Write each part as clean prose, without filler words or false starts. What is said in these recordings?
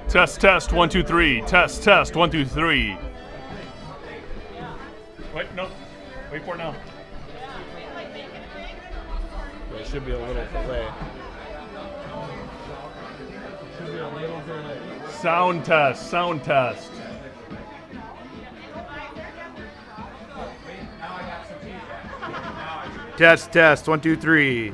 Test, test, 1, 2, 3. Test, test, 1, 2, 3. Wait, no. Wait for it now. There should be a little delay. Sound test, sound test. Test, test, 1, 2, 3.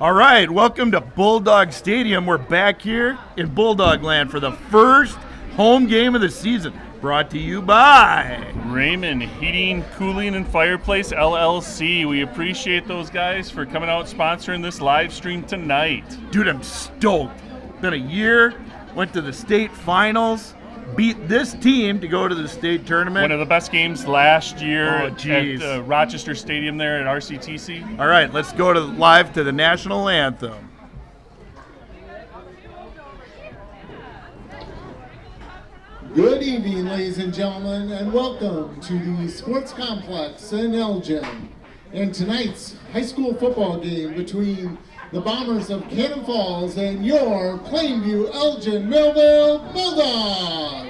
All right, welcome to Bulldog Stadium. We're back here in Bulldog Land for the first home game of the season. Brought to you by Raymond Heating, Cooling, and Fireplace, LLC. We appreciate those guys for coming out sponsoring this live stream tonight. Dude, I'm stoked. Been a year, went to the state finals, beat this team to go to the state tournament. One of the best games last year at Rochester Stadium there at RCTC. All right, let's go live to the national anthem. Good evening, ladies and gentlemen, and welcome to the Sports Complex in Elgin. And tonight's high school football game between the Bombers of Cannon Falls and your Plainview Elgin Millville Bulldogs.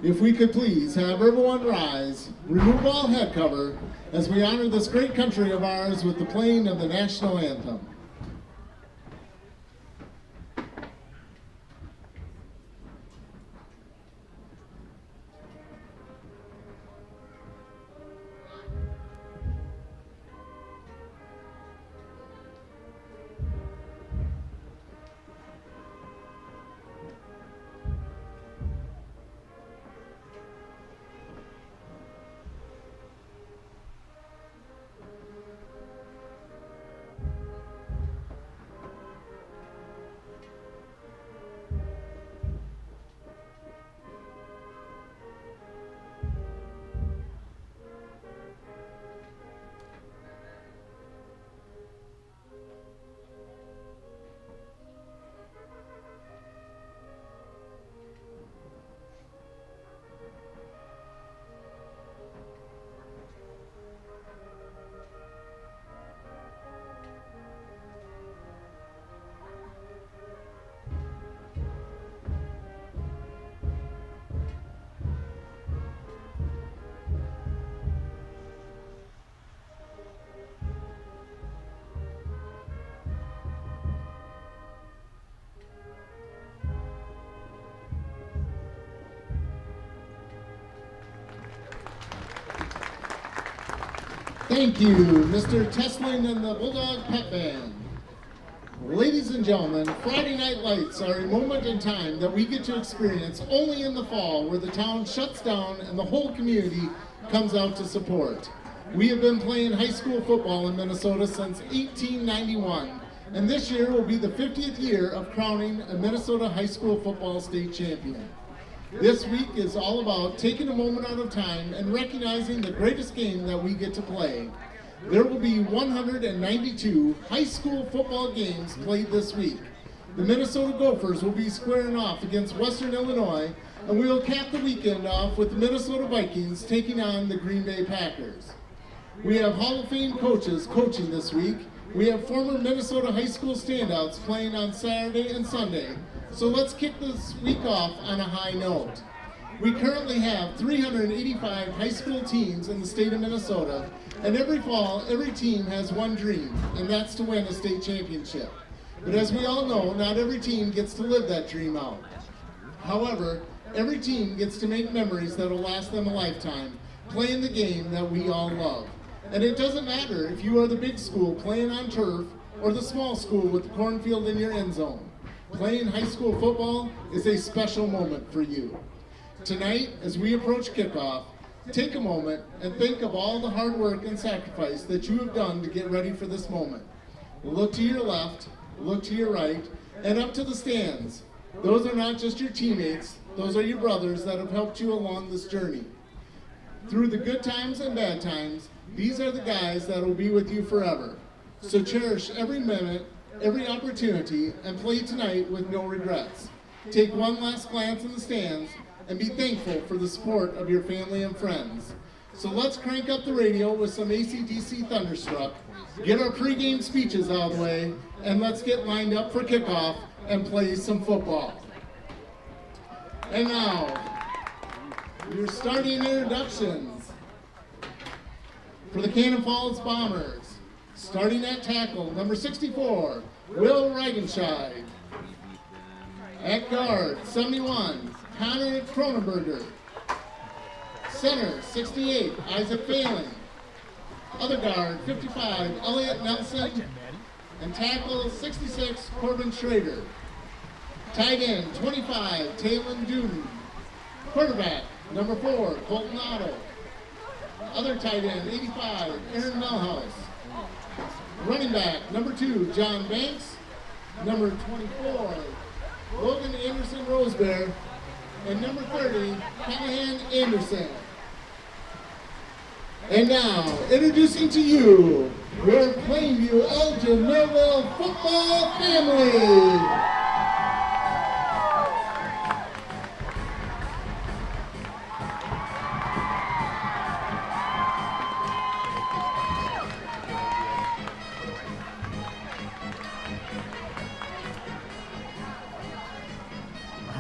If we could please have everyone rise, remove all head cover, as we honor this great country of ours with the playing of the national anthem. Thank you, Mr. Tesling and the Bulldog Pep Band. Ladies and gentlemen, Friday Night Lights are a moment in time that we get to experience only in the fall, where the town shuts down and the whole community comes out to support. We have been playing high school football in Minnesota since 1891, and this year will be the 50th year of crowning a Minnesota high school football state champion. This week is all about taking a moment out of time and recognizing the greatest game that we get to play. There will be 192 high school football games played this week. The Minnesota Gophers will be squaring off against Western Illinois, and we will cap the weekend off with the Minnesota Vikings taking on the Green Bay Packers. We have Hall of Fame coaches coaching this week. We have former Minnesota high school standouts playing on Saturday and Sunday. So let's kick this week off on a high note. We currently have 385 high school teams in the state of Minnesota, and every fall, every team has one dream, and that's to win a state championship. But as we all know, not every team gets to live that dream out. However, every team gets to make memories that will last them a lifetime, playing the game that we all love. And it doesn't matter if you are the big school playing on turf or the small school with the cornfield in your end zone. Playing high school football is a special moment for you. Tonight, as we approach kickoff, take a moment and think of all the hard work and sacrifice that you have done to get ready for this moment. Look to your left, look to your right, and up to the stands. Those are not just your teammates, those are your brothers that have helped you along this journey. Through the good times and bad times, these are the guys that will be with you forever. So cherish every minute, every opportunity, and play tonight with no regrets. Take one last glance in the stands and be thankful for the support of your family and friends. So let's crank up the radio with some AC/DC Thunderstruck, get our pregame speeches out of the way, and let's get lined up for kickoff and play some football. And now, your starting introductions for the Cannon Falls Bombers. Starting at tackle, number 64, Will Reigenscheid. At guard, 71, Connor Cronenberger. Center, 68, Isaac Phelan. Other guard, 55, Elliot Nelson. And tackle, 66, Corbin Schrader. Tight end, 25, Taylon Duden. Quarterback, number 4, Colton Otto. Other tight end, 85, Aaron Melhouse. Running back, number 2, John Banks. Number 24, Logan Anderson Rosebear. And number 30, Callahan Anderson. And now, introducing to you, your Plainview Elgin Millville football family.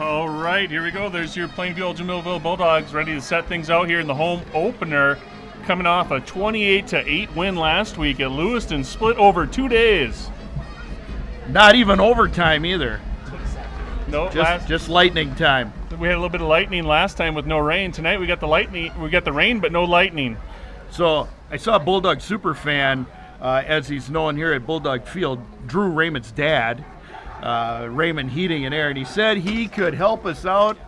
All right, here we go. There's your Plainview Elgin Millville Bulldogs ready to set things out here in the home opener. Coming off a 28-8 win last week at Lewiston, split over 2 days. Not even overtime either. No, just lightning time. We had a little bit of lightning last time with no rain. Tonight we got the lightning. We got the rain, but no lightning. So I saw a Bulldog superfan, as he's known here at Bulldog Field, Drew Raymond's dad, Raymond Heating and Air, and he said he could help us out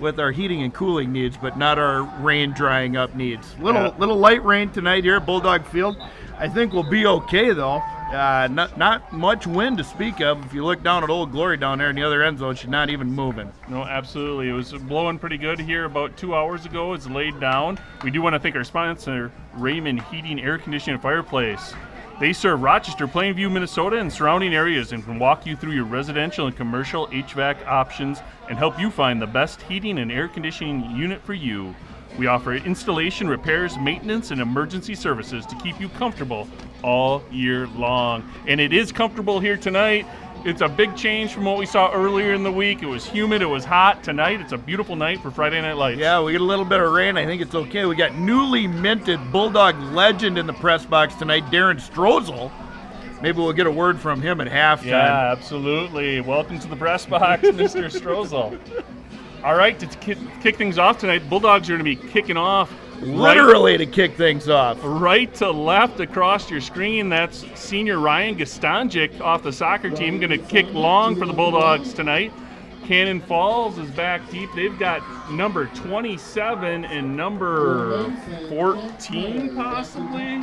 with our heating and cooling needs, but not our rain drying up needs. Little light rain tonight here at Bulldog Field. I think we'll be okay though. Not much wind to speak of. If you look down at Old Glory down there in the other end zone, she's not even moving. No, absolutely. It was blowing pretty good here about 2 hours ago. It's laid down. We do want to thank our sponsor, Raymond Heating, Air Conditioning, and Fireplace. They serve Rochester, Plainview, Minnesota, and surrounding areas and can walk you through your residential and commercial HVAC options and help you find the best heating and air conditioning unit for you. We offer installation, repairs, maintenance, and emergency services to keep you comfortable all year long. And it is comfortable here tonight. It's a big change from what we saw earlier in the week. It was humid, it was hot. Tonight, it's a beautiful night for Friday Night Lights. Yeah, we get a little bit of rain. I think it's okay. We got newly minted Bulldog legend in the press box tonight, Darren Strozel. Maybe we'll get a word from him at halftime. Yeah, absolutely. Welcome to the press box, Mr. Strozel. All right, to kick things off tonight, Bulldogs are going to be kicking off literally to kick things off. Right to left across your screen. That's senior Ryan Gastanjic off the soccer team, going to kick long for the Bulldogs tonight. Cannon Falls is back deep. They've got number 27 and number 14 possibly.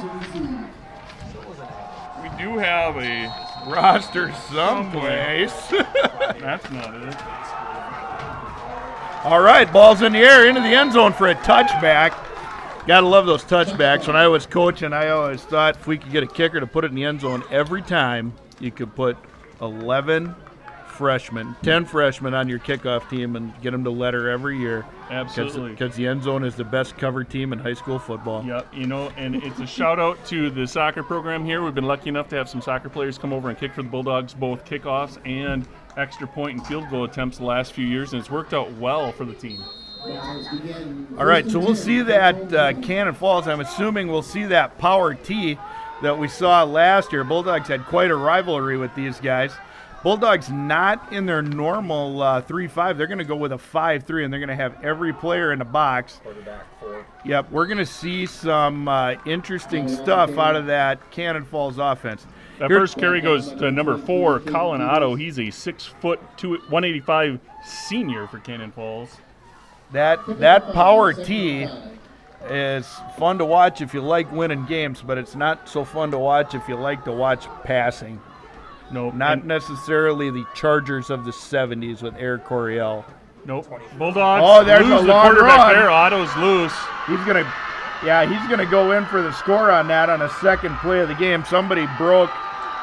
We do have a roster someplace. That's not it. All right, ball's in the air into the end zone for a touchback. Gotta love those touchbacks. When I was coaching, I always thought if we could get a kicker to put it in the end zone every time, you could put 11 freshmen, 10 freshmen on your kickoff team and get them to letter every year. Absolutely. Because the end zone is the best covered team in high school football. Yep, and it's a shout out to the soccer program here. We've been lucky enough to have some soccer players come over and kick for the Bulldogs, both kickoffs and extra point and field goal attempts the last few years, and it's worked out well for the team. All right, so we'll see that Cannon Falls. I'm assuming we'll see that power T that we saw last year. Bulldogs had quite a rivalry with these guys. Bulldogs not in their normal 3-5. They're going to go with a 5-3, and they're going to have every player in the box. Quarterback 4. Yep, we're going to see some interesting stuff out of that Cannon Falls offense. That first carry goes to number 4, Colin Otto. He's a 6'2", 185 senior for Cannon Falls. That power T is fun to watch if you like winning games, but it's not so fun to watch if you like to watch passing. No, not necessarily the Chargers of the 70s with Air Coryell. Nope. Bulldogs. Oh, there's lose a the long quarterback run. there. Otto's loose. He's gonna go in for the score on that on a second play of the game. Somebody broke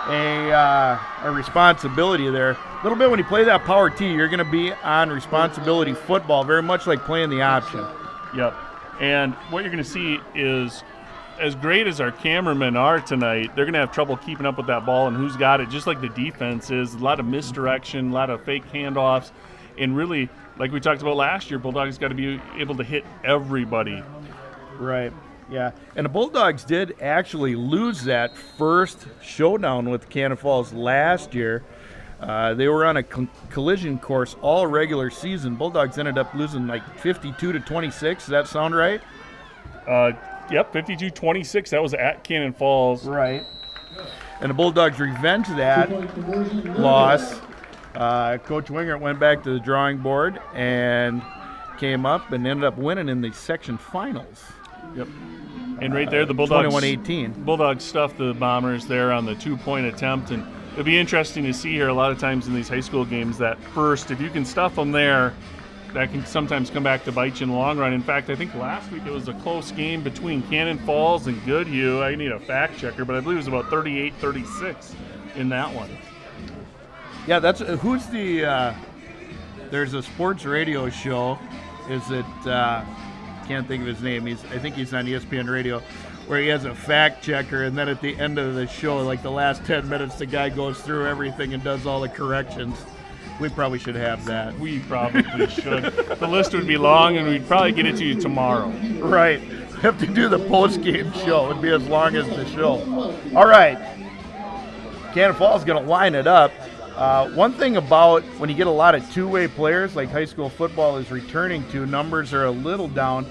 a responsibility there. A little bit when you play that power T, you're going to be on responsibility football, very much like playing the option. Yep. And what you're going to see is, as great as our cameramen are tonight, they're going to have trouble keeping up with that ball and who's got it, just like the defense is. A lot of misdirection, a lot of fake handoffs, and really, like we talked about last year, Bulldogs got to be able to hit everybody. Right. Yeah, and the Bulldogs did actually lose that first showdown with Cannon Falls last year. They were on a collision course all regular season. Bulldogs ended up losing like 52-26. Does that sound right? Yep, 52-26. That was at Cannon Falls. Right. And the Bulldogs revenge that loss. Coach Wingert went back to the drawing board and came up and ended up winning in the section finals. Yep. And right there, the Bulldogs 21-18. Bulldogs stuffed the Bombers there on the 2-point attempt, and it'll be interesting to see here a lot of times in these high school games that first, if you can stuff them there, that can sometimes come back to bite you in the long run. In fact, I think last week it was a close game between Cannon Falls and Goodhue. I need a fact checker, but I believe it was about 38-36 in that one. Yeah, that's who's the. There's a sports radio show. Is it? Can't think of his name. I think he's on ESPN Radio, where he has a fact checker, and then at the end of the show, like the last 10 minutes, the guy goes through everything and does all the corrections. We probably should have that. We probably should. The list would be long, and we'd probably get it to you tomorrow. Right. Have to do the post-game show. It would be as long as the show. All right. Cannon Falls is going to line it up. One thing about when you get a lot of two-way players like high school football is returning to, numbers are a little down.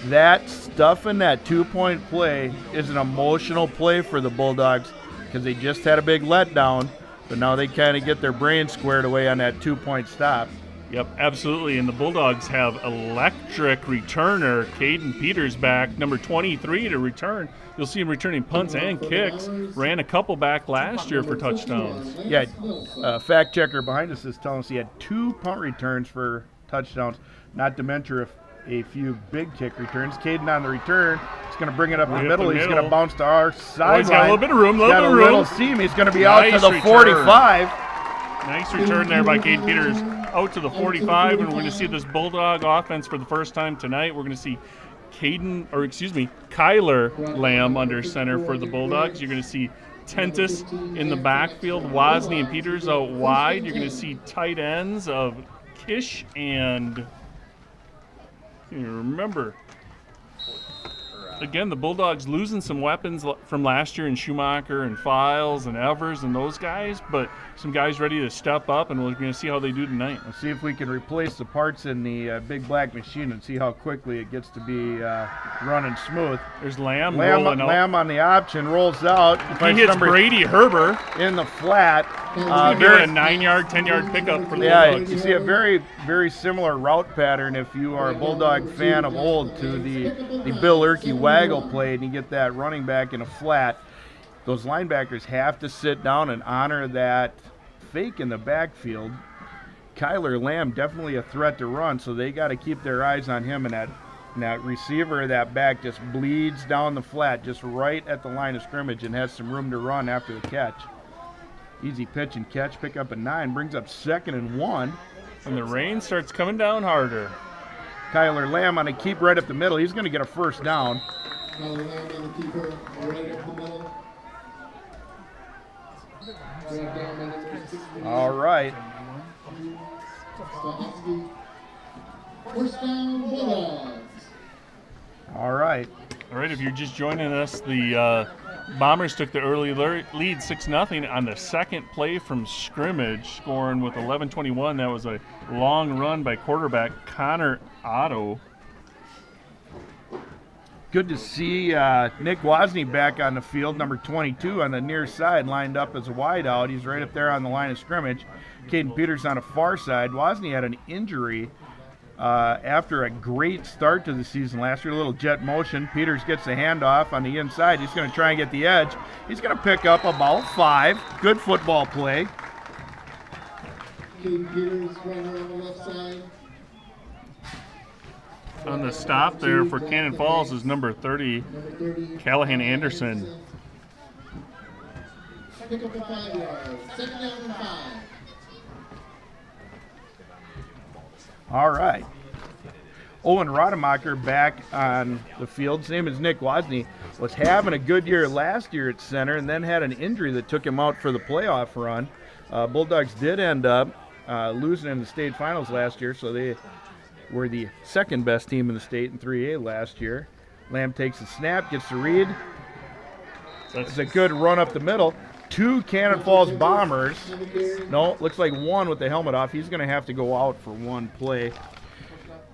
That stuff in that 2-point play is an emotional play for the Bulldogs because they just had a big letdown, but now they kind of get their brains squared away on that 2-point stop. Yep, absolutely. And the Bulldogs have electric returner Caden Peters back, number 23 to return. You'll see him returning punts and kicks. Ran a couple back last year for touchdowns. Yeah, fact checker behind us is telling us he had 2 punt returns for touchdowns, not to mention a few big kick returns. Caden on the return. He's going to bring it up in the middle. He's going to bounce to our sideline. He's got a little bit of room. Got a little seam. He's going to be out to the 45. Nice return there by Caden Peters out to the 45, and we're going to see this Bulldog offense for the first time tonight. We're going to see Kyler Lamb under center for the Bulldogs. You're going to see Tentis in the backfield, Wozni and Peters out wide. You're going to see tight ends of Kish and remember. Again, the Bulldogs losing some weapons from last year in Schumacher and Files and Evers and those guys, but some guys ready to step up, and we're going to see how they do tonight. Let's see if we can replace the parts in the big black machine and see how quickly it gets to be running smooth. There's Lamb rolling out. Lamb on the option, rolls out. He hits Brady Herber in the flat. A 9-yard, 10-yard pickup for the Bulldogs. You see a very, very similar route pattern if you are a Bulldog fan of old to the Bill Erkey waggle play, and you get that running back in a flat. Those linebackers have to sit down and honor that fake in the backfield. Kyler Lamb definitely a threat to run, so they got to keep their eyes on him, and that receiver, that back just bleeds down the flat just right at the line of scrimmage and has some room to run after the catch. Easy pitch and catch, pick up a 9, brings up 2nd and 1. And the rain starts coming down harder. Kyler Lamb on a keep right up the middle. He's going to get a first down. Kyler Lamb on the keeper right up the middle. All right. First down, Bulldogs. All right. All right, if you're just joining us, the Bombers took the early lead 6-0 on the second play from scrimmage, scoring with 11:21. That was a long run by quarterback Connor Otto. Good to see Nick Wozni back on the field, number 22 on the near side, lined up as a wideout. He's right up there on the line of scrimmage. Caden Peters on the far side. Wozni had an injury after a great start to the season last year, a little jet motion. Peters gets the handoff on the inside. He's going to try and get the edge. He's going to pick up about 5. Good football play. Caden Peters running on the left side. On the stop there for Cannon Falls is number 30, Callahan Anderson. Pick up a 5 yards. 2nd down and 5. All right. Owen Rademacher back on the field. His name is Nick Wozni. Was having a good year last year at center and then had an injury that took him out for the playoff run. Bulldogs did end up losing in the state finals last year, so they were the second best team in the state in 3A last year. Lamb takes a snap, gets the read. It's a good run up the middle. 2 Cannon Falls Bombers. No, looks like 1 with the helmet off. He's going to have to go out for 1 play.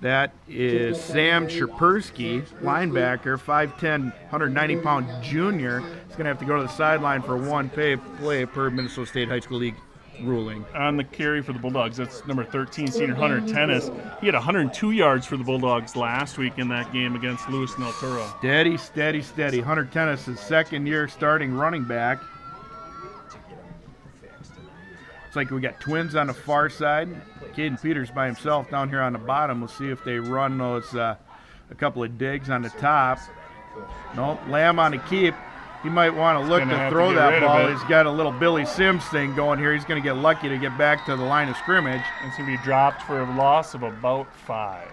That is Sam Shapersky, linebacker, 5'10", 190-pound junior. He's going to have to go to the sideline for one play per Minnesota State High School League ruling. On the carry for the Bulldogs, that's number 13, senior Hunter Tennis. He had 102 yards for the Bulldogs last week in that game against Lewis and Altura. Steady, steady, steady. Hunter Tennis is second-year starting running back. It's like we got twins on the far side. Caden Peters by himself down here on the bottom. We'll see if they run those a couple of digs on the top. Nope, Lamb on the keep. He might want to look to throw that ball. He's got a little Billy Sims thing going here. He's going to get lucky to get back to the line of scrimmage. It's going to be dropped for a loss of about 5.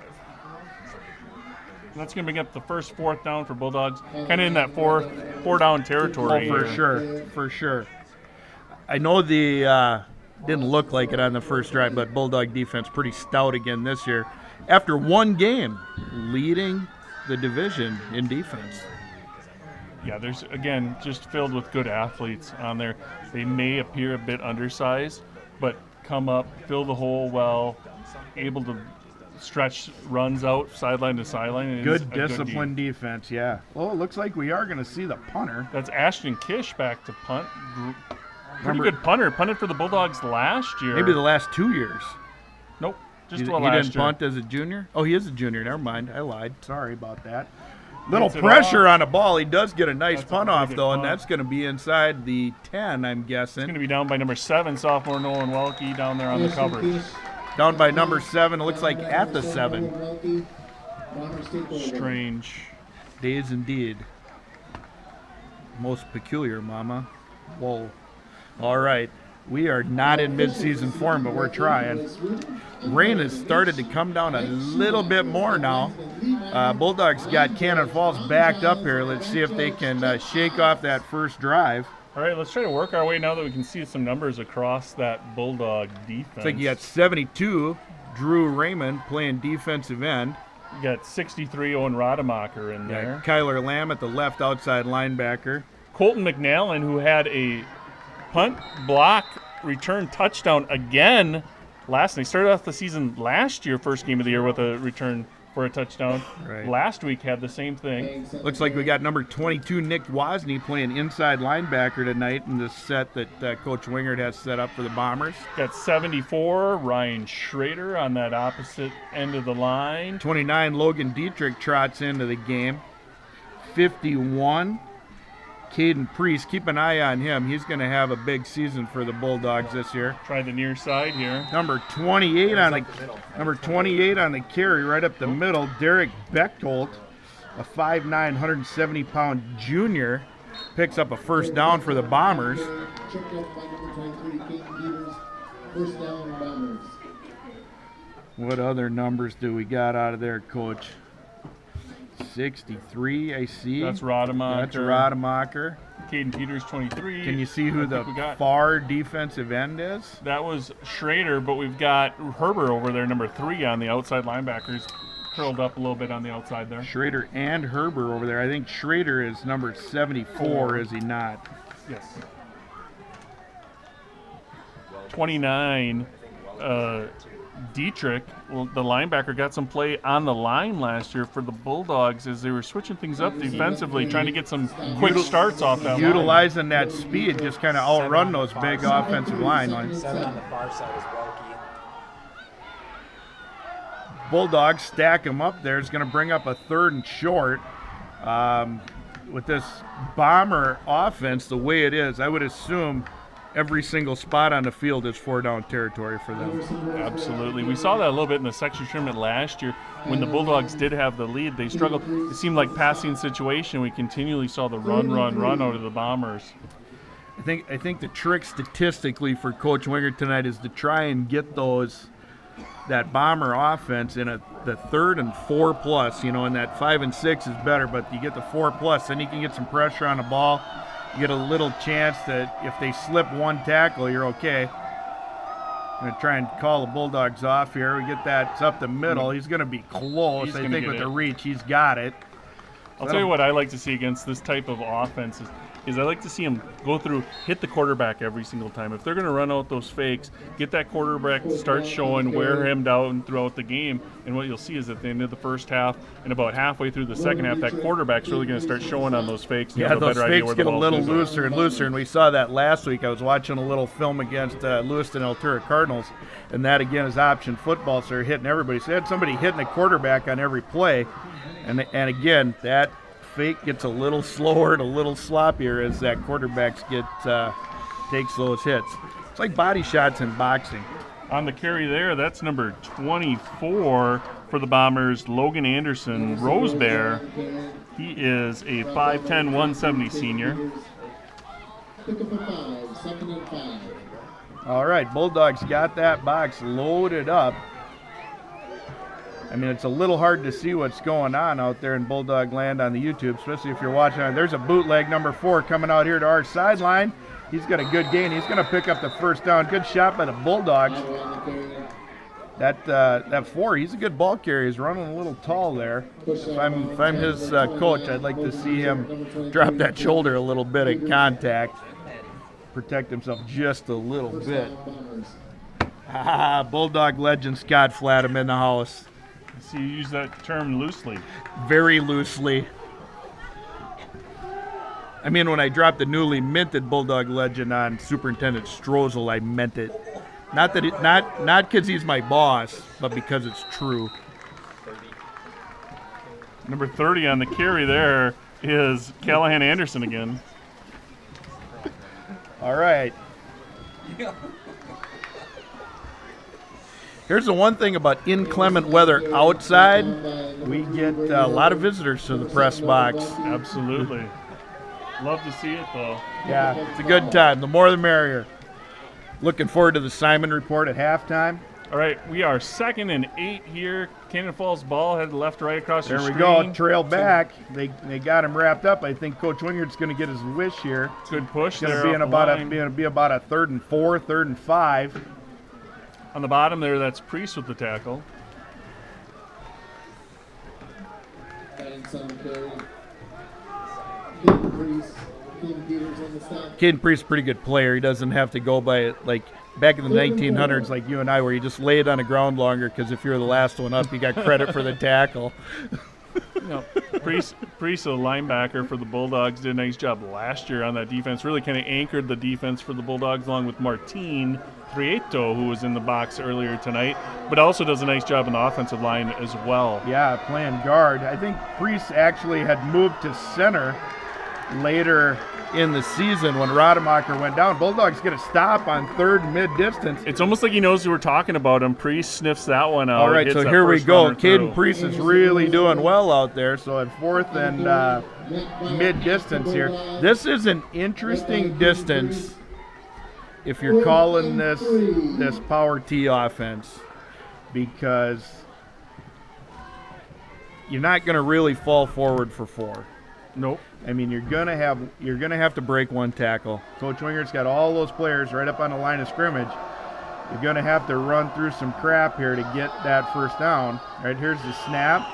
And that's going to bring up the first 4th down for Bulldogs, kind of in that four down territory. Oh, for sure. I know the didn't look like it on the first drive, but Bulldog defense pretty stout again this year. After one game, leading the division in defense. Yeah, there's, again, just filled with good athletes on there. They may appear a bit undersized, but come up, fill the hole well, able to stretch runs out sideline to sideline. Good disciplined defense, yeah. Well, it looks like we are going to see the punter. That's Ashton Kish back to punt. Pretty good punter. Punted for the Bulldogs last year. Maybe the last 2 years. Nope. Just he last year. Didn't punt as a junior? Oh, he is a junior. Never mind. I lied. Sorry about that. Little pressure on the ball. He does get a nice punt off, though, and that's going to be inside the 10, I'm guessing. It's going to be down by number 7, sophomore Nolan Welke, down there on the coverage. Down by number 7. It looks like at the 7. Strange. Days indeed. Most peculiar, mama. Whoa. All right. We are not in midseason form, but we're trying. Rain has started to come down a little bit more now. Bulldogs got Cannon Falls backed up here. Let's see if they can shake off that first drive. All right, let's try to work our way now that we can see some numbers across that Bulldog defense. Looks like you got 72, Drew Raymond playing defensive end. You got 63, Owen Rademacher in there. Kyler Lamb at the left outside linebacker. Colton McNallen, who had a punt block return touchdown again last night. Started off the season last year, first game of the year, with a return for a touchdown. Right. Last week had the same thing. Looks like we got number 22, Nick Wozni, playing inside linebacker tonight in the set that Coach Wingard has set up for the Bombers. Got 74, Ryan Schrader on that opposite end of the line. 29, Logan Dietrich trots into the game. 51, Caden Priest. Keep an eye on him. He's going to have a big season for the Bulldogs this year. Try the near side here. Number 28 on the carry right up the middle, Derek Bechtold, a 5'9", 170-pound junior, picks up a first down for the Bombers. What other numbers do we got out of there, Coach? 63, I see. That's Rademacher. That's Rademacher. Caden Peters, 23. Can you see who the far defensive end is? That was Schrader, but we've got Herber over there, number 3 on the outside linebackers, curled up a little bit on the outside there. Schrader and Herber over there. I think Schrader is number 74, is he not? Yes. 29, Dietrich, well, the linebacker, got some play on the line last year for the Bulldogs as they were switching things up defensively, trying to get some quick starts off that line. Utilizing that speed, just kind of outrun those big offensive lines. 7 on the far side is Welke. Bulldogs stack him up there. It's going to bring up a 3rd and short. With this Bomber offense the way it is, I would assume every single spot on the field is 4-down territory for them. Absolutely. We saw that a little bit in the section tournament last year when the Bulldogs did have the lead. They struggled. It seemed like passing situation. We continually saw the run out of the Bombers. I think the trick statistically for Coach Wingard tonight is to try and get that Bomber offense in the 3rd and 4+. And that 5 and 6 is better, but you get the 4+, then you can get some pressure on the ball. You get a little chance that if they slip one tackle, you're okay. I'm going to try and call the Bulldogs off here. We get that. It's up the middle. He's going to be close. I think with the reach, he's got it. I'll tell you what I like to see against this type of offense is is I like to see them go through, hit the quarterback every single time. If they're going to run out those fakes, get that quarterback to start showing, wear him down throughout the game. And what you'll see is at the end of the first half and about halfway through the second half, that quarterback's really going to start showing on those fakes. Yeah, those fakes get a little looser and looser, and we saw that last week. I was watching a little film against Lewiston Altura Cardinals, and that again is option football, so they're hitting everybody. So they had somebody hitting the quarterback on every play, and again, that fake gets a little slower and a little sloppier as that quarterback takes those hits. It's like body shots in boxing. On the carry there, that's number 24 for the Bombers, Logan Anderson, Rose Bear. He is a 5'10", 170 senior. Pick up a 5, 2nd and 5. All right, Bulldogs got that box loaded up. I mean, it's a little hard to see what's going on out there in Bulldog land on the YouTube, especially if you're watching. There's a bootleg, number 4, coming out here to our sideline. He's got a good gain. He's going to pick up the first down. Good shot by the Bulldogs. That 4, he's a good ball carrier. He's running a little tall there. If I'm his coach, I'd like to see him drop that shoulder a little bit at contact, protect himself just a little bit. Bulldog legend Scott Flatham in the house. So you use that term loosely. Very loosely. I mean, when I dropped the newly minted Bulldog legend on Superintendent Strozel, I meant it. Not because he's my boss, but because it's true. Number 30 on the carry there is Callahan Anderson again. All right. Here's the one thing about inclement weather outside. We get a lot of visitors to the press box. Absolutely. Love to see it, though. Yeah, it's a good time. The more the merrier. Looking forward to the Simon Report at halftime. All right, we are 2nd and 8 here. Cannon Falls ball headed left, right across the screen. There we go, trail back. They got him wrapped up. I think Coach Wingard's going to get his wish here. Good push there. It's going to be about a 3rd and 4, 3rd and 5. On the bottom there, that's Priest with the tackle. Thanks on the carry. Caden Priest, pretty good player. He doesn't have to go by it like back in the 1900s, like you and I, where you just lay it on the ground longer because if you're the last one up, you got credit for the tackle. Priest, a linebacker for the Bulldogs, did a nice job last year on that defense. Really kind of anchored the defense for the Bulldogs along with Martin Prieto, who was in the box earlier tonight, but also does a nice job on the offensive line as well. Yeah, playing guard. I think Priest actually had moved to center later in the season when Rademacher went down. Bulldogs get a stop on 3rd mid-distance. It's almost like he knows we're talking about him. Priest sniffs that one out. All right, so here we go. Caden Priest is really doing well out there. So at 4th and mid-distance here. This is an interesting distance if you're calling this power T offense, because you're not going to really fall forward for 4. Nope. I mean, you're gonna have to break one tackle. Coach Wingard's got all those players right up on the line of scrimmage. You're gonna have to run through some crap here to get that first down. All right, here's the snap.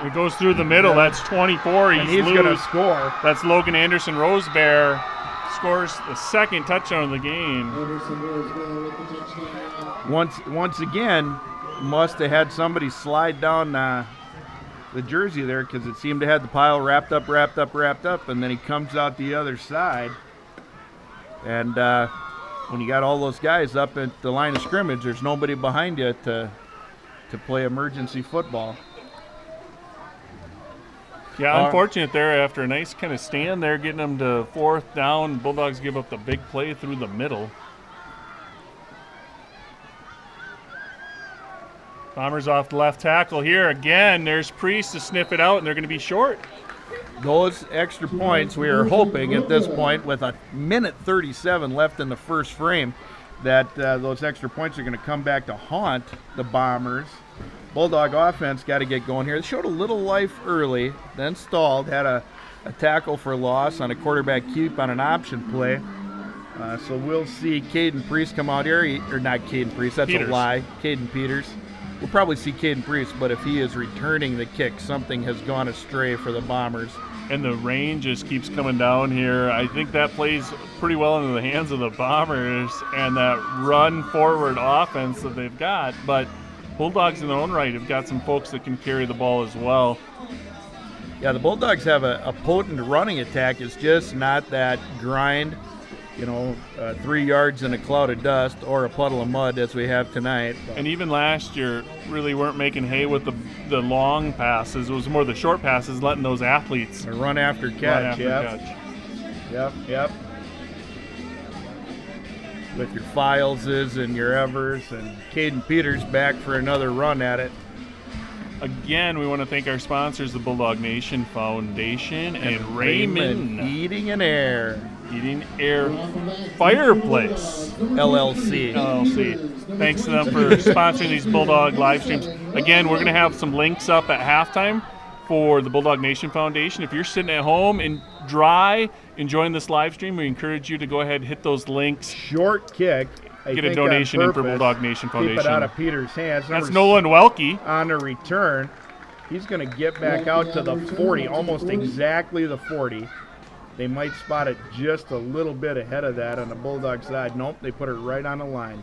It goes through the middle. That's 24. He's gonna score. That's Logan Anderson. Rose Bear scores the 2nd touchdown of the game. Once again, must have had somebody slide down the jersey there, because it seemed to have the pile wrapped up, and then he comes out the other side. And when you got all those guys up at the line of scrimmage, there's nobody behind you to play emergency football. Yeah, unfortunate there after a nice kind of stand there, getting them to 4th down. Bulldogs give up the big play through the middle. Bombers off the left tackle here. Again, there's Priest to sniff it out, and they're going to be short. Those extra points, we are hoping at this point, with 1:37 left in the first frame, that those extra points are going to come back to haunt the Bombers. Bulldog offense got to get going here. They showed a little life early, then stalled, had a tackle for loss on a quarterback keep on an option play. So we'll see Caden Priest come out here, or not Caden Priest, that's Peters. A lie, Caden Peters. We'll probably see Caden Priest, but if he is returning the kick, something has gone astray for the Bombers. And the rain just keeps coming down here. I think that plays pretty well into the hands of the Bombers and that run forward offense that they've got. But Bulldogs in their own right have got some folks that can carry the ball as well. Yeah, the Bulldogs have a potent running attack. It's just not that grind, 3 yards in a cloud of dust or a puddle of mud as we have tonight. And even last year, really weren't making hay with the long passes. It was more the short passes, letting those athletes run after catch. Yep. With your Fileses and your Evers and Caden Peters back for another run at it. Again, we want to thank our sponsors, the Bulldog Nation Foundation and Raymond Heating and Air Fireplace LLC. Thanks to them for sponsoring these Bulldog live streams. Again, we're going to have some links up at halftime for the Bulldog Nation Foundation. If you're sitting at home and dry enjoying this live stream, we encourage you to go ahead and hit those links. Short kick. Get a donation in for Bulldog Nation Foundation. Keep it out of Peter's hands. That's Nolan Welke. On the return, he's going to get back out to the 40, almost exactly the 40. They might spot it just a little bit ahead of that on the Bulldog side. Nope, they put it right on the line.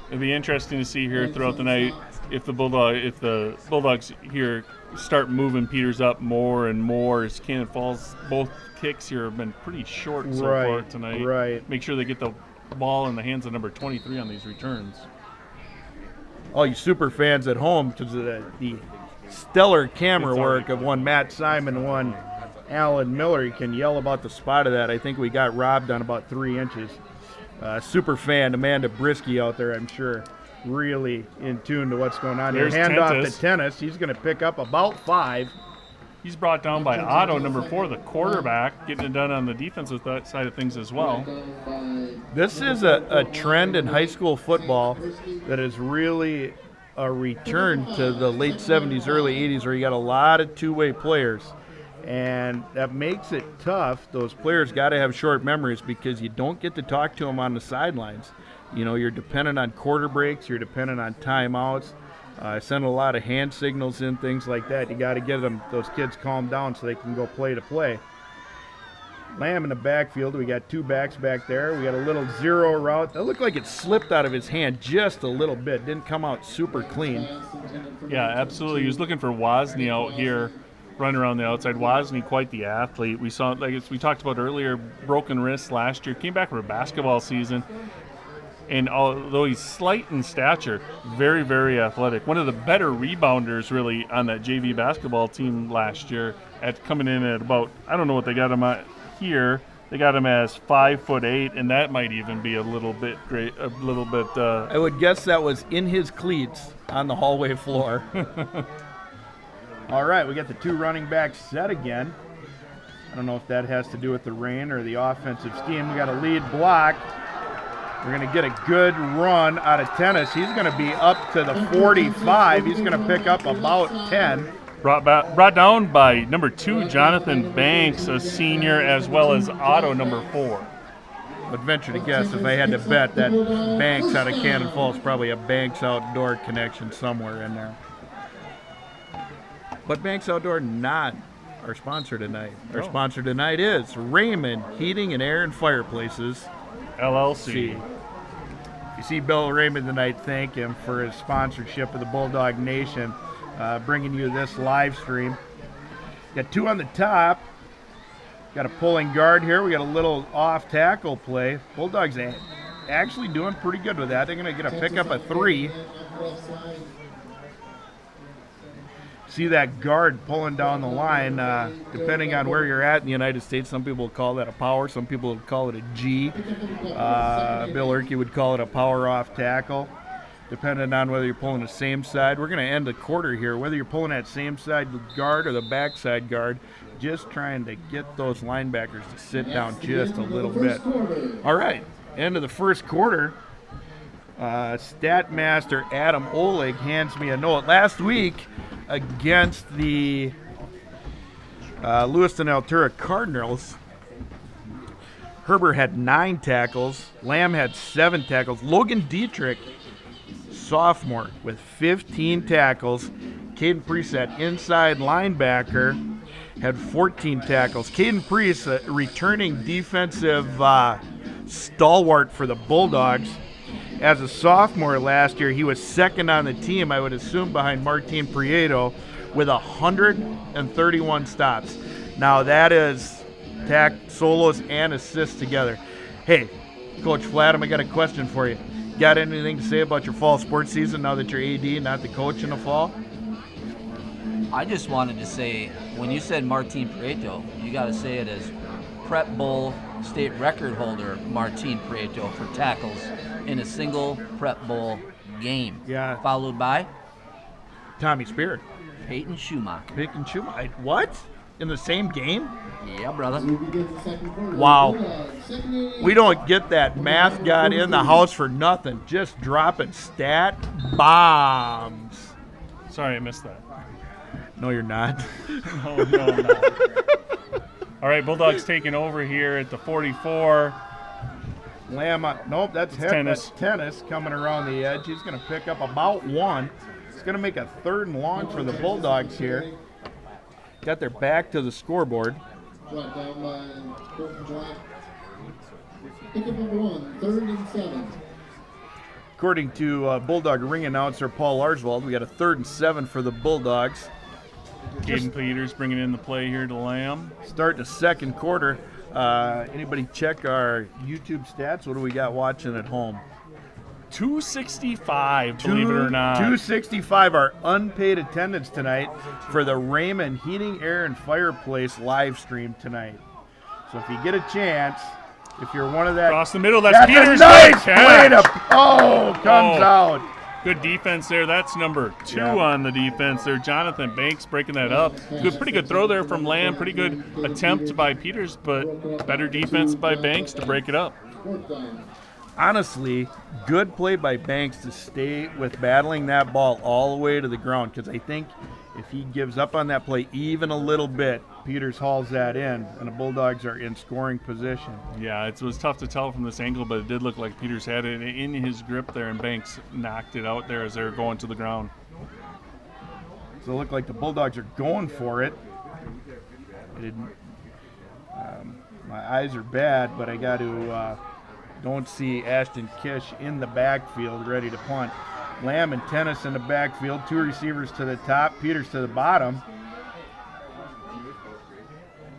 It'll be interesting to see here throughout the night if the Bulldogs here start moving Peters up more and more. As Cannon Falls, both kicks here have been pretty short so far tonight. Right. Make sure they get the ball in the hands of number 23 on these returns. All you super fans at home, because of the stellar camera work of one Matt Simon, one Alan Miller, you can yell about the spot of that. I think we got robbed on about 3 inches. Super fan Amanda Brisky out there, I'm sure, really in tune to what's going on here. Hand off to Tennis. He's going to pick up about 5. He's brought down by Otto, number 4, the quarterback, getting it done on the defensive side of things as well. This is a trend in high school football that is really a return to the late 70s, early 80s, where you got a lot of two-way players. And that makes it tough. Those players got to have short memories because you don't get to talk to them on the sidelines. You're dependent on quarter breaks. You're dependent on timeouts. Send a lot of hand signals in, things like that. You got to get those kids calmed down so they can go play to play. Lamb in the backfield. We got 2 backs back there. We got a little zero route. That looked like it slipped out of his hand just a little bit. Didn't come out super clean. Yeah, absolutely. He was looking for Wozni out here, running around the outside. Wozni, quite the athlete. We saw, like we talked about earlier, broken wrist last year. Came back for a basketball season. And although he's slight in stature, very, very athletic. One of the better rebounders, really, on that JV basketball team last year, at coming in at about, I don't know what they got him at here. They got him as 5'8", and that might even be a little bit great. I would guess that was in his cleats on the hallway floor. All right, we got the 2 running backs set again. I don't know if that has to do with the rain or the offensive scheme. We got a lead block. We're going to get a good run out of Tennis. He's going to be up to the 45. He's going to pick up about 10. Brought down by number 2, Jonathan Banks, a senior, as well as Otto, number 4. Would venture to guess, if I had to bet, that Banks out of Cannon Falls, probably a Banks Outdoor connection somewhere in there. But Banks Outdoor not our sponsor tonight. Our sponsor tonight is Raymond Heating and Air and Fireplaces LLC. If you see Bill Raymond tonight, thank him for his sponsorship of the Bulldog Nation, bringing you this live stream. Got 2 on the top. Got a pulling guard here. We got a little off tackle play. Bulldogs actually doing pretty good with that. They're going to get a pickup of 3. See that guard pulling down the line. Depending on where you're at in the United States, some people would call that a power, some people would call it a G. Bill Erke would call it a power off tackle, depending on whether you're pulling the same side. We're going to end the quarter here, whether you're pulling that same side guard or the backside guard, just trying to get those linebackers to sit down just a little bit. All right, end of the first quarter. Statmaster Adam Oleg hands me a note. Last week, against the Lewiston Altura Cardinals, Herbert had 9 tackles. Lamb had 7 tackles. Logan Dietrich, sophomore, with 15 tackles. Caden Preset, inside linebacker, had 14 tackles. Caden Priest, a returning defensive stalwart for the Bulldogs. As a sophomore last year, he was second on the team, I would assume, behind Martin Prieto, with 131 stops. Now that is solos and assists together. Hey, Coach Flatham, I got a question for you. Got anything to say about your fall sports season now that you're AD, not the coach in the fall? I just wanted to say, when you said Martin Prieto, you got to say it as Prep Bowl state record holder Martin Prieto for tackles in a single Prep Bowl game. Yeah. Followed by Tommy Spear. Peyton Schumacher. What? In the same game? Yeah, brother. Wow. We don't get that math god in the house for nothing. Just dropping stat bombs. Sorry, I missed that. No, you're not. No, I'm not. All right, Bulldogs taking over here at the 44. Lamb, nope, that's Tennis. That's Tennis coming around the edge. He's going to pick up about one. It's going to make a 3rd and long for the Bulldogs here. Got their back to the scoreboard. Brought down by Colton Drive. Pick up number 1, 3rd and 7. According to Bulldog ring announcer Paul Larswald, we got a 3rd and 7 for the Bulldogs. Caden Peters bringing in the play here to Lamb. Start the second quarter. Anybody check our YouTube stats? What do we got watching at home? 265, believe it or not. 265, our unpaid attendance tonight for the Raymond Heating, Air, and Fireplace live stream tonight. So if you get a chance, if you're one of that. Across the middle, that's Peters. Nice catch. way to, comes out. Good defense there. That's number 2 on the defense there. Jonathan Banks breaking that up. Pretty good throw there from Lamb. Pretty good attempt by Peters, but better defense by Banks to break it up. Honestly, good play by Banks to stay with battling that ball all the way to the ground, because I think if he gives up on that play even a little bit, Peters hauls that in, and the Bulldogs are in scoring position. Yeah, it was tough to tell from this angle, but it did look like Peters had it in his grip there, and Banks knocked it out there as they were going to the ground. So it looked like the Bulldogs are going for it. My eyes are bad, but I got to don't see Ashton Kish in the backfield ready to punt. Lamb and Tennis in the backfield, 2 receivers to the top, Peters to the bottom.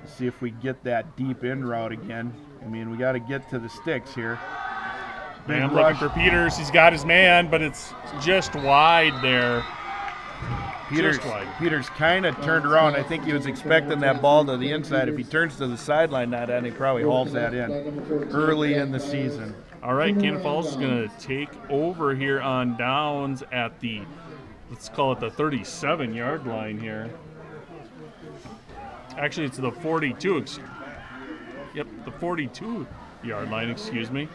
Let's see if we get that deep in route again. I mean, we got to get to the sticks here. Lamb looking for Peters. He's got his man, but it's just wide there. Peters kind of turned around. I think he was expecting that ball to the inside. If he turns to the sideline, he probably hauls that in early in the season. All right, Cannon Falls is going to take over here on downs at the, let's call it the 37-yard line here. Actually, it's the 42. Yep, the 42-yard line, excuse me.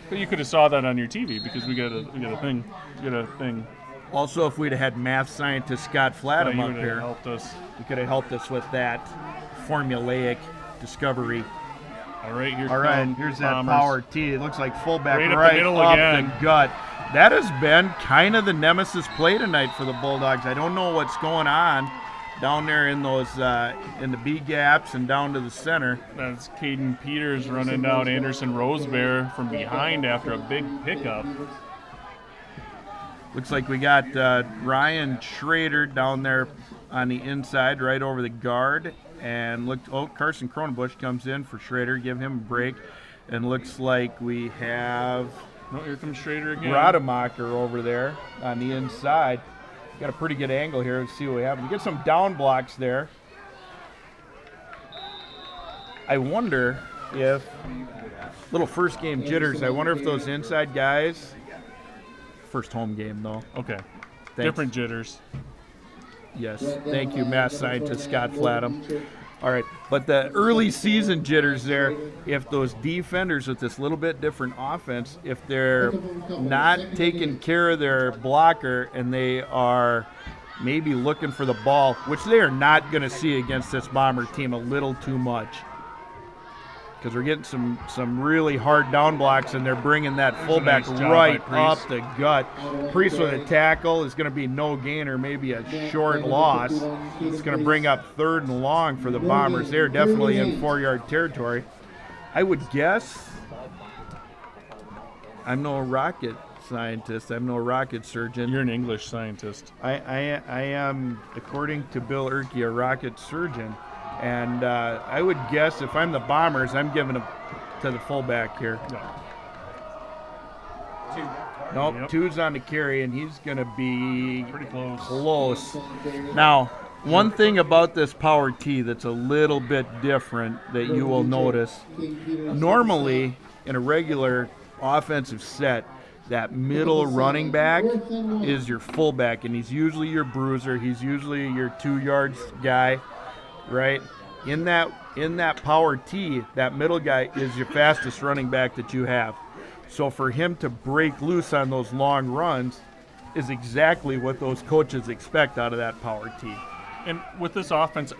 But you could have saw that on your TV because we got a thing. Also, if we'd have had math scientist Scott Flatham up here, he could have helped us with that formulaic discovery. All right, here's that power T. It looks like fullback right up again. The gut. That has been kind of the nemesis play tonight for the Bulldogs. I don't know what's going on down there in those in the B gaps and down to the center. That's Caden Peters running down Anderson Rosebear from behind after a big pickup. Looks like we got Ryan Schrader down there on the inside, right over the guard. And Carson Cronenbush comes in for Schrader, give him a break. And looks like we have here comes Schrader again. Rademacher over there on the inside. Got a pretty good angle here. Let's see what we have. We get some down blocks there. I wonder if, little first game jitters, I wonder if those inside guys, first home game though. Okay. Thanks. Different jitters. Yes. Thank you, math scientist Scott Flatham. All right. But the early season jitters there, if those defenders with this little bit different offense, if they're not taking care of their blocker and they are maybe looking for the ball, which they are not going to see against this Bomber team a little too much. because we're getting some really hard down blocks, and they're bringing that fullback nice job right by up Priest. the gut. Priest with a tackle is going to be no gain or maybe a short loss. It's going to bring up 3rd and long for the Bombers. They're definitely in 4-yard territory. I would guess, I'm no rocket scientist, I'm no rocket surgeon. You're an English scientist. I am, according to Bill Erkey, a rocket surgeon. And I would guess if I'm the Bombers, I'm giving it to the fullback here. Nope, Yep. 2's on the carry, and he's going to be Pretty close. close. Now, one thing about this power tee that's a little bit different that you will notice, normally in a regular offensive set, that middle running back is your fullback, and he's usually your bruiser. He's usually your 2 yards guy, right? In that power tee, that middle guy is your fastest running back that you have. So for him to break loose on those long runs is exactly what those coaches expect out of that power tee. And with this offense,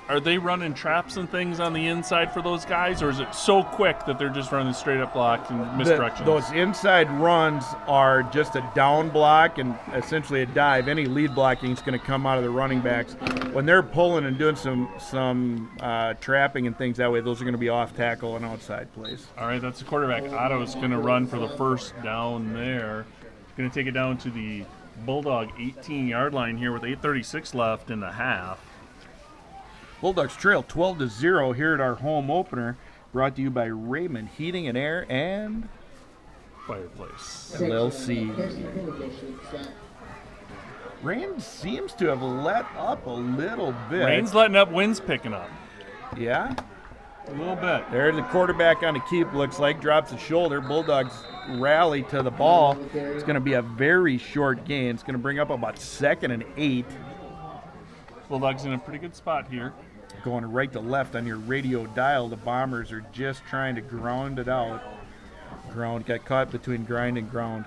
are they running traps and things on the inside for those guys, or is it so quick that they're just running straight up blocks and misdirections? Those inside runs are just a down block and essentially a dive. Any lead blocking is going to come out of the running backs. When they're pulling and doing some trapping and things that way, those are going to be off tackle and outside plays. All right, that's the quarterback. Otto's going to run for the first down there. Going to take it down to the Bulldog 18-yard line here with 8:36 left in the half. Bulldogs trail 12-0 here at our home opener, brought to you by Raymond Heating and Air and Fireplace. LLC. Rain seems to have let up a little bit. Rain's letting up, wind's picking up. Yeah? A little bit. There's the quarterback on the keep, looks like, drops his shoulder. Bulldogs rally to the ball. It's going to be a very short gain. It's going to bring up about 2nd and 8. Bulldogs in a pretty good spot here. Going right to left on your radio dial. The Bombers are just trying to ground it out. Got caught between grind and ground.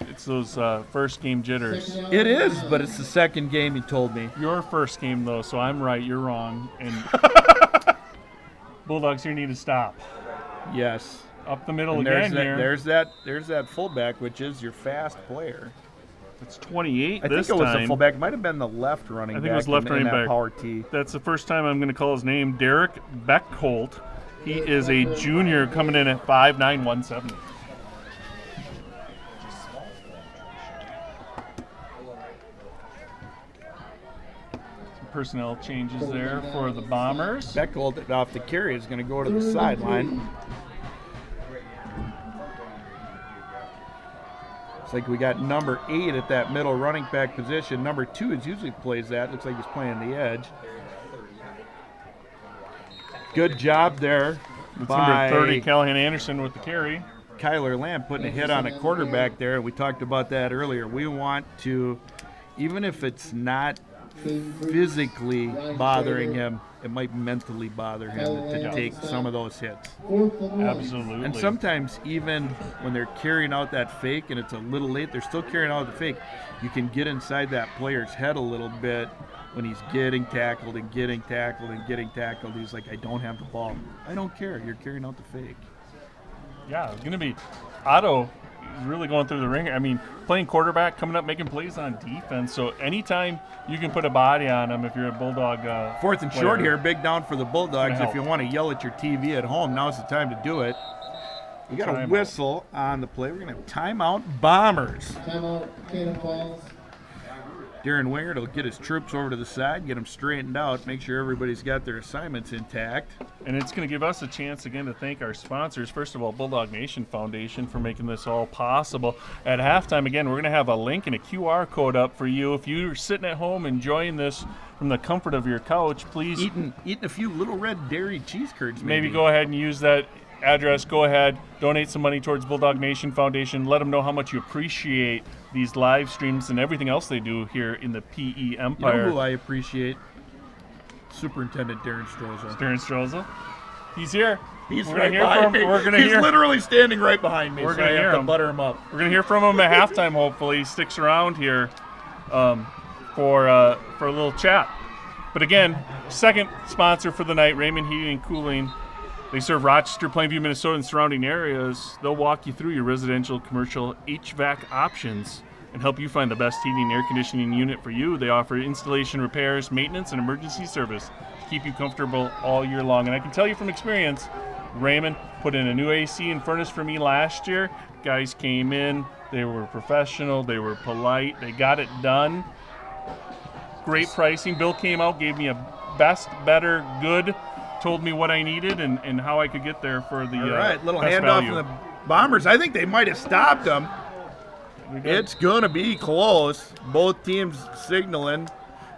It's those first game jitters. It is, but it's the second game, you told me. Your first game, though, so I'm right, you're wrong. And Bulldogs here need to stop. Yes. Up the middle And again here. there's that fullback, which is your fast player. It's 28 I this think it was time. the fullback. Might have been the left running back. I think it was left in running that back. Power T. That's the first time I'm going to call his name, Derek Beckholt. He is a junior coming in at 5'9", 170. Some personnel changes there for the Bombers. Beckholt off the carry is going to go to the sideline. Looks like we got number 8 at that middle running back position. Number 2 is usually plays that. Looks like he's playing the edge. Good job there It's by number 30, Callahan Anderson with the carry. Kyler Lamb putting a hit on a quarterback there. We talked about that earlier. We want to, even if it's not physically bothering him, it might mentally bother him to take some of those hits. Absolutely. And sometimes even when they're carrying out that fake and it's a little late, they're still carrying out the fake. You can get inside that player's head a little bit when he's getting tackled and getting tackled and getting tackled. He's like, I don't have the ball. I don't care. You're carrying out the fake. Yeah, it's going to be Otto is really going through the ringer. I mean, playing quarterback, coming up, making plays on defense. So anytime you can put a body on him if you're a Bulldog 4th and player. short here, big down for the Bulldogs. Gonna If you want to yell at your TV at home, now's the time to do it. We got a Timeout. whistle on the play. We're going to have timeout Bombers. Timeout, Cannon Falls. Darren Wingert will get his troops over to the side, get them straightened out, make sure everybody's got their assignments intact. And it's going to give us a chance again to thank our sponsors. First of all, Bulldog Nation Foundation for making this all possible. At halftime, again, we're going to have a link and a QR code up for you. If you're sitting at home enjoying this from the comfort of your couch, please Eating a few Little Red Dairy cheese curds, maybe go ahead and use that address. Go ahead, donate some money towards Bulldog Nation Foundation. Let them know how much you appreciate these live streams and everything else they do here in the PE You Empire. know who I appreciate? Superintendent Darren Strozel. Darren Strozel. He's here. He's We're right gonna hear behind from- me. we're gonna He's hear- literally standing right behind me. We're so gonna I hear have to him. butter him up. We're going to hear from him at halftime, hopefully. He sticks around here for a little chat. But again, second sponsor for the night, Raymond Heating and Cooling. They serve Rochester, Plainview, Minnesota, and surrounding areas. They'll walk you through your residential, commercial HVAC options and help you find the best heating and air conditioning unit for you. They offer installation, repairs, maintenance, and emergency service to keep you comfortable all year long. And I can tell you from experience, Raymond put in a new AC and furnace for me last year. Guys came in, they were professional, they were polite, they got it done. Great pricing. Bill came out, gave me a best, better, good, told me what I needed and how I could get there for the All right, little best handoff value. from the Bombers. I think they might have stopped them. It's going to be close. Both teams signaling.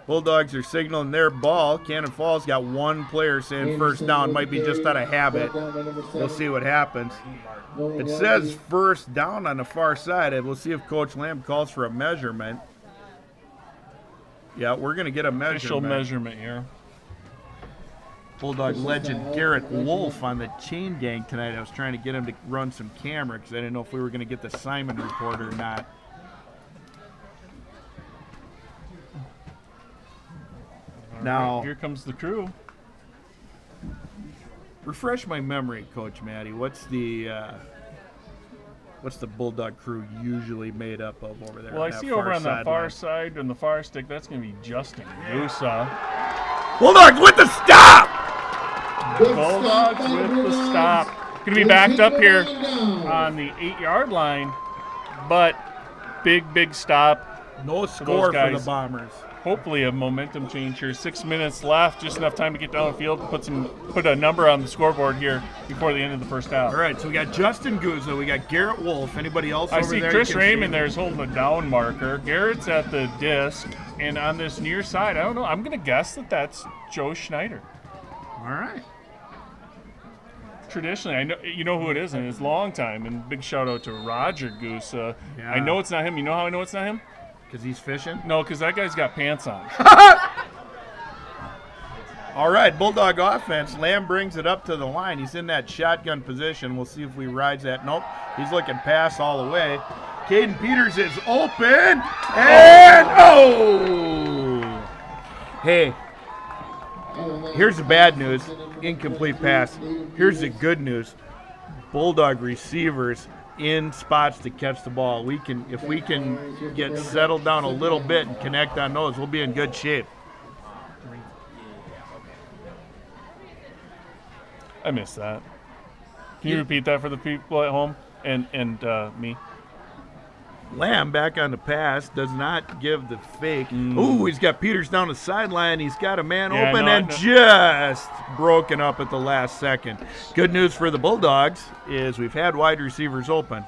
Bulldogs are signaling their ball. Cannon Falls got one player saying first down. Might be just out of habit. We'll see what happens. It says first down on the far side. And we'll see if Coach Lamb calls for a measurement. Yeah, we're going to get a measurement. Official measurement here. Bulldog legend Garrett Wolf on the chain gang tonight. I was trying to get him to run some camera because I didn't know if we were going to get the Simon report or not. Now, here comes the crew. Refresh my memory, Coach Matty. What's the Bulldog crew usually made up of over there? Well, I see over on the far side, on the far stick, that's going to be Justin Gusa. Bulldogs with the stop! Bulldogs with the stop. Going to be backed up here on the 8-yard line, but big stop. No score for the guys. Bombers. Hopefully a momentum change here. 6 minutes left, just enough time to get down the field to put a number on the scoreboard here before the end of the first half. All right, so we got Justin Guzzo, we got Garrett Wolf. Anybody else over there? I see Chris Raymond there is holding a down marker. Garrett's at the disc, and on this near side, I don't know, I'm going to guess that that's Joe Schneider. All right. Traditionally, I know you know who it is, and it's a long time. And big shout out to Roger Goose. Yeah. I know it's not him. You know how I know it's not him? Because he's fishing? No, because that guy's got pants on. All right, Bulldog offense. Lamb brings it up to the line. He's in that shotgun position. We'll see if we rides that. Nope, he's looking pass all the way. Caden Peters is open, and oh! Hey, here's the bad news. Incomplete pass. Here's the good news. Bulldog receivers in spots to catch the ball. If we can get settled down a little bit and connect on those, we'll be in good shape. I missed that. Can you repeat that for the people at home and me? Lamb back on the pass, does not give the fake. Ooh, he's got Peters down the sideline. He's got a man open and just broken up at the last second. Good news for the Bulldogs is we've had wide receivers open.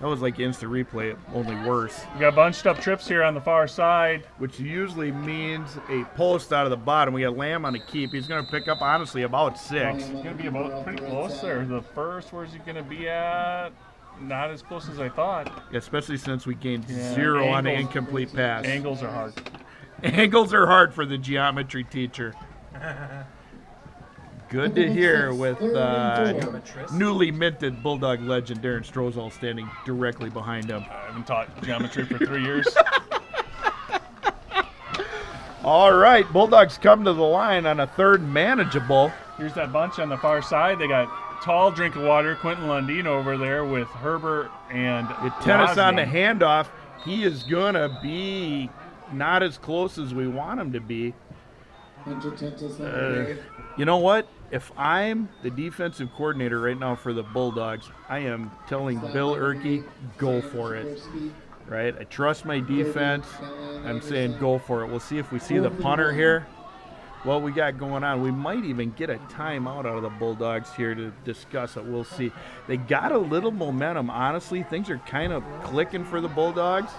That was like instant replay, only worse. We got bunched up trips here on the far side. Which usually means a post out of the bottom. We got Lamb on the keep. He's going to pick up, honestly, about 6. He's going to be about pretty close there. The first, where's he going to be at? Not as close as I thought. Yeah, especially since we gained 0 on the incomplete pass. Angles are hard. Angles are hard for the geometry teacher. Good to hear with newly minted Bulldog legend Darren Strozal standing directly behind him. I haven't taught geometry for 3 years. All right, Bulldogs come to the line on a third manageable. Here's that bunch on the far side. They got tall drink of water, Quentin Lundeen over there with Herbert and Tennis on the Rosny. handoff. He is going to be not as close as we want him to be. You know what? If I'm the defensive coordinator right now for the Bulldogs, I am telling Bill Erkey, go for it. Right? I trust my defense. I'm saying go for it. We'll see if we see the punter here. What we got going on. We might even get a timeout out of the Bulldogs here to discuss it. We'll see. They got a little momentum. Honestly, things are kind of clicking for the Bulldogs.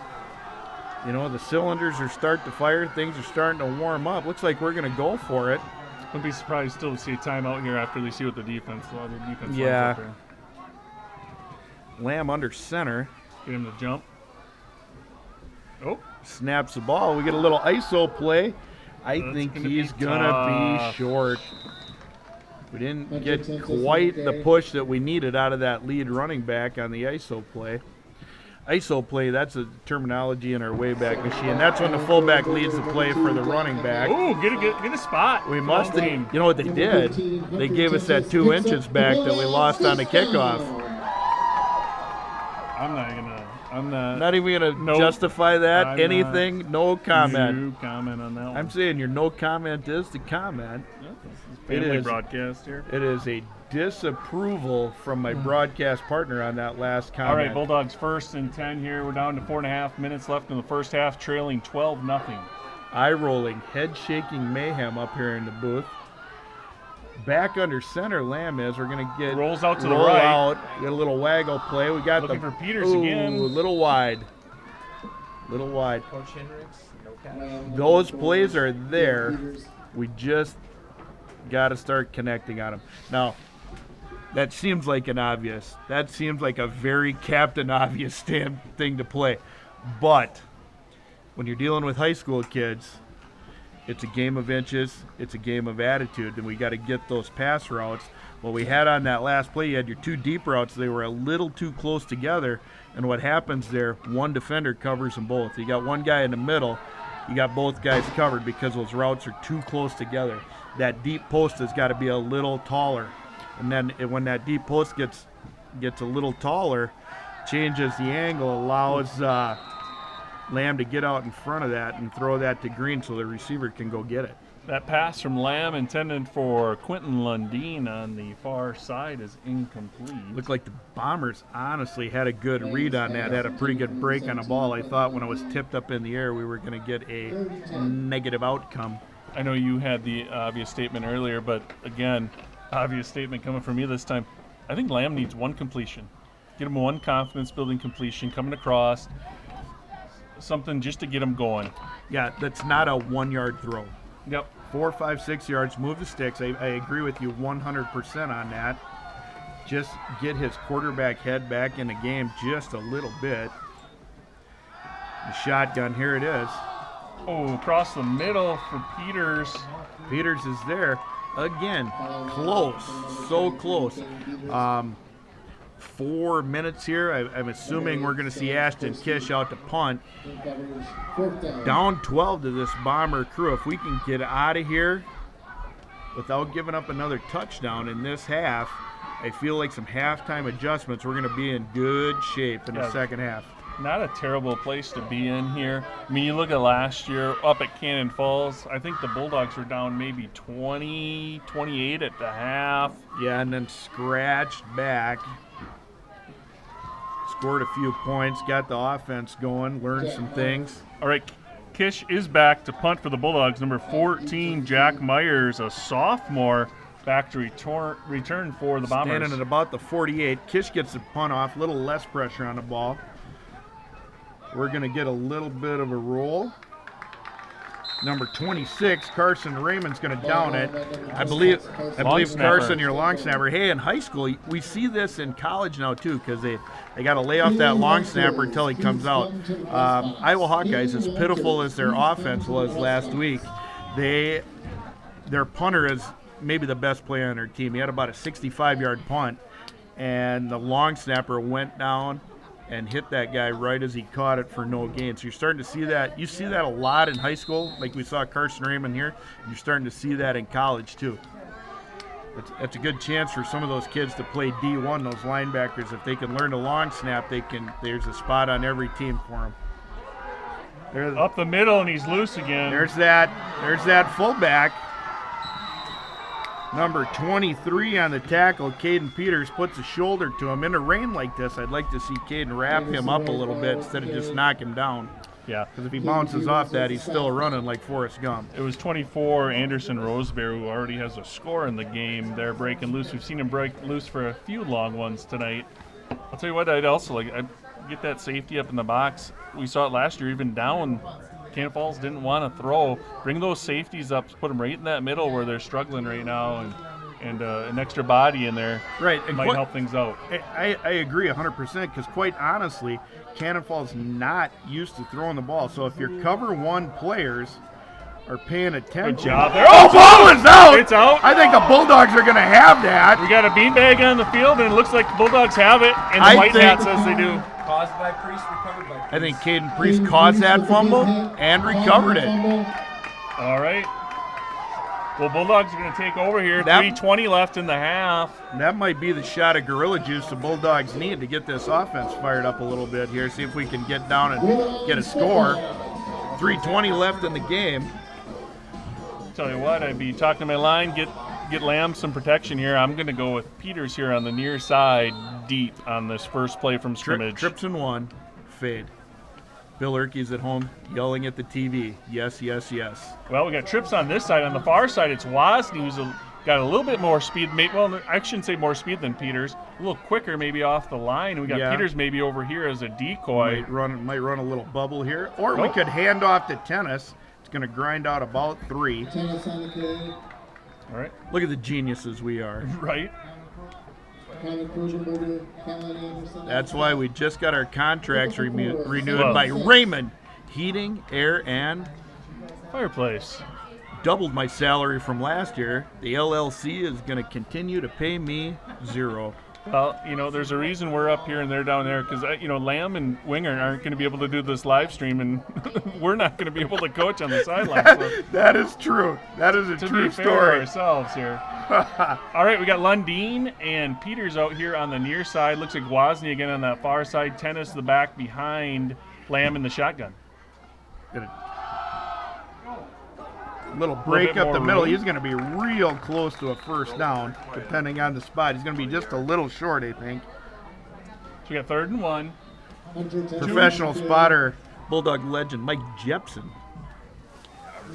You know, the cylinders are starting to fire. Things are starting to warm up. Looks like we're going to go for it. Wouldn't be surprised still to see a timeout here after they see what the defense lines Yeah. up there. Lamb under center. Get him to jump. Oh. Snaps the ball. We get a little ISO play. I think he's going to be short. We didn't get quite the push that we needed out of that lead running back on the ISO play. ISO play, that's a terminology in our Wayback Machine. That's when the fullback leads the play for the running back. Ooh, get a spot. We must have, you know what they did? They gave us that 2 inches back that we lost on the kickoff. I'm not even gonna justify that. Anything, no comment. No comment on that one. I'm saying your no comment is the comment. It is broadcast here. It is a disapproval from my broadcast partner on that last comment. All right, Bulldogs 1st and 10 here. We're down to 4.5 minutes left in the first half, trailing 12-0. Eye-rolling, head-shaking mayhem up here in the booth. Back under center, Lamb is. We're going to get rolls out to the right. Get a little waggle play. We got looking for Peters again. A little wide. Coach Hendricks, no catch. Those plays are there. We just got to start connecting on them. Now, that seems like an obvious. That seems like a very Captain Obvious thing to play. But when you're dealing with high school kids, it's a game of inches. It's a game of attitude, and we got to get those pass routes. What we had on that last play, you had your 2 deep routes. They were a little too close together, and what happens there, one defender covers them both. You got one guy in the middle. You got both guys covered because those routes are too close together. That deep post has got to be a little taller. And then when that deep post gets a little taller, changes the angle, allows Lamb to get out in front of that and throw that to Green so the receiver can go get it. That pass from Lamb intended for Quentin Lundeen on the far side is incomplete. Looked like the Bombers honestly had a good read on that, had a pretty good break on the ball. I thought when it was tipped up in the air we were going to get a negative outcome. I know you had the obvious statement earlier, but again, obvious statement coming from me this time. I think Lamb needs one completion. Get him one confidence-building completion coming across, something just to get him going. Yeah, that's not a 1-yard throw. Yep. 4, 5, 6 yards, move the sticks. I agree with you 100% on that. Just get his quarterback head back in the game just a little bit. The shotgun, here it is. Oh, across the middle for Peters. Peters is there. Again, close, so close. 4 minutes here. I'm assuming we're going to see Ashton Kish out to punt. Down 12 to this Bomber crew. If we can get out of here without giving up another touchdown in this half, I feel like some halftime adjustments, we're going to be in good shape in the second half. Not a terrible place to be in here. I mean, you look at last year up at Cannon Falls, I think the Bulldogs were down maybe 20, 28 at the half. Yeah, and then scratched back. Scored a few points, got the offense going, learned some things. All right, Kish is back to punt for the Bulldogs. Number 14, Jack Myers, a sophomore, back to return for the Bombers. Standing at about the 48. Kish gets the punt off, a little less pressure on the ball. We're going to get a little bit of a roll. Number 26, Carson Raymond's going to down it. I believe Carson, your long snapper. Hey, in high school, we see this in college now too, because they got to lay off that long snapper until he comes out. Iowa Hawkeyes, as pitiful as their offense was last week, their punter is maybe the best player on their team. He had about a 65-yard punt, and the long snapper went down and hit that guy right as he caught it for no gain. So you're starting to see that. You see that a lot in high school, like we saw Carson Raymond here. You're starting to see that in college too. It's a good chance for some of those kids to play D1, those linebackers. If they can learn a long snap, there's a spot on every team for them. Up the middle, and he's loose again. There's that fullback. Number 23 on the tackle, Caden Peters, puts a shoulder to him. In a rain like this, I'd like to see Caden wrap him up a little bit instead of just knock him down. Yeah. Because if he bounces off that, he's still running like Forrest Gump. It was 24, Anderson Rosebear, who already has a score in the game. They're breaking loose. We've seen him break loose for a few long ones tonight. I'll tell you what, I'd also like, I'd get that safety up in the box. We saw it last year, even down. Cannon Falls didn't want to throw. Bring those safeties up, put them right in that middle where they're struggling right now, and an extra body in there might help things out. I agree 100% because quite honestly, Cannon Falls not used to throwing the ball. So if your cover one players are paying attention. Good job there. Oh, ball is out! It's out. I think the Bulldogs are going to have that. We got a beanbag on the field, and it looks like the Bulldogs have it, and the I white think- hat says they do. Caused by Priest, recovered by Priest. I think Caden Priest caused that fumble and recovered it. All right. Well, Bulldogs are going to take over here. That- 3:20 left in the half. That might be the shot of Gorilla Juice the Bulldogs need to get this offense fired up a little bit here. See if we can get down and get a score. 3:20 left in the game. Tell you what, I'd be talking to my line, get Lamb some protection here. I'm going to go with Peters here on the near side, deep on this first play from scrimmage. Trips and one, fade. Bill Erkey's at home yelling at the TV. Yes, yes, yes. Well, we got trips on this side. On the far side, it's Wozni who's got a little bit more speed. Well, I shouldn't say more speed than Peters. A little quicker maybe off the line. We got Yeah. Peters maybe over here as a decoy. Might run a little bubble here. Or we Nope. could hand off to Tennis. It's going to grind out about 3. Tennis on the carry. All right. Look at the geniuses we are. Right. Connor Krugerberger, Colin Anderson. That's why we just got our contracts renewed Well- by Raymond Heating, Air, and Fireplace. doubled my salary from last year. The LLC is going to continue to pay me 0. Well, there's a reason we're up here and they're down there because, Lamb and Winger aren't going to be able to do this live stream, and we're not going to be able to coach on the sideline. So, That is true. That is a to true be fair to story. ourselves here. All right, we got Lundeen and Peters out here on the near side. Looks like Wozni again on that far side. Tennis the back behind Lamb in the shotgun. Get a little break bit up the more middle. room. He's going to be real close to a first down, depending on the spot. He's going to be just a little short, I think. So we got 3rd and 1. Hunter Tennis Professional on the carry. spotter, Bulldog legend Mike Jepson,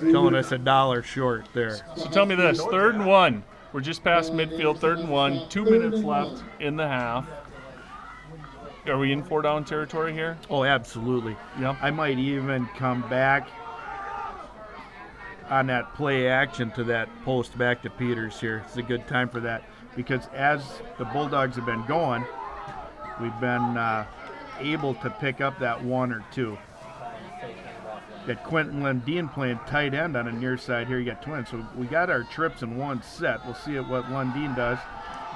telling us $1 short there. So tell me this, 3rd and 1. We're just past midfield, 3rd and 1. 2 minutes left in the half. Are we in 4-down territory here? Oh, absolutely. Yep. I might even come back on that play action to that post back to Peters here. It's a good time for that because as the Bulldogs have been going, we've been able to pick up that 1 or 2. Got Quentin Lundeen playing tight end on the near side here. You got twins. So we got our trips in one set. We'll see what Lundeen does.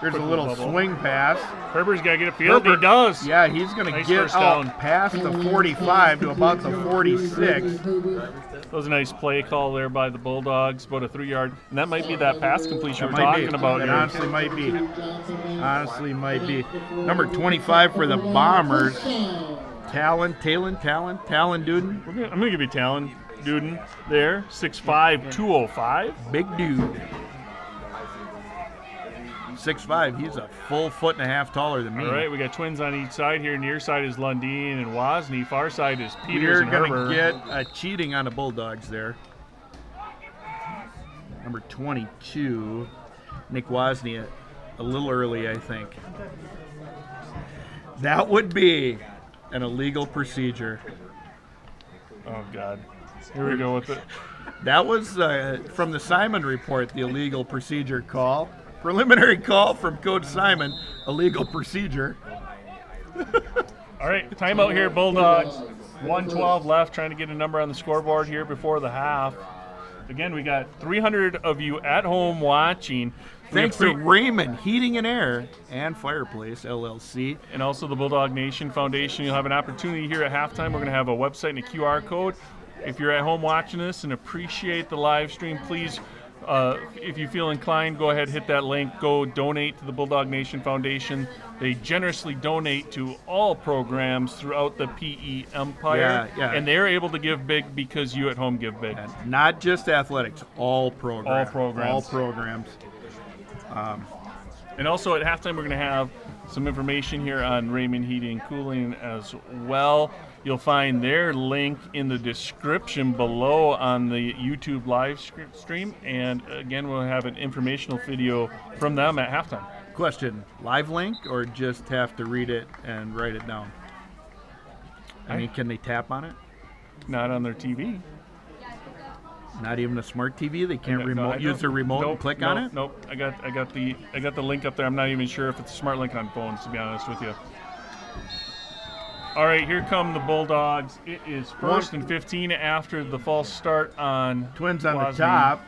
Here's a Quick little bubble. swing pass. Herbert's got to get a field. He Herbert- does. Yeah, he's going to Nice get first out down. past the 45 to about the 46. That was a nice play call there by the Bulldogs, about a 3-yard. And that might be that pass completion we're That might be. talking about That here. honestly might be. Honestly might be. Number 25 for the Bombers. Talon Duden. I'm going to give you Talon Duden there. 6'5", 205. Big dude. 6'5", he's a full 1.5 taller than me. All right, we got twins on each side here. Near side is Lundeen and Wozni. Far side is Peters We're and going Herbert. to get a cheating on the Bulldogs there. Number 22, Nick Wozni, a little early, I think. That would be an illegal procedure. Oh, God. Here we go with it. That was from the Simon report, the illegal procedure call. Preliminary call from Coach Simon, illegal procedure. All right, timeout here, Bulldogs. 1:12 left, trying to get a number on the scoreboard here before the half. Again, we got 300 of you at home watching. Thanks to Raymond Heating and Air and Fireplace, LLC. And also the Bulldog Nation Foundation. You'll have an opportunity here at halftime. We're going to have a website and a QR code. If you're at home watching this and appreciate the live stream, please, if you feel inclined, go ahead, hit that link. Go donate to the Bulldog Nation Foundation. They generously donate to all programs throughout the PE empire. Yeah. And they're able to give big because you at home give big. And not just athletics, all programs. All programs. All programs. And also at halftime, we're going to have some information here on Raymond Heating and Cooling as well. You'll find their link in the description below on the YouTube live stream. And again, we'll have an informational video from them at halftime. Question, live link or just have to read it and write it down? I mean, can they tap on it? Not on their TV. Not even a smart TV? They can't No, use their remote and click on it? Nope. I got the link up there. I'm not even sure if it's a smart link on phones, to be honest with you. All right, here come the Bulldogs. It is 1st and 15 after the false start on Twins on Wasney. the top.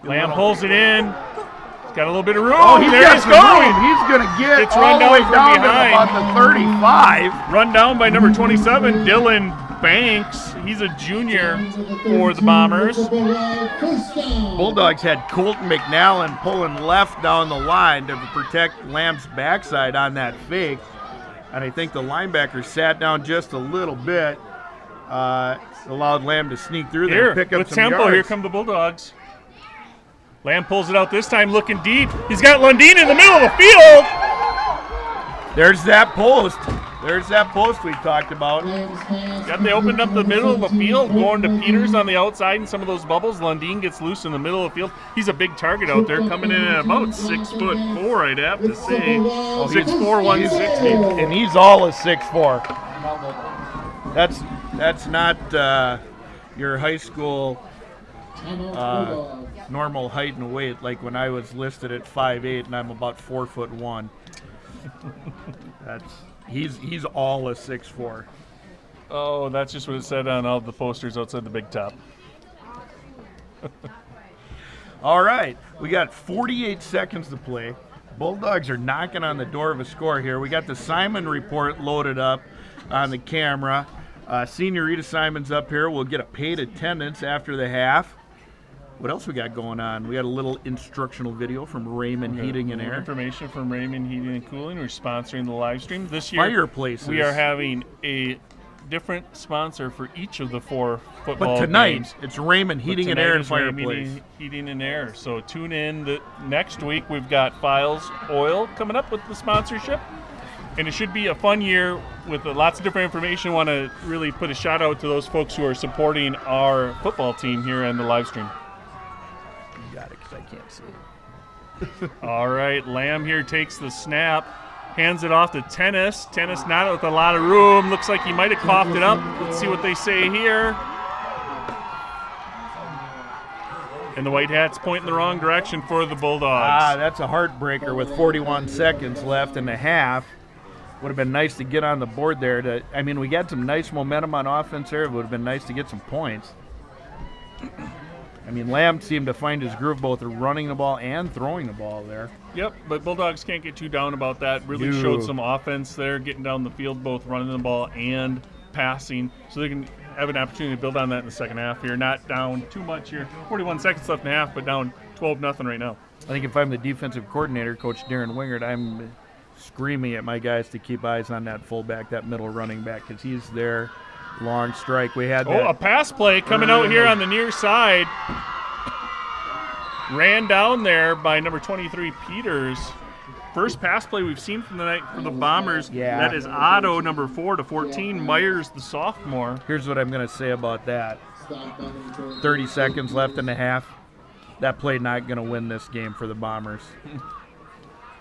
Lamb pulls it in. He's got a little bit of room. Oh, he's there got he's some going. room. He's going to get It's all run the down way from down to behind. about the 35. Run down by number 27, Dylan Banks. He's a junior for the Bombers. Bulldogs had Colton McNallen pulling left down the line to protect Lamb's backside on that fake. And I think the linebacker sat down just a little bit, allowed Lamb to sneak through there and pick up with some tempo, yards. here come the Bulldogs. Lamb pulls it out this time, looking deep. He's got Lundeen in the middle of the field. There's that post. There's that post we talked about. Yep, they opened up the middle of the field, going to Peters on the outside in some of those bubbles. Lundeen gets loose in the middle of the field. He's a big target out there, coming in at about 6'4", I'd have to say. 6'4", 160. And he's all a 6'4". That's not your high school normal height and weight, like when I was listed at 5'8" and I'm about 4'1". He's all a 6'4". Oh, that's just what it said on all the posters outside the big top. All right, we got 48 seconds to play. Bulldogs are knocking on the door of a score here. We got the Simon report loaded up on the camera. Senorita Simon's up here. We'll get a paid attendance after the half. What else we got going on? We got a little instructional video from Raymond Heating and Air. Information from Raymond Heating and Cooling. We're sponsoring the live stream. This year, Fireplaces. we are having a different sponsor for each of the 4 football But tonight, games. it's Raymond Heating and Air and Fireplace. Heating and Air. So tune in. Next week, we've got Files Oil coming up with the sponsorship. And it should be a fun year with lots of different information. I want to really put a shout out to those folks who are supporting our football team here on the live stream. Got it, because I can't see it. All right, Lamb here takes the snap, hands it off to Tennis. Tennis not with a lot of room. Looks like he might have coughed it up. Let's see what they say here. And the White Hats point in the wrong direction for the Bulldogs. That's a heartbreaker with 41 seconds left in the half. Would have been nice to get on the board there. We got some nice momentum on offense there. It would have been nice to get some points. Lamb seemed to find his groove both running the ball and throwing the ball there. Yep, but Bulldogs can't get too down about that. Really showed some offense there, getting down the field, both running the ball and passing, so they can have an opportunity to build on that in the second half here. Not down too much here. 41 seconds left in the half, but down 12-0 right now. I think if I'm the defensive coordinator, Coach Darren Wingard, I'm screaming at my guys to keep eyes on that fullback, that middle running back, because he's there. Long strike. We had a pass play coming out here on the near side. Ran down there by number 23, Peters. First pass play we've seen from the night for the Bombers. Yeah. That is Otto, number 4 to 14. Myers, the sophomore. Here's what I'm going to say about that. 30 seconds left in the half. That play not going to win this game for the Bombers.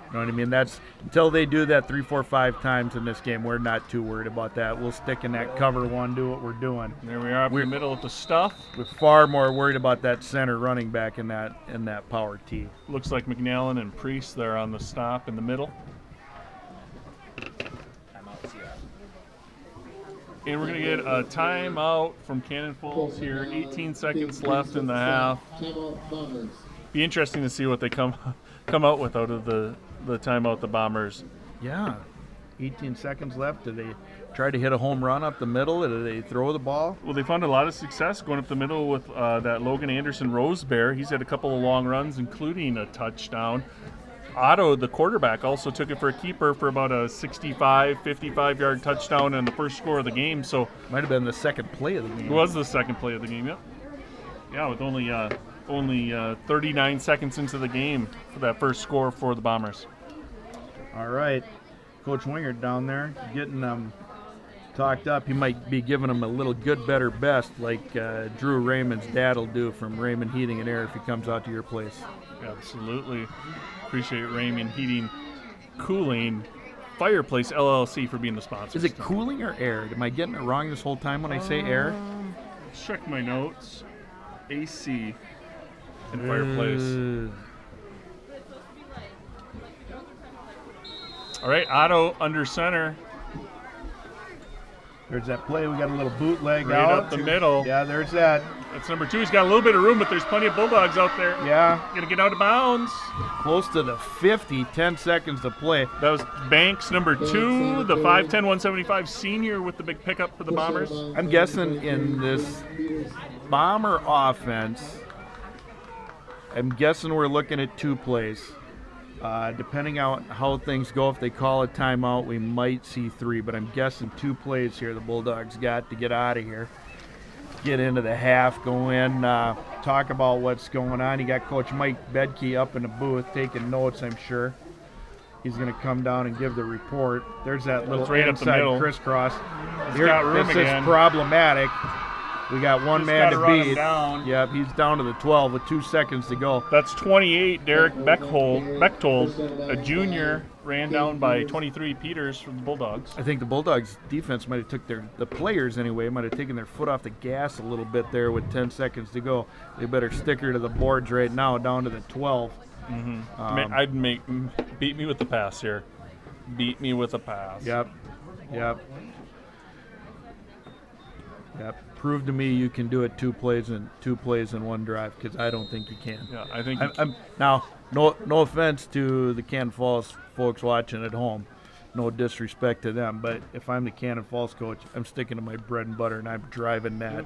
You know what I mean? That's until they do that 3, 4, 5 times in this game. We're not too worried about that. We'll stick in that cover one, do what we're doing. There we are up in the middle of the stuff. We're far more worried about that center running back in that power T. Looks like McNallen and Priest there on the stop in the middle. And we're going to get a timeout from Cannon Falls here. 18 seconds left in the half. Be interesting to see what they come out with out of the timeout, the Bombers. Yeah. 18 seconds left. Do they try to hit a home run up the middle? Or do they throw the ball? Well, they found a lot of success going up the middle with that Logan Anderson Rose Bear. He's had a couple of long runs, including a touchdown. Otto, the quarterback, also took it for a keeper for about a 65, 55-yard touchdown and the first score of the game. So might have been the second play of the game. It was the second play of the game, yep. Yeah, with only 39 seconds into the game for that first score for the Bombers. All right. Coach Wingard down there getting them talked up. He might be giving them a little good, better, best like Drew Raymond's dad will do from Raymond Heating and Air if he comes out to your place. Absolutely. Appreciate Raymond Heating, Cooling, Fireplace LLC for being the sponsor. Is it cooling or air? Am I getting it wrong this whole time when I say air? Let's check my notes. AC and Fireplace. All right, Otto under center. There's that play. We got a little bootleg Right out. up the middle. Yeah, there's that. That's number 2. He's got a little bit of room, but there's plenty of Bulldogs out there. Yeah. Gonna get out of bounds. Close to the 50, 10 seconds to play. That was Banks, number 2, the 5'10", 175 senior with the big pickup for the Bombers. I'm guessing in this Bomber offense, I'm guessing we're looking at 2 plays. Depending on how things go, if they call a timeout, we might see 3, but I'm guessing 2 plays here the Bulldogs got to get out of here. Get into the half, go in, talk about what's going on. You got Coach Mike Bedke up in the booth taking notes, I'm sure. He's going to come down and give the report. There's that little right up the inside middle. crisscross. He's got room this again. is problematic. We got one Just man gotta to run him beat. down. Yep, he's down to the 12 with 2 seconds to go. That's 28, Derek Bechtold, a junior, ran down by 23 Peters from the Bulldogs. I think the Bulldogs defense might have took the players anyway, might have taken their foot off the gas a little bit there with 10 seconds to go. They better stick her to the boards right now, down to the 12. Beat me with the pass here. Beat me with a pass. Yep. Prove to me you can do it 2 plays in 1 drive, because I don't think you can. Yeah, I think. Now, no offense to the Cannon Falls folks watching at home, no disrespect to them, but if I'm the Cannon Falls coach, I'm sticking to my bread and butter, and I'm driving that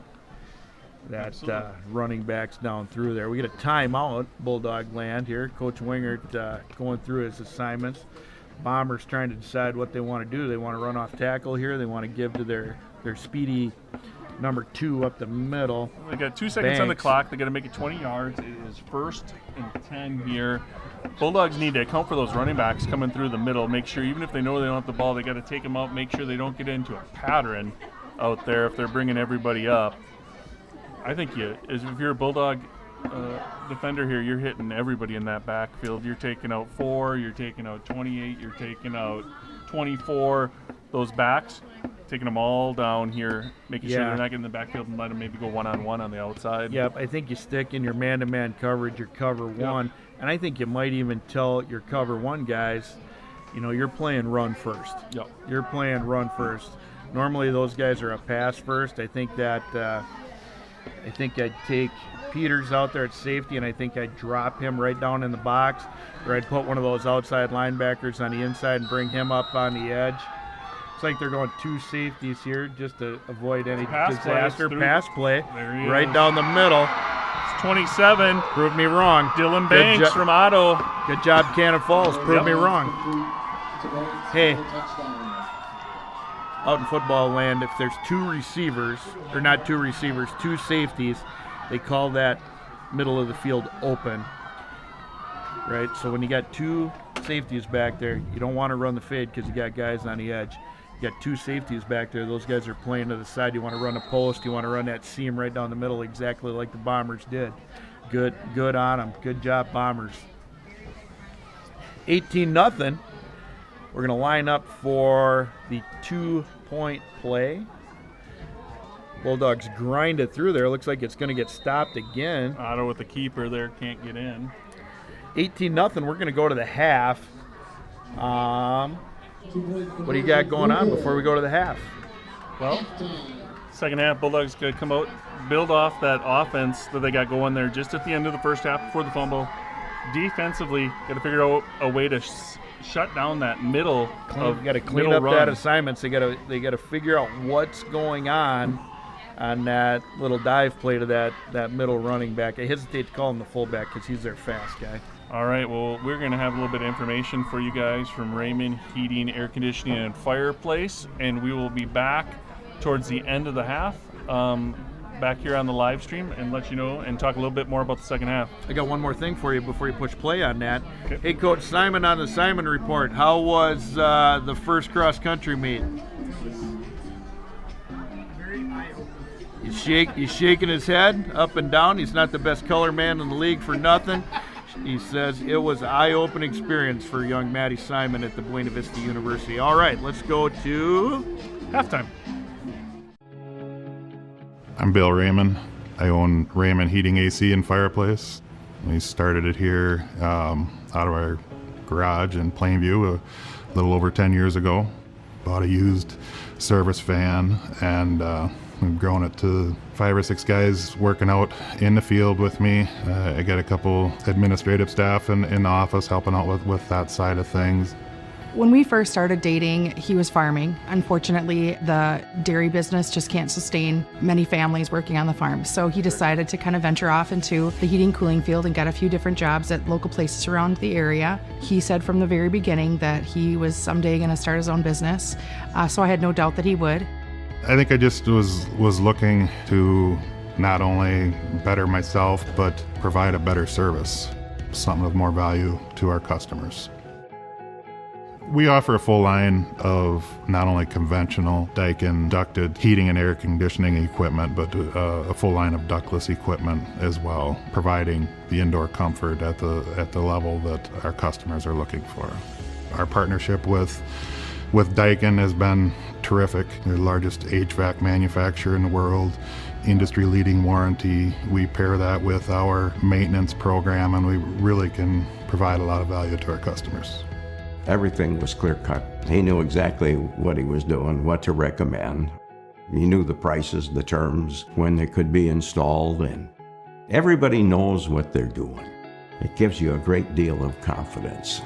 running backs down through there. We get a timeout, Bulldog land here. Coach Wingert going through his assignments. Bombers trying to decide what they want to do. They want to run off tackle here. They want to give to their speedy number 2 up the middle. They got 2 seconds on the Banks. clock. They got to make it 20 yards. It is 1st and 10 here. Bulldogs need to account for those running backs coming through the middle. Make sure, even if they know they don't have the ball, they got to take them out. Make sure they don't get into a pattern out there if they're bringing everybody up. I think if you're a Bulldog defender here, you're hitting everybody in that backfield. You're taking out 4, you're taking out 28, you're taking out 24. Those backs, taking them all down here, making sure they're not getting in the backfield and let them maybe go one-on-one on the outside. Yep, I think you stick in your man-to-man coverage, your cover 1, and I think you might even tell your cover 1 guys, you're playing run first. Yep. You're playing run first. Normally those guys are a pass first. I think I'd take Peters out there at safety, and I think I'd drop him right down in the box, or I'd put one of those outside linebackers on the inside and bring him up on the edge. It's like they're going 2 safeties here just to avoid any disaster. Pass play right down the middle. It's 27. Prove me wrong. Dylan Banks from Otto. Good job, Cannon Falls. Prove me wrong. Hey, out in football land, if there's 2 receivers, or not 2 receivers, 2 safeties, they call that middle of the field open. Right? So when you got 2 safeties back there, you don't want to run the fade because you got guys on the edge. You got 2 safeties back there. Those guys are playing to the side. You want to run a post. You want to run that seam right down the middle, exactly like the Bombers did. Good on them. Good job, Bombers. 18-0. We're going to line up for the 2-point play. Bulldogs grind it through there. Looks like it's going to get stopped again. Otto with the keeper there, can't get in. 18-0. We're going to go to the half. What do you got going on before we go to the half? Well, second half, Bulldogs going to come out, build off that offense that they got going there just at the end of the first half before the fumble. Defensively, got to figure out a way to shut down that middle of got to clean up that assignments. They got to figure out what's going on that little dive play to that middle running back. I hesitate to call him the fullback because he's their fast guy. All right, well, we're going to have a little bit of information for you guys from Raymond Heating, Air Conditioning, and Fireplace, and we will be back towards the end of the half, back here on the live stream, and let you know and talk a little bit more about the second half. I got one more thing for you before you push play on that. Okay. Hey, Coach Simon, on the Simon Report, how was the first cross-country meet? He's shaking his head up and down. He's not the best color man in the league for nothing. He says it was an eye-opening experience for young Matty Simon at the Buena Vista University. All right, let's go to Halftime. I'm Bill Raymond. I own Raymond Heating, AC, and Fireplace. We started it here out of our garage in Plainview a little over 10 years ago. Bought a used service van, and we've grown it to 5 or 6 guys working out in the field with me. I got a couple administrative staff in the office helping out with that side of things. When we first started dating, he was farming. Unfortunately, the dairy business just can't sustain many families working on the farm. So he decided to kind of venture off into the heating cooling field and got a few different jobs at local places around the area. He said from the very beginning that he was someday going to start his own business. So I had no doubt that he would. I think I just was looking to not only better myself, but provide a better service, something of more value to our customers. We offer a full line of not only conventional Daikin ducted heating and air conditioning equipment, but a full line of ductless equipment as well, providing the indoor comfort at the level that our customers are looking for. Our partnership with Daikin has been terrific. They're the largest HVAC manufacturer in the world, industry-leading warranty. We pair that with our maintenance program, and we really can provide a lot of value to our customers. Everything was clear-cut. He knew exactly what he was doing, what to recommend. He knew the prices, the terms, when they could be installed, and everybody knows what they're doing. It gives you a great deal of confidence.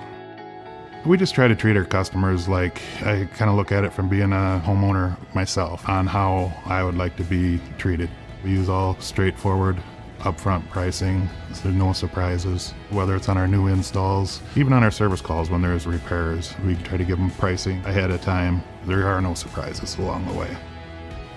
We just try to treat our customers like I kind of look at it from being a homeowner myself on how I would like to be treated. We use all straightforward upfront pricing, so there's no surprises. Whether it's on our new installs, even on our service calls when there's repairs, we try to give them pricing ahead of time. There are no surprises along the way.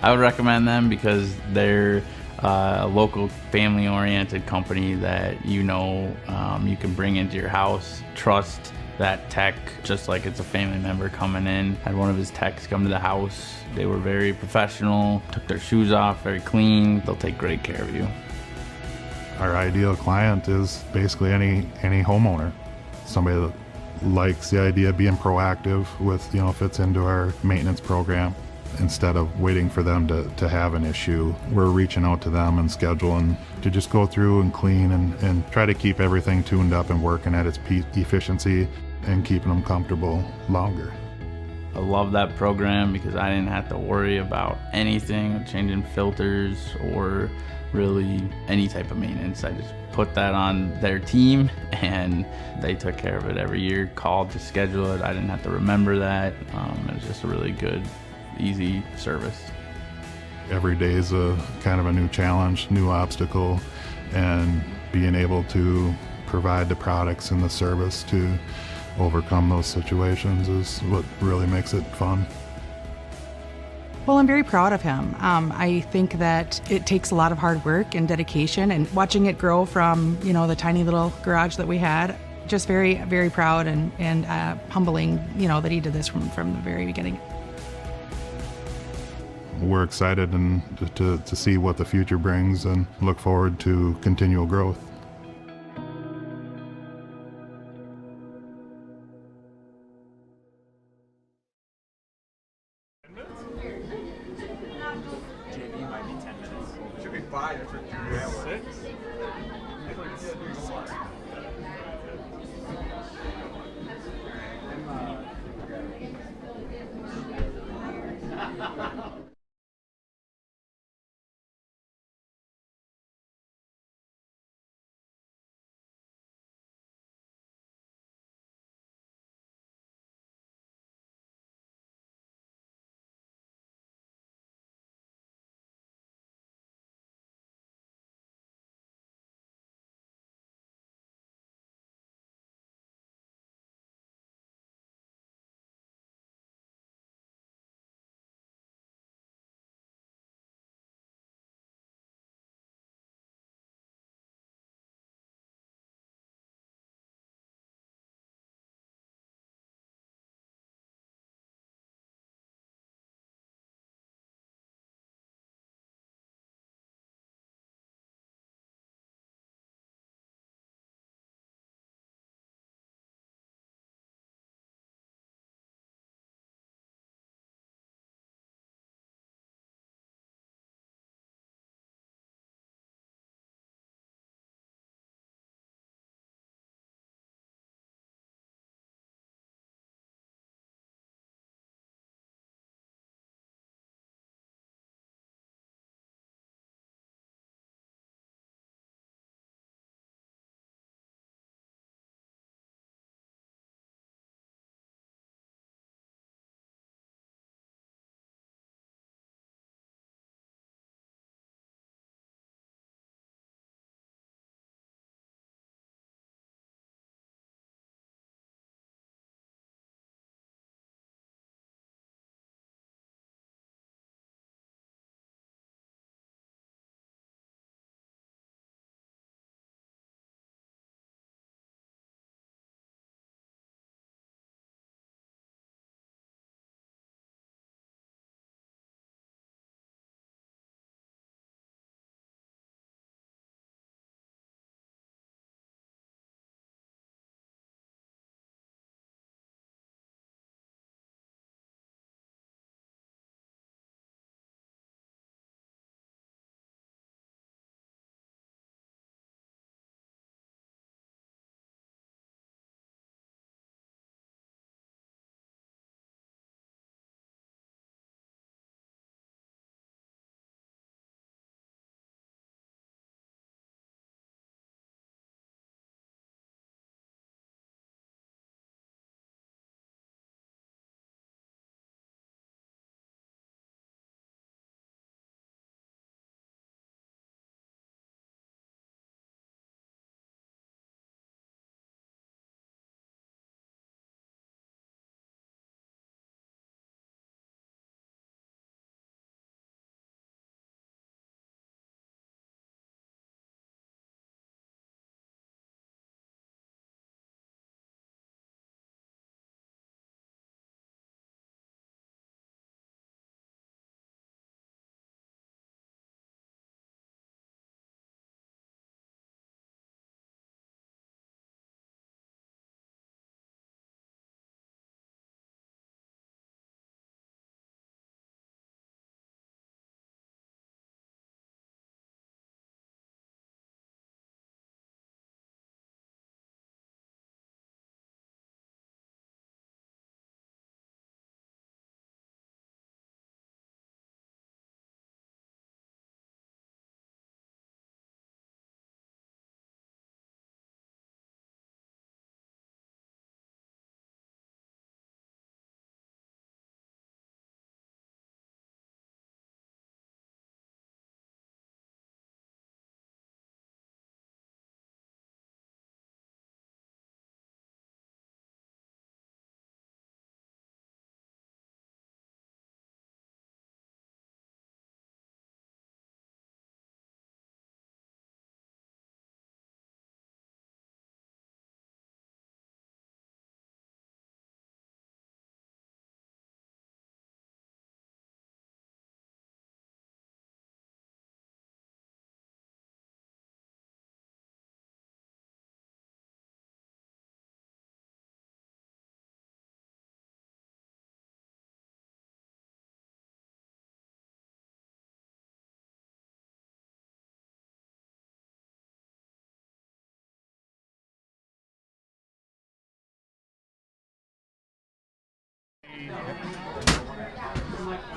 I would recommend them because they're a local family-oriented company that you can bring into your house, trust that tech just like it's a family member coming in. Had one of his techs come to the house. They were very professional, took their shoes off, very clean. They'll take great care of you. Our ideal client is basically any homeowner, somebody that likes the idea of being proactive with, fits into our maintenance program. Instead of waiting for them to have an issue, we're reaching out to them and scheduling to just go through and clean and try to keep everything tuned up and working at its peak efficiency and keeping them comfortable longer. I love that program because I didn't have to worry about anything, changing filters or really any type of maintenance. I just put that on their team and they took care of it every year, called to schedule it. I didn't have to remember that. It was just a really good, easy service. Every day is a kind of a new challenge, new obstacle, and being able to provide the products and the service to overcome those situations is what really makes it fun. Well, I'm very proud of him. I think that it takes a lot of hard work and dedication, and watching it grow from, the tiny little garage that we had, just very, very proud and humbling, that he did this from the very beginning. We're excited and to see what the future brings and look forward to continual growth. Should be 5.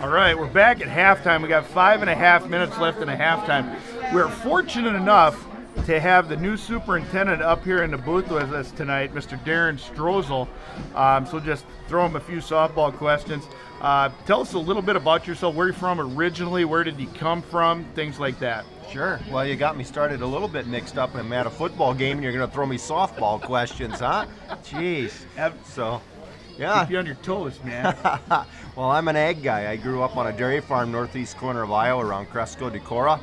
All right, we're back at halftime. We got 5.5 minutes left in a halftime. We're fortunate enough to have the new superintendent up here in the booth with us tonight, Mr. Darren Strozel. So just throw him a few softball questions. Tell us a little bit about yourself. Where are you from originally? Where did you come from? Things like that. Sure. Well, you got me started a little bit mixed up. I'm at a football game, and you're going to throw me softball questions, huh? Jeez. So, yeah. Keep you on your toes, man. Well, I'm an ag guy. I grew up on a dairy farm northeast corner of Iowa around Cresco, Decorah.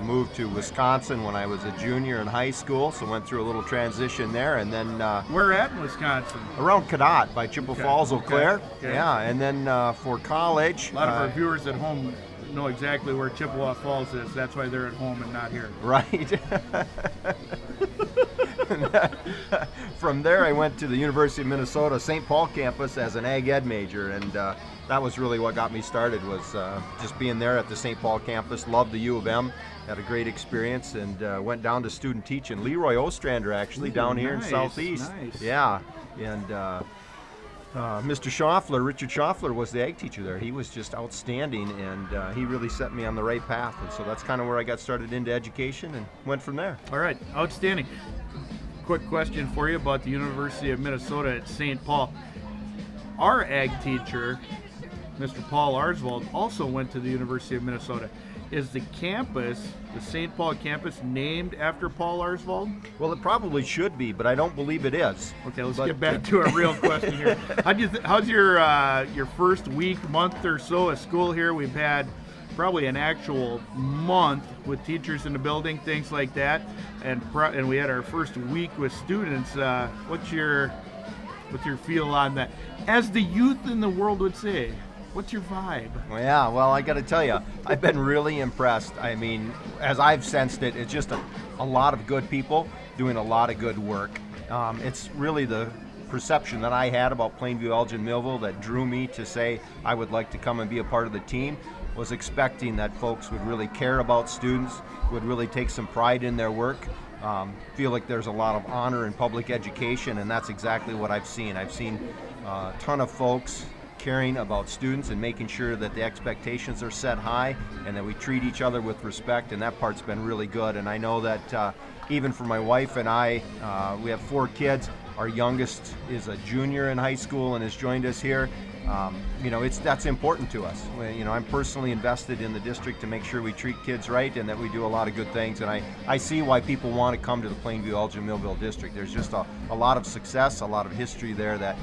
Moved to Wisconsin when I was a junior in high school, so went through a little transition there, and then where at in Wisconsin? Around Cadott by Chippewa Falls, Eau Claire. Okay. Yeah, and then for college, a lot of our viewers at home know exactly where Chippewa Falls is. That's why they're at home and not here. Right. From there, I went to the University of Minnesota St. Paul campus as an ag ed major, and that was really what got me started, was just being there at the St. Paul campus. Loved the U of M, had a great experience, and went down to student teaching. Leroy Ostrander, actually, down here in Southeast. Nice. Yeah, and Mr. Schaffler, Richard Schaffler, was the ag teacher there. He was just outstanding, and he really set me on the right path, and so that's kind of where I got started into education and went from there. All right, outstanding. Quick question for you about the University of Minnesota at St. Paul. Our ag teacher, Mr. Paul Arsvold, also went to the University of Minnesota. Is the campus, the St. Paul campus, named after Paul Arsvold? Well, it probably should be, but I don't believe it is. Okay, let's get back to a real question here. How's your first week, month or so of school here? We've had probably an actual month with teachers in the building, things like that, and we had our first week with students. What's your feel on that? As the youth in the world would say, what's your vibe? Well, yeah, well, I got to tell you, I've been really impressed. I mean, as I've sensed it, it's just a lot of good people doing a lot of good work. It's really the perception that I had about Plainview, Elgin, Millville that drew me to say I would like to come and be a part of the team. Was expecting that folks would really care about students, would really take some pride in their work, feel like there's a lot of honor in public education, and that's exactly what I've seen. I've seen a ton of folks caring about students and making sure that the expectations are set high and that we treat each other with respect, and that part's been really good. And I know that even for my wife and I, we have 4 kids. Our youngest is a junior in high school and has joined us here. You know, that's important to us. You know, I'm personally invested in the district to make sure we treat kids right and that we do a lot of good things. And I see why people want to come to the Plainview, Elgin, Millville district. There's just a lot of success, a lot of history there that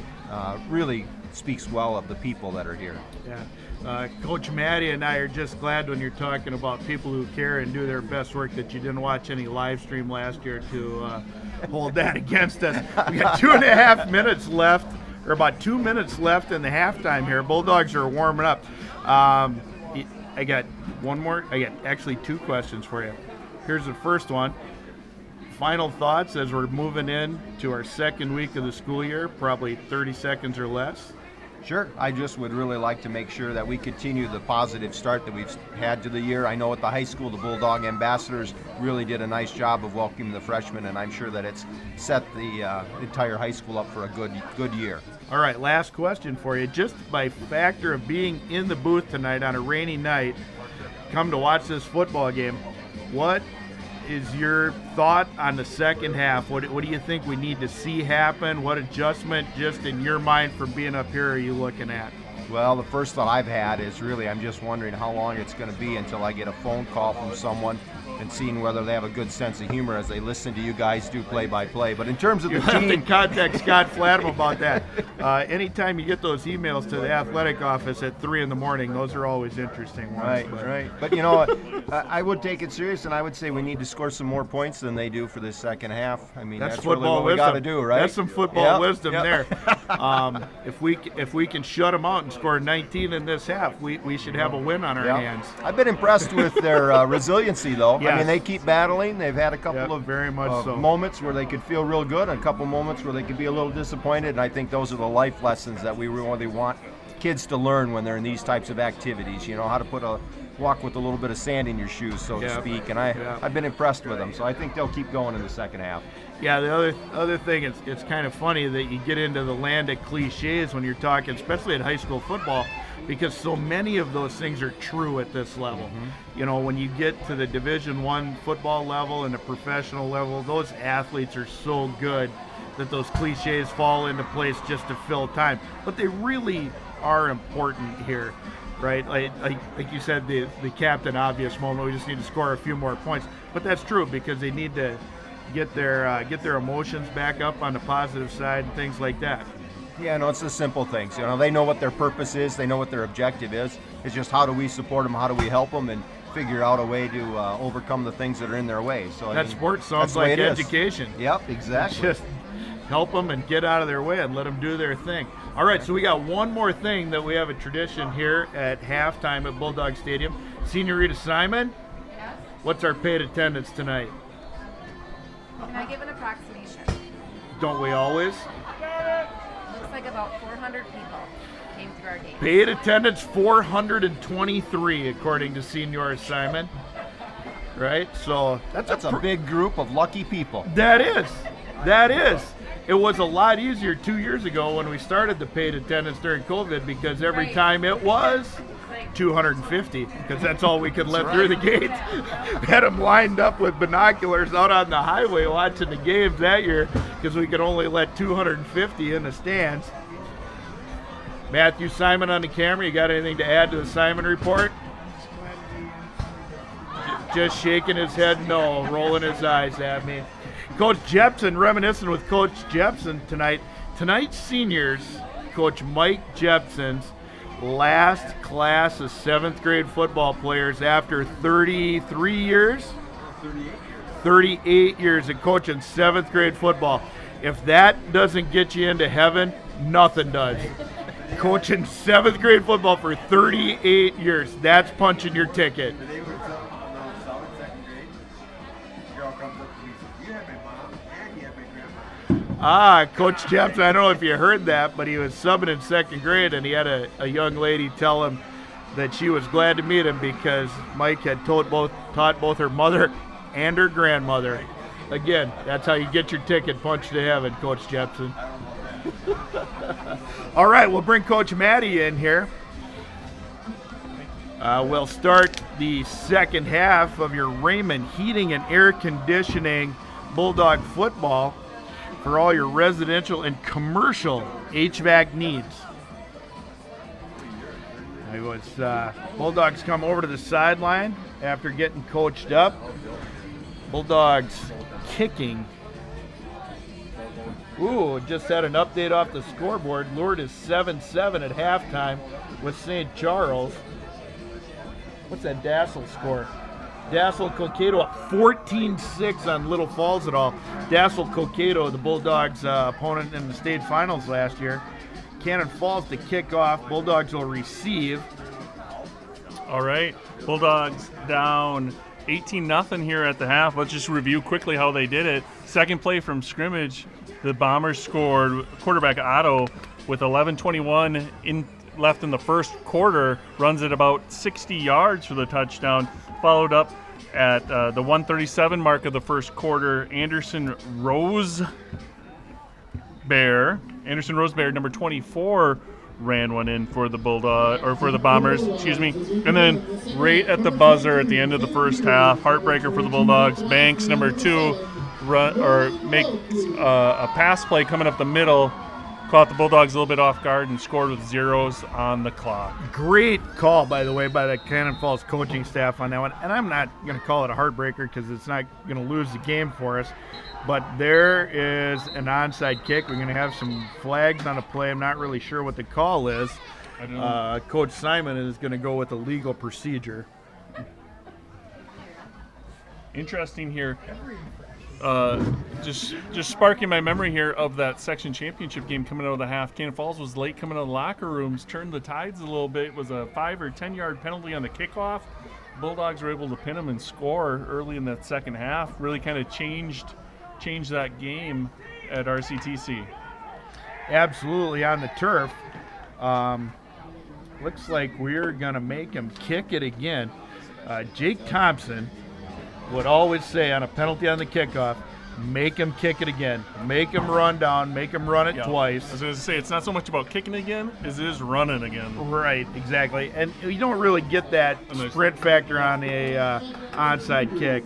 really speaks well of the people that are here. Yeah. Coach Maddie and I are just glad when you're talking about people who care and do their best work that you didn't watch any live stream last year to hold that against us. We got 2.5 minutes left, or about 2 minutes left in the halftime here. Bulldogs are warming up. I got one more. I got actually 2 questions for you. Here's the first one. Final thoughts as we're moving in to our second week of the school year, probably 30 seconds or less. Sure. I just would really like to make sure that we continue the positive start that we've had to the year. I know at the high school, the Bulldog ambassadors really did a nice job of welcoming the freshmen, and I'm sure that it's set the entire high school up for a good year. All right, last question for you. Just by factor of being in the booth tonight on a rainy night, come to watch this football game, what is your thought on the second half? What do you think we need to see happen? What adjustment, just in your mind from being up here, are you looking at? Well, the first thought I've had is really I'm just wondering how long it's going to be until I get a phone call from someone and seeing whether they have a good sense of humor as they listen to you guys do play-by-play. But in terms of the team... You have to contact Scott Flatham about that. Anytime you get those emails to the athletic office at 3 in the morning, those are always interesting ones. Right. But, you know, I would take it serious, and I would say we need to score some more points than they do for this second half. I mean, that's football really what we got to do, right? That's some football wisdom there. If we can shut them out and score 19 in this half, we should have a win on our hands. I've been impressed with their resiliency, though. Yes. I mean, they keep battling. They've had a couple of very much so moments where they could feel real good, and a couple moments where they could be a little disappointed. And I think those are the life lessons that we really want kids to learn when they're in these types of activities. You know, how to put a walk with a little bit of sand in your shoes, so to speak. And I've been impressed with them. So I think they'll keep going in the second half. Yeah, the other thing is it's kind of funny that you get into the land of cliches when you're talking, especially at high school football, because so many of those things are true at this level. You know, when you get to the Division I football level and the professional level, those athletes are so good that those cliches fall into place just to fill time. But they really are important here, right? Like you said, the captain obvious moment, we just need to score a few more points. But that's true, because they need to get their emotions back up on the positive side and things like that. Yeah, no, it's the simple things. You know, they know what their purpose is. They know what their objective is. It's just how do we support them? How do we help them? And figure out a way to overcome the things that are in their way. So that sport sounds like education. Yep, exactly. Just help them and get out of their way and let them do their thing. All right, so we got one more thing that we have a tradition here at halftime at Bulldog Stadium. Senorita Simon, yes? What's our paid attendance tonight? Can I give an approximation? Don't we always? Looks like about 400 people came through our gate. Paid attendance 423, according to Senor Simon. Right? So that's a big group of lucky people. That is. It was a lot easier 2 years ago when we started the paid attendance during COVID, because every time it was 250, because that's all we could let through the gate. Had them lined up with binoculars out on the highway watching the games that year, because we could only let 250 in the stands. Matthew Simon on the camera, you got anything to add to the Simon report? Just shaking his head no, rolling his eyes at me. Coach Jepson, reminiscing with Coach Jepson tonight. Tonight's seniors, Coach Mike Jepson's last class of 7th grade football players after 33 years? 38 years of coaching 7th grade football. If that doesn't get you into heaven, nothing does. Coaching 7th grade football for 38 years, that's punching your ticket. Coach Jepson, I don't know if you heard that, but he was subbing in 2nd grade, and he had a young lady tell him that she was glad to meet him because Mike had taught both her mother and her grandmother. Again, that's how you get your ticket punched to heaven, Coach Jepson. All right, we'll bring Coach Matty in here. We'll start the second half of your Raymond Heating and Air Conditioning Bulldog football for all your residential and commercial HVAC needs. Bulldogs come over to the sideline after getting coached up. Bulldogs kicking. Just had an update off the scoreboard. Lourdes is 7-7 at halftime with St. Charles. What's that Dassel score? Dassel Coqueto up 14-6 on Little Falls at all. Dassel Coqueto, the Bulldogs' opponent in the state finals last year. Cannon Falls to kick off. Bulldogs will receive. All right, Bulldogs down 18-0 here at the half. Let's just review quickly how they did it. Second play from scrimmage, the Bombers scored. Quarterback Otto with 11:21 left in the first quarter, runs it about 60 yards for the touchdown. Followed up at the 1:37 mark of the first quarter, Anderson Rosebear, number 24, ran one in for the Bombers, and then right at the buzzer at the end of the first half, heartbreaker for the Bulldogs. Banks, number 2, makes a pass play coming up the middle, caught the Bulldogs a little bit off guard and scored with zeros on the clock. Great Call, by the way, by the Cannon Falls coaching staff on that one. And I'm not going to call it a heartbreaker because it's not going to lose the game for us. But there is an onside kick. We're going to have some flags on a play. I'm not really sure what the call is. I don't know. Coach Simon is going to go with a legal procedure. Interesting here. Just sparking my memory here of that section championship game coming out of the half. Cannon Falls was late coming out of the locker rooms, turned the tides a little bit. It was a 5 or 10 yard penalty on the kickoff. Bulldogs were able to pin them and score early in that second half. Really kind of changed that game at RCTC. Absolutely, on the turf. Looks like we're going to make him kick it again. Jake Thompson would always say on a penalty on the kickoff, make him kick it again. Make him run down. Make him run it twice. I was going to say, it's not so much about kicking again as it is running again. Right, exactly. And you don't really get that sprint factor on a onside kick.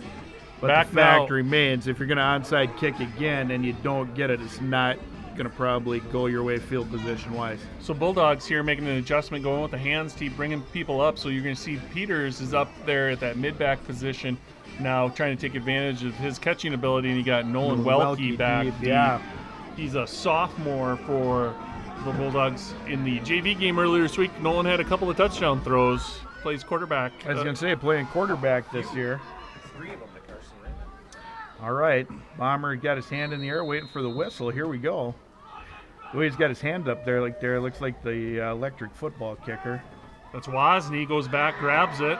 But the fact remains, if you're going to onside kick again and you don't get it, it's not going to probably go your way field position-wise. So Bulldogs here making an adjustment, going with the hands to bringing people up. So you're going to see Peters is up there at that mid-back position now, trying to take advantage of his catching ability, and you got Nolan Welke back. Deep, yeah. He's a sophomore for the Bulldogs. In the JV game earlier this week, Nolan had a couple of touchdown throws, plays quarterback. I was going to say, playing quarterback this year. 3 of them to Carson, right? All right, Bomber got his hand in the air, waiting for the whistle. Here we go. The way he's got his hand up there, looks like the electric football kicker. That's Wozni, goes back, grabs it.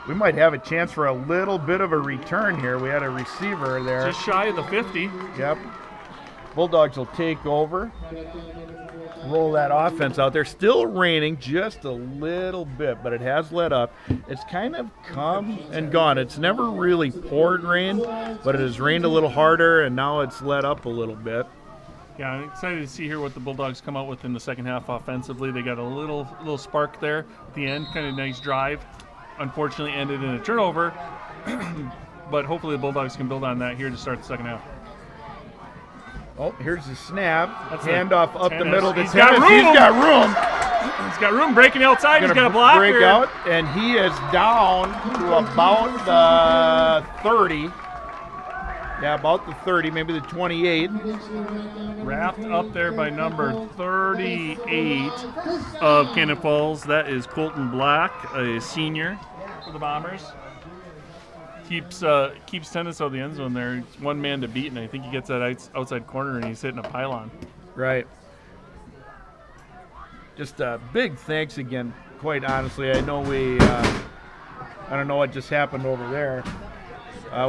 We might have a chance for a little bit of a return here. We had a receiver there. Just shy of the 50. Yep. Bulldogs will take over, roll that offense out there. Still raining just a little bit, but it has let up. It's kind of come and gone. It's never really poured rain, but it has rained a little harder, and now it's let up a little bit. Yeah, I'm excited to see here what the Bulldogs come out with in the second half offensively. They got a little spark there at the end, kind of nice drive. Unfortunately ended in a turnover, but hopefully the Bulldogs can build on that here to start the second half. Oh, here's the snap. Handoff up the middle to Tennis. He's got room. He's He's got room breaking outside. He's got a blocker. Break out, and he is down to about the 30. Yeah, about the 30, maybe the 28. Wrapped up there by number 38 of Cannon Falls. That is Colton Black, a senior for the Bombers. Keeps Tennis out of the end zone there. It's one man to beat, and I think he gets that outside corner, and he's hitting a pylon. Right. Just a big thanks again, quite honestly. I know I don't know what just happened over there.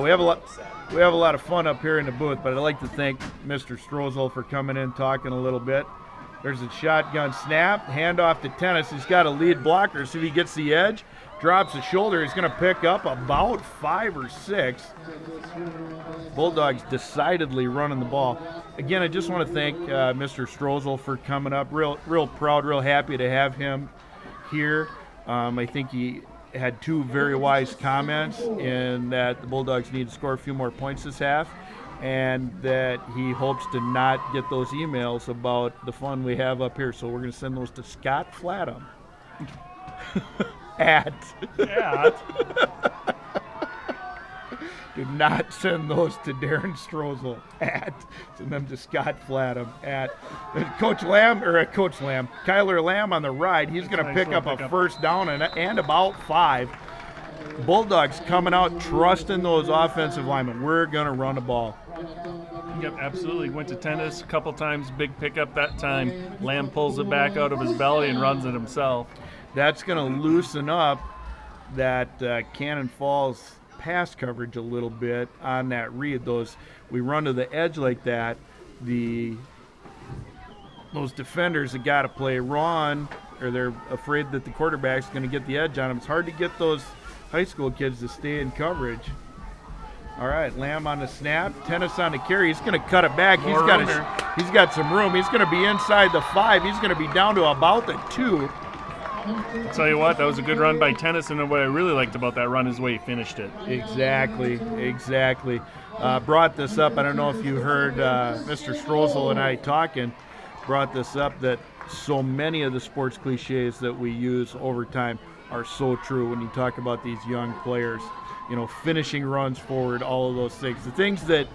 We have a lot of fun up here in the booth, but I'd like to thank Mr. Strozel for coming in, talking a little bit. There's a shotgun snap, handoff to Tennis. He's got a lead blocker, so if he gets the edge, drops the shoulder, he's going to pick up about 5 or 6. Bulldogs decidedly running the ball. Again, I just want to thank Mr. Strozel for coming up. Real proud, real happy to have him here. I think he had 2 very wise comments in that the Bulldogs need to score a few more points this half, and that he hopes to not get those emails about the fun we have up here. So we're going to send those to Scott Flatham. Do not send those to Darren Strozel. Send them to Scott Flatham. Kyler Lamb on the right. He's going to pick up a first down and about 5. Bulldogs coming out trusting those offensive linemen. We're going to run the ball. Yep, absolutely. Went to Tennis a couple times. Big pickup that time. Lamb pulls it back out of his belly and runs it himself. That's going to loosen up that Cannon Falls pass coverage a little bit on that read. We run to the edge like that, those defenders have got to play run, or they're afraid that the quarterback's going to get the edge on them. It's hard to get those high school kids to stay in coverage. All right, Lamb on the snap, Tennis on the carry. He's going to cut it back. He's got some room. He's going to be inside the 5. He's going to be down to about the 2. I'll tell you what, that was a good run by Tennis, and what I really liked about that run is the way he finished it. Exactly. Brought this up. I don't know if you heard Mr. Strozel and I talking, brought this up, that so many of the sports cliches that we use over time are so true when you talk about these young players. You know, finishing runs forward, all of those things. The things that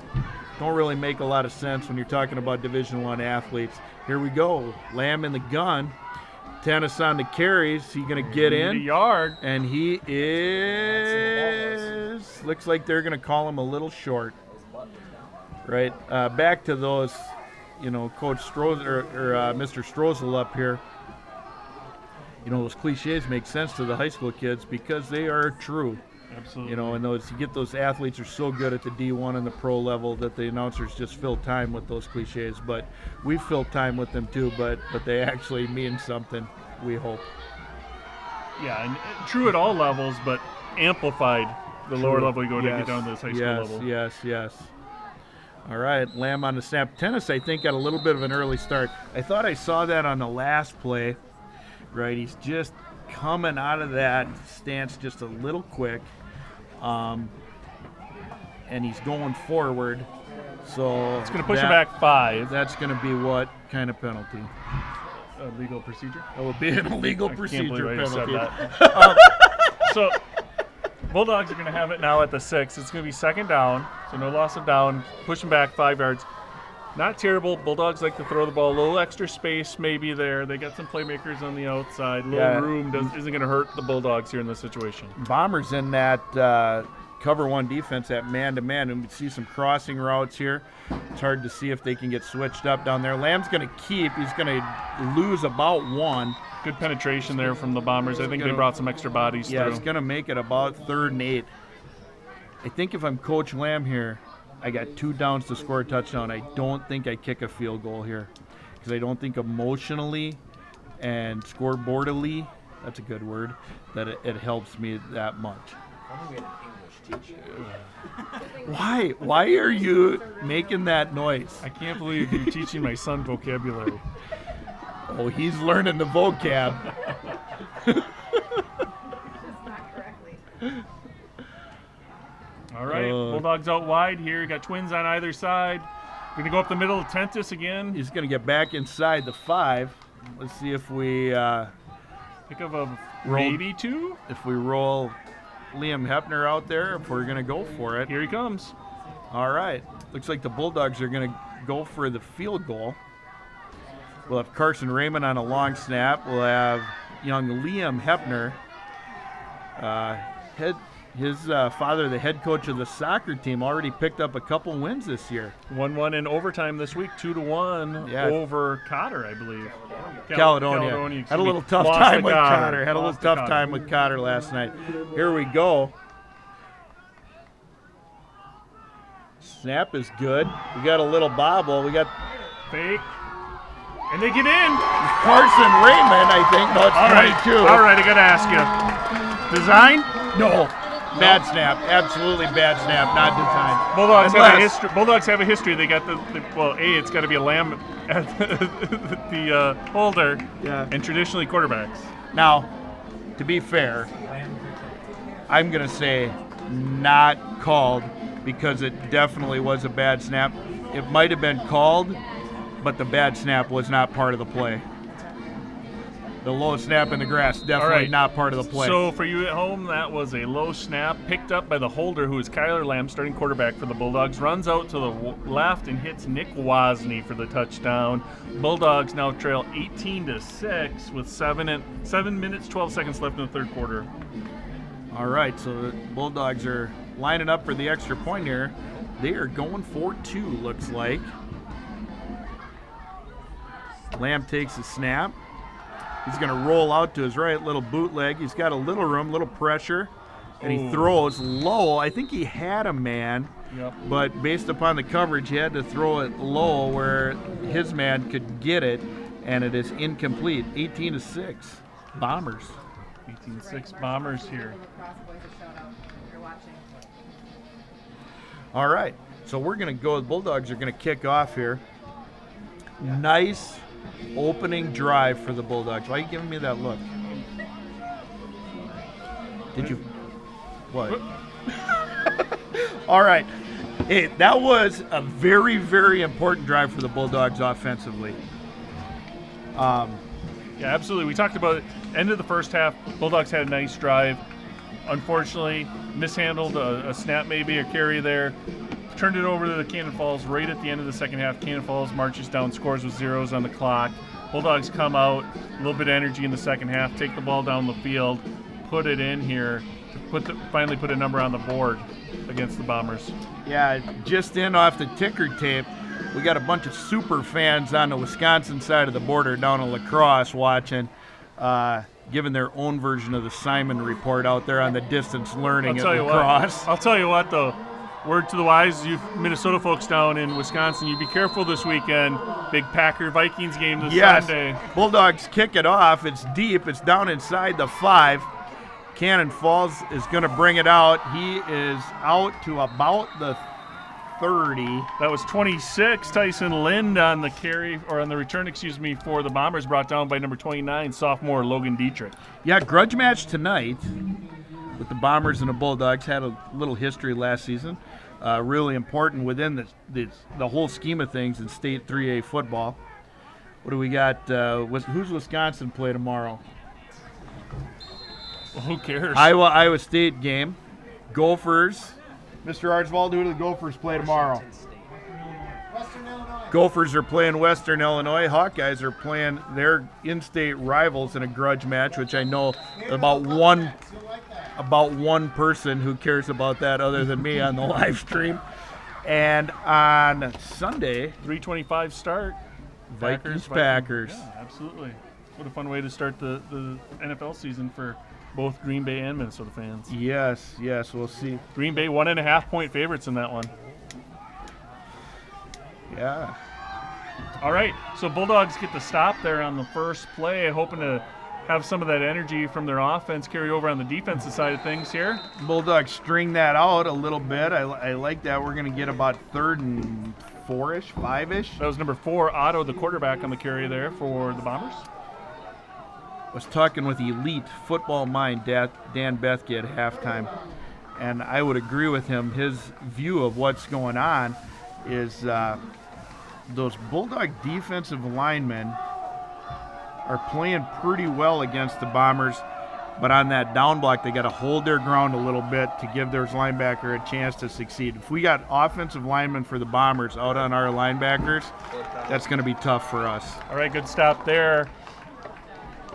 don't really make a lot of sense when you're talking about Division I athletes. Here we go. Lamb in the gun. Tennis on the carries. He's going to get in. Yard. And he is, looks like they're going to call him a little short. Right. Back to those, Coach Strozel or Mr. Strozel up here. Those cliches make sense to the high school kids because they are true. Absolutely. And you get those athletes are so good at the D1 and the pro level that the announcers just fill time with those cliches. But we fill time with them too, but they actually mean something, we hope. Yeah, and true at all levels, but amplified the lower level you go to get down to this high school level. Yes. All right, Lamb on the snap. Tennis, I think, got a little bit of an early start. I thought I saw that on the last play. Right, he's just coming out of that stance just a little quick. And he's going forward. So it's going to push him back 5. That's going to be what kind of penalty? A legal procedure? It will be an illegal procedure penalty. So Bulldogs are going to have it now at the 6. It's going to be second down, so no loss of down. Pushing back 5 yards. Not terrible. Bulldogs like to throw the ball. A little extra space maybe there. They got some playmakers on the outside. A little room isn't going to hurt the Bulldogs here in this situation. Bombers in that cover 1 defense at man-to-man, and we see some crossing routes here. It's hard to see if they can get switched up down there. Lamb's going to keep. He's going to lose about 1. Good penetration there from the Bombers. I think they brought some extra bodies through. Yeah, it's going to make it about 3rd and 8. I think if I'm Coach Lamb here, I got 2 downs to score a touchdown. I don't think I kick a field goal here because I don't think emotionally and scoreboardily, that's a good word, that it helps me that much. Why are you making that noise? I can't believe you're teaching my son vocabulary. Oh, he's learning the vocab. All right, Bulldogs out wide here. You got twins on either side. Going to go up the middle of Tentis again. He's going to get back inside the 5. Let's see if we pick up a maybe 2. If we roll Liam Hepner out there, if we're going to go for it. Here he comes. All right. Looks like the Bulldogs are going to go for the field goal. We'll have Carson Raymond on a long snap. We'll have young Liam Hepner. His father, the head coach of the soccer team, already picked up a couple wins this year. 1-1 in overtime this week, 2-1 over Cotter, I believe. Caledonia. Had a little tough time with Cotter. Had a little tough time with Cotter last night. Here we go. Snap is good. We got a little bobble. We got fake. And they get in. Carson Raymond, I think. No, it's 22. All right, I got to ask you. Design? No. Bad snap. Absolutely bad snap. Not designed. Bulldogs have a history. They got it's got to be a Lamb at the holder. Yeah. And traditionally quarterbacks. Now, to be fair, I'm going to say not called because it definitely was a bad snap. It might have been called, but the bad snap was not part of the play. The low snap in the grass, definitely not part of the play. So for you at home, that was a low snap picked up by the holder, who is Kyler Lamb, starting quarterback for the Bulldogs. Runs out to the left and hits Nick Wozni for the touchdown. Bulldogs now trail 18-6 with 7 minutes, 12 seconds left in the 3rd quarter. All right, so the Bulldogs are lining up for the extra point here. They are going for 2, looks like. Lamb takes a snap. He's going to roll out to his right, little bootleg. He's got a little room, little pressure, and he throws low. I think he had a man, but based upon the coverage, he had to throw it low where his man could get it, and it is incomplete. 18-6, Bombers. 18-6 Bombers here. All right, so we're going to go. The Bulldogs are going to kick off here. Nice opening drive for the Bulldogs. Why are you giving me that look? Did you? What? All right. Hey, that was a very, very important drive for the Bulldogs offensively. Yeah, absolutely. We talked about it. End of the first half, Bulldogs had a nice drive. Unfortunately, mishandled a snap maybe, a carry there. Turned it over to the Cannon Falls right at the end of the second half. Cannon Falls marches down, scores with 0s on the clock. Bulldogs come out, a little bit of energy in the second half, take the ball down the field, put it in here to finally put a number on the board against the Bombers. Yeah, just in off the ticker tape, we got a bunch of super fans on the Wisconsin side of the border down in La Crosse watching, giving their own version of the Simon Report out there on the distance learning at La Crosse. I'll tell you what, though. Word to the wise, you Minnesota folks down in Wisconsin, you be careful this weekend. Big Packer-Vikings game this Sunday. Bulldogs kick it off. It's deep. It's down inside the 5. Cannon Falls is going to bring it out. He is out to about the 30. That was 26. Tyson Lind on the carry, or on the return, excuse me, for the Bombers, brought down by number 29, sophomore Logan Dietrich. Yeah, grudge match tonight with the Bombers and the Bulldogs. Had a little history last season. Really important within the whole scheme of things in state 3A football. What do we got? Who's Wisconsin play tomorrow? Well, who cares? Iowa State game. Gophers. Mr. Archibald, who do the Gophers play tomorrow? Western Illinois. Gophers are playing Western Illinois. Hawkeyes are playing their in-state rivals in a grudge match, which I know about one person who cares about that other than me on the live stream. And on Sunday, 3:25 start. Packers. Yeah, absolutely. What a fun way to start the NFL season for both Green Bay and Minnesota fans. Yes, we'll see. Green Bay 1.5-point favorites in that one. Yeah. All right, so Bulldogs get the stop there on the first play, hoping to have some of that energy from their offense carry over on the defensive side of things here. Bulldogs string that out a little bit. I like that. We're going to get about 3rd and 4-ish, 5-ish. That was number 4, Otto, the quarterback on the carry there for the Bombers. Was talking with elite football mind Dan Bethke at halftime, and I would agree with him. His view of what's going on is those Bulldog defensive linemen are playing pretty well against the Bombers, but on that down block, they got to hold their ground a little bit to give their linebacker a chance to succeed. If we got offensive linemen for the Bombers out on our linebackers, that's going to be tough for us. All right, good stop there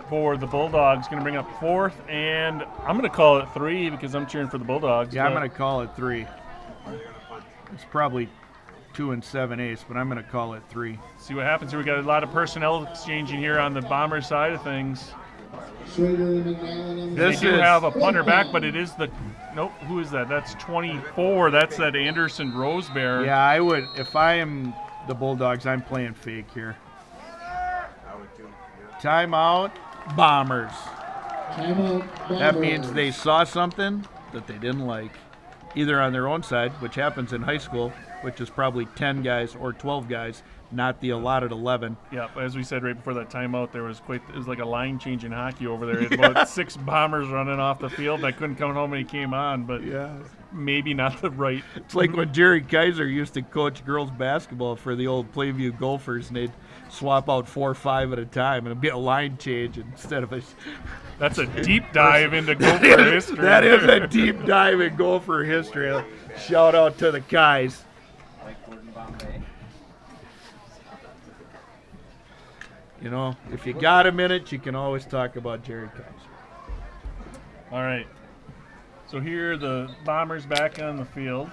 for the Bulldogs. Going to bring up 4th, and I'm going to call it 3 because I'm cheering for the Bulldogs. Yeah, I'm going to call it 3. It's probably 2 7/8, but I'm going to call it 3. See what happens here. We got a lot of personnel exchanging here on the Bomber side of things. They do have a punter back, but it is the nope. Who is that? That's 24. That's that Anderson Rosebear. Yeah, I would. If I am the Bulldogs, I'm playing fake here. Timeout, Bombers. That means they saw something that they didn't like, either on their own side, which happens in high school, which is probably 10 guys or 12 guys, not the allotted 11. Yeah, as we said right before that timeout, it was like a line change in hockey over there. It had about 6 Bombers running off the field. I couldn't count how many came on, but yeah, maybe not the right. It's like when Jerry Kaiser used to coach girls basketball for the old Plainview Gophers, and they'd swap out 4 or 5 at a time, and it'd be a line change instead of a. That's a deep dive into Gopher history. That is a deep dive in Gopher history. Shout out to the Kais. You know, if you got a minute, you can always talk about Jerry Kaiser. All right. So here the Bombers back on the field.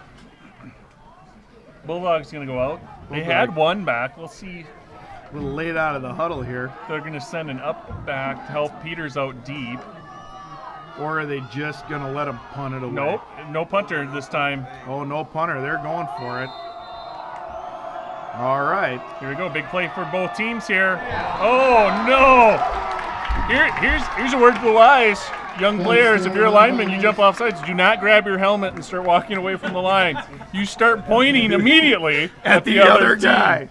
Bulldogs going to go out. They had one back. We'll see. A little late out of the huddle here. They're going to send an up back to help Peters out deep. Or are they just going to let him punt it away? Nope. No punter this time. Oh, no punter. They're going for it. All right. Here we go. Big play for both teams here. Oh, no. Here's a word to the wise. Young players, if you're a lineman, you jump off sides, do not grab your helmet and start walking away from the line. You start pointing immediately at the other guy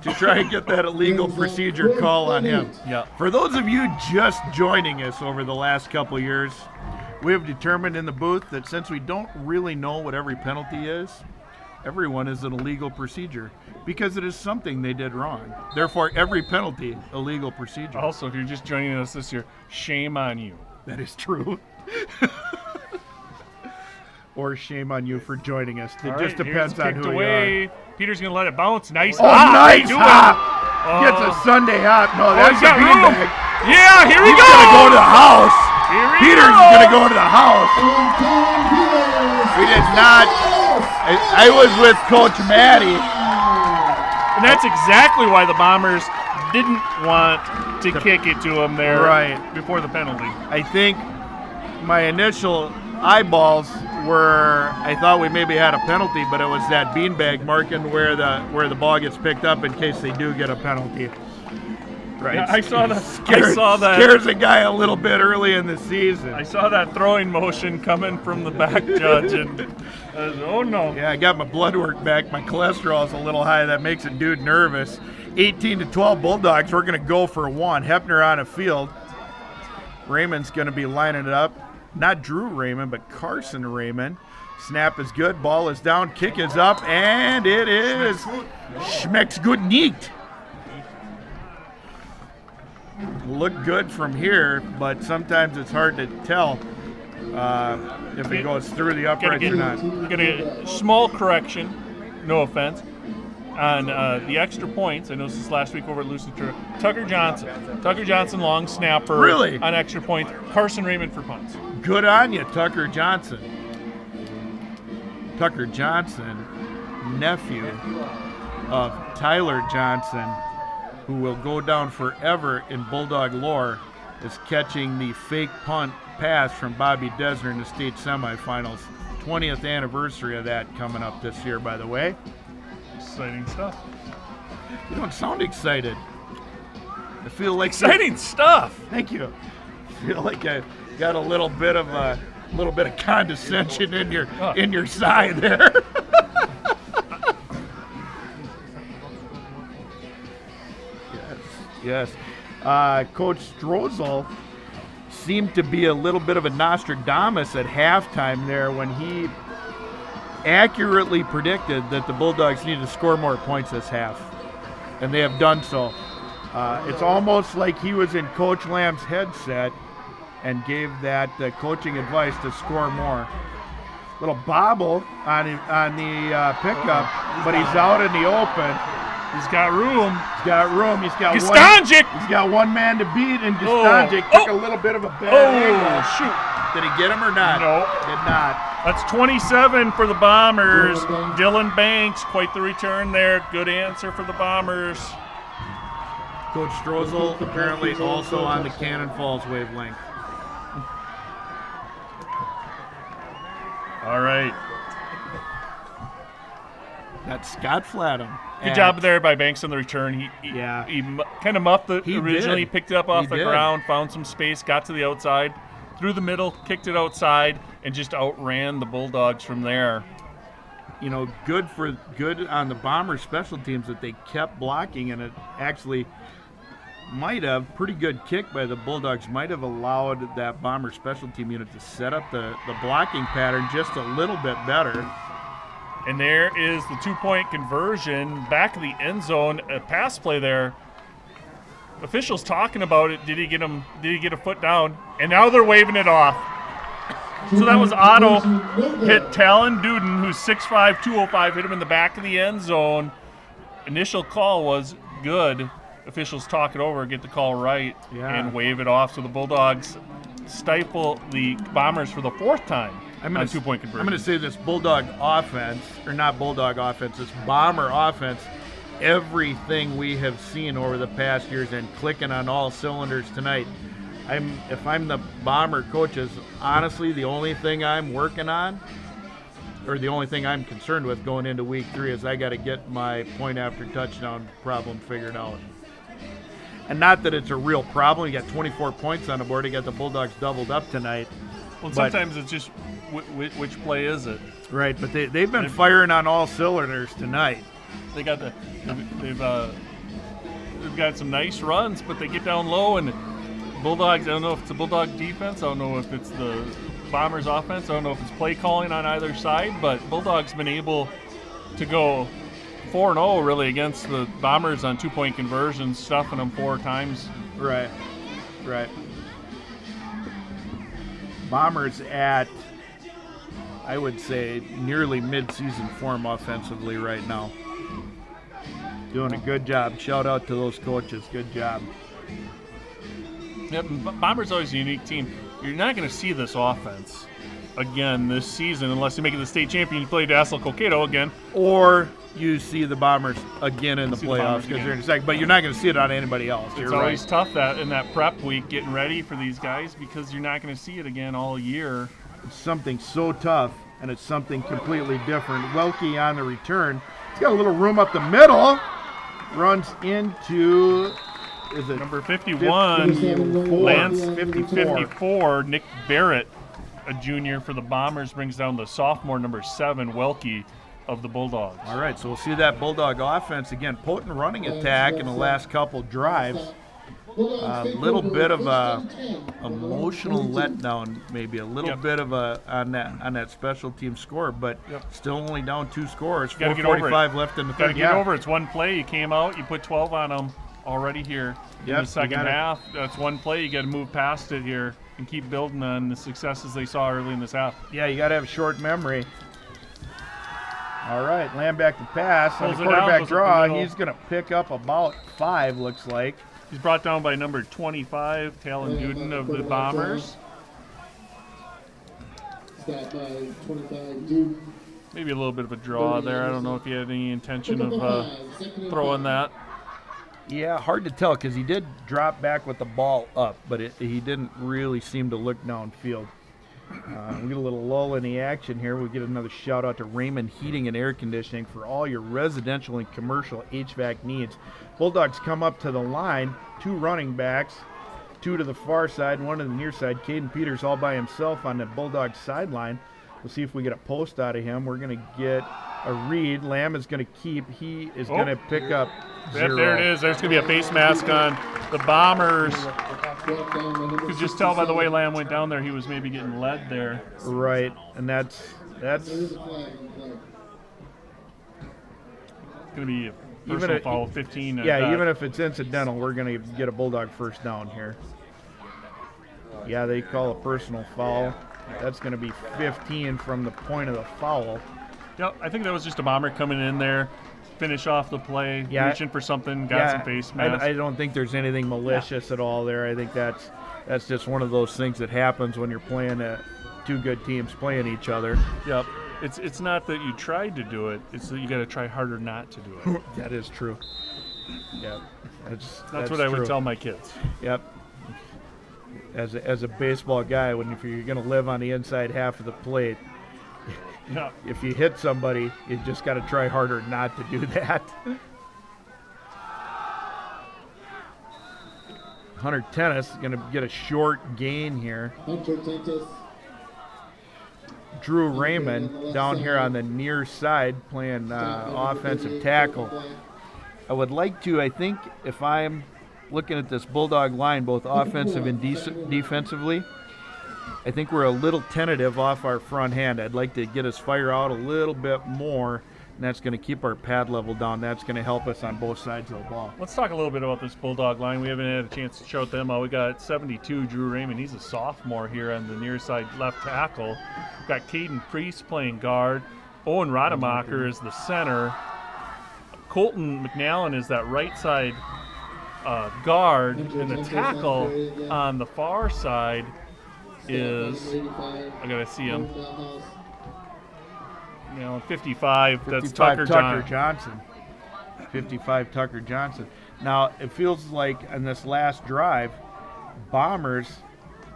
to try and get that illegal procedure call on him. Yeah. For those of you just joining us over the last couple of years, we have determined in the booth that since we don't really know what every penalty is, everyone is an illegal procedure because it is something they did wrong. Therefore, every penalty, illegal procedure. Also, if you're just joining us this year, shame on you. That is true. Or shame on you for joining us. It just depends on who away. you are. Peter's going to let it bounce. Nice hop. Nice hop. Gets a Sunday hop. No, that's a beanbag. Yeah, here we go. He's going to go to the house. Peters is going to go to the house. We did not. I was with Coach Maddie. And that's exactly why the Bombers didn't want to kick it to him there before the penalty. I think my initial eyeballs were, I thought we maybe had a penalty, but it was that beanbag marking where the ball gets picked up in case they do get a penalty. Right. Yeah, I saw that. Scares a guy a little bit early in the season. I saw that throwing motion coming from the back judge, and I was, oh no. Yeah, I got my blood work back. My cholesterol's a little high. That makes a dude nervous. 18-12 Bulldogs. We're going to go for one. Hepner on a field. Raymond's going to be lining it up. Not Drew Raymond, but Carson Raymond. Snap is good. Ball is down. Kick is up, and it is schmecks good neat. Look good from here, but sometimes it's hard to tell if it goes through the uprights or not. Get a small correction, no offense, on the extra points. I know this is last week over at Lusitra. Tucker Johnson, long snapper. Really? On extra points. Carson Raymond for punts. Good on you, Tucker Johnson. Tucker Johnson, nephew of Tyler Johnson, who will go down forever in Bulldog lore, is catching the fake punt pass from Bobby Desner in the state semifinals. 20th anniversary of that coming up this year, by the way. Exciting stuff. You don't sound excited. I feel like exciting stuff. Thank you. I feel like I got a little bit of condescension in your sigh there. Yes. Coach Strozel seemed to be a little bit of a Nostradamus at halftime there when he accurately predicted that the Bulldogs needed to score more points this half, and they have done so. It's almost like he was in Coach Lamb's headset and gave that coaching advice to score more. Little bobble on the pickup, but he's out in the open. He's got room. He's got room. He's got one man to beat, and Gastanjic took a little bit of a bad angle. Shoot. Did he get him or not? No. Did not. That's 27 for the Bombers. Dylan Banks, quite the return there. Good answer for the Bombers. Coach Strozel apparently also on the Cannon Falls wavelength. All right. That's Scott Flatham. Good job there by Banks on the return. He kind of muffed it originally, picked it up off the ground, found some space, got to the outside, through the middle, kicked it outside, and just outran the Bulldogs from there. You know, good on the Bombers special teams that they kept blocking, and it actually might have, pretty good kick by the Bulldogs, might have allowed that Bomber special team unit to set up the blocking pattern just a little bit better. And there is the two-point conversion back of the end zone. A pass play there. Officials talking about it. Did he get a foot down? And now they're waving it off. So that was Otto hit Talon Duden, who's 6'5", 205, hit him in the back of the end zone. Initial call was good. Officials talk it over, get the call right, and wave it off. So the Bulldogs stifle the Bombers for the fourth time. On two-point conversion. I'm going to say this Bulldog offense, or not Bulldog offense, this Bomber offense, everything we have seen over the past years and clicking on all cylinders tonight. If I'm the Bomber coaches, honestly, the only thing I'm working on, or the only thing I'm concerned with going into week 3 is I got to get my point after touchdown problem figured out. And not that it's a real problem. You got 24 points on the board. You got the Bulldogs doubled up tonight. Well, sometimes it's just which play is it? Right, but they've been firing on all cylinders tonight. They've got some nice runs, but they get down low, and Bulldogs, I don't know if it's a Bulldog defense, I don't know if it's the Bombers offense, I don't know if it's play calling on either side, but Bulldogs been able to go 4-0 really against the Bombers on two-point conversions, stuffing them 4 times. Right. Bombers at, I would say, nearly mid-season form offensively right now. Doing a good job. Shout out to those coaches. Good job. Yep, Bombers always a unique team. You're not going to see this offense again this season unless you make it the state champion. You play Dassel Cokato again. Or you see the Bombers again in the playoffs because they're in a second. But you're not going to see it on anybody else. It's always tough that in that prep week getting ready for these guys because you're not going to see it again all year. It's something so tough, and it's something completely different. Welke on the return. He's got a little room up the middle. Runs into is it Number 51, 54. Lance 54. 54, Nick Barrett, a junior for the Bombers, brings down the sophomore number 7, Welke of the Bulldogs. All right, so we'll see that Bulldog offense again, potent running attack in the last couple drives. A little bit of a emotional letdown, maybe a little bit of a on that special team score, but still only down 2 scores. 4:45 left in the third. Got to get over. It's one play. You came out. You put 12 on them already here in the second half. That's one play. You got to move past it here and keep building on the successes they saw early in this half. Yeah, you got to have short memory. All right, Lamb back to pass on the quarterback draw. He's going to pick up about 5, looks like. He's brought down by number 25, Talon Gooden of the Bombers. Maybe a little bit of a draw there. I don't know if he had any intention of throwing that. Yeah, hard to tell because he did drop back with the ball up, but he didn't really seem to look downfield. We get a little lull in the action here. We get another shout out to Raymond Heating and Air Conditioning for all your residential and commercial HVAC needs. Bulldogs come up to the line, 2 running backs, 2 to the far side, 1 to the near side. Caden Peters all by himself on the Bulldogs sideline. We'll see if we get a post out of him. We're going to get a read. Lamb is going to keep. He is going to pick up 0. There it is. There's going to be a face mask on the Bombers. You could just tell by the way Lamb went down there, he was maybe getting led there. Right, and that's going to be a personal foul, 15. Yeah, even if it's incidental, we're going to get a Bulldog first down here. Yeah, they call a personal foul. That's going to be 15 from the point of the foul. Yep, I think that was just a Bomber coming in there, finish off the play, reaching for something, got some face mask. I don't think there's anything malicious at all there. I think that's just one of those things that happens when you're playing 2 good teams playing each other. Yep. It's not that you tried to do it, it's that you got to try harder not to do it. That is true. Yep. That's what I would tell my kids. Yep. As a baseball guy, if you're going to live on the inside half of the plate, if you hit somebody, you just got to try harder not to do that. Hunter Tennis is going to get a short gain here. Drew Raymond down here on the near side playing offensive tackle. I would like to, I think if I'm looking at this Bulldog line, both offensive and defensively, I think we're a little tentative off our front hand. I'd like to get us fire out a little bit more, and that's going to keep our pad level down. That's going to help us on both sides of the ball. Let's talk a little bit about this Bulldog line. We haven't had a chance to shout them out. We got 72, Drew Raymond. He's a sophomore here on the near side left tackle. We've got Caden Priest playing guard. Owen Rademacher is the center. Colton McNallen is that right side guard, and the tackle on the far side is, I gotta see him, 55, that's Tucker Johnson. 55 Tucker Johnson. Now, it feels like in this last drive, Bombers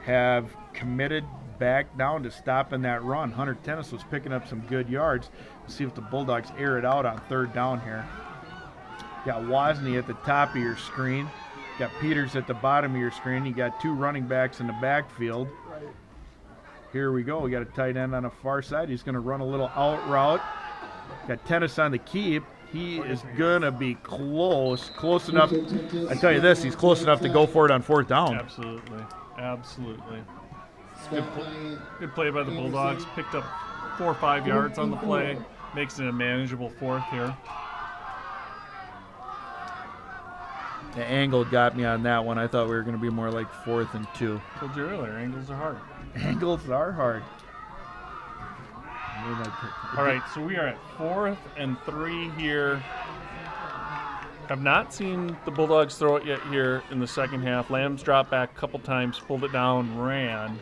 have committed back down to stopping that run. Hunter Tennis was picking up some good yards. Let's see if the Bulldogs air it out on 3rd down here. Got Wozni at the top of your screen. Got Peters at the bottom of your screen. You got 2 running backs in the backfield. Here we go. We got a tight end on the far side. He's going to run a little out route. Got Tennis on the keep. He is going to be close enough. I tell you this, he's close enough to go for it on 4th down. Absolutely. Good play by the Bulldogs. Picked up 4 or 5 yards on the play. Makes it a manageable 4th here. The angle got me on that one. I thought we were going to be more like 4th and 2. Told you earlier, angles are hard. Angles are hard. All right, so we are at 4th and 3 here. Have not seen the Bulldogs throw it yet here in the second half. Lamb's dropped back a couple times, pulled it down, ran.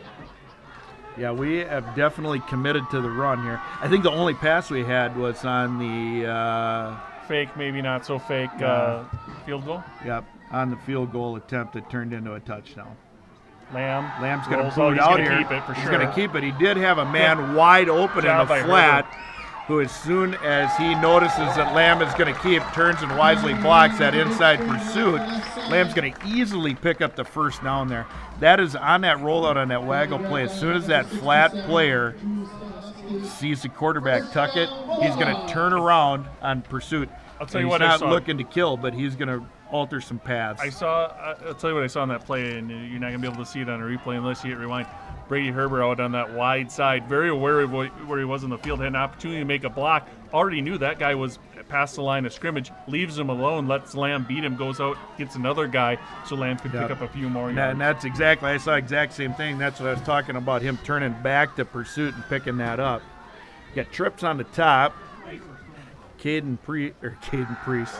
Yeah, we have definitely committed to the run here. I think the only pass we had was on the fake, maybe not so fake, field goal. Yep, on the field goal attempt that turned into a touchdown. Lamb's going to boot out here. Keep it for sure. He's going to keep it. He did have a man wide open in the flat. who as soon as he notices that Lamb is going to keep, turns and wisely blocks that inside pursuit. Lamb's going to easily pick up the first down there. That is on that rollout on that waggle play. As soon as that flat player sees the quarterback tuck it, he's going to turn around on pursuit. I'll tell you he's what, not looking to kill, but he's going to alter some paths. I'll tell you what I saw on that play, and you're not going to be able to see it on a replay unless you hit rewind. Brady Herbert out on that wide side, very aware of where he was in the field, had an opportunity to make a block, already knew that guy was past the line of scrimmage, leaves him alone, lets Lamb beat him, goes out, gets another guy, so Lamb could pick up a few more yards. And that's exactly, I saw exact same thing. That's what I was talking about, him turning back to pursuit and picking that up. Got trips on the top. Caden Priest.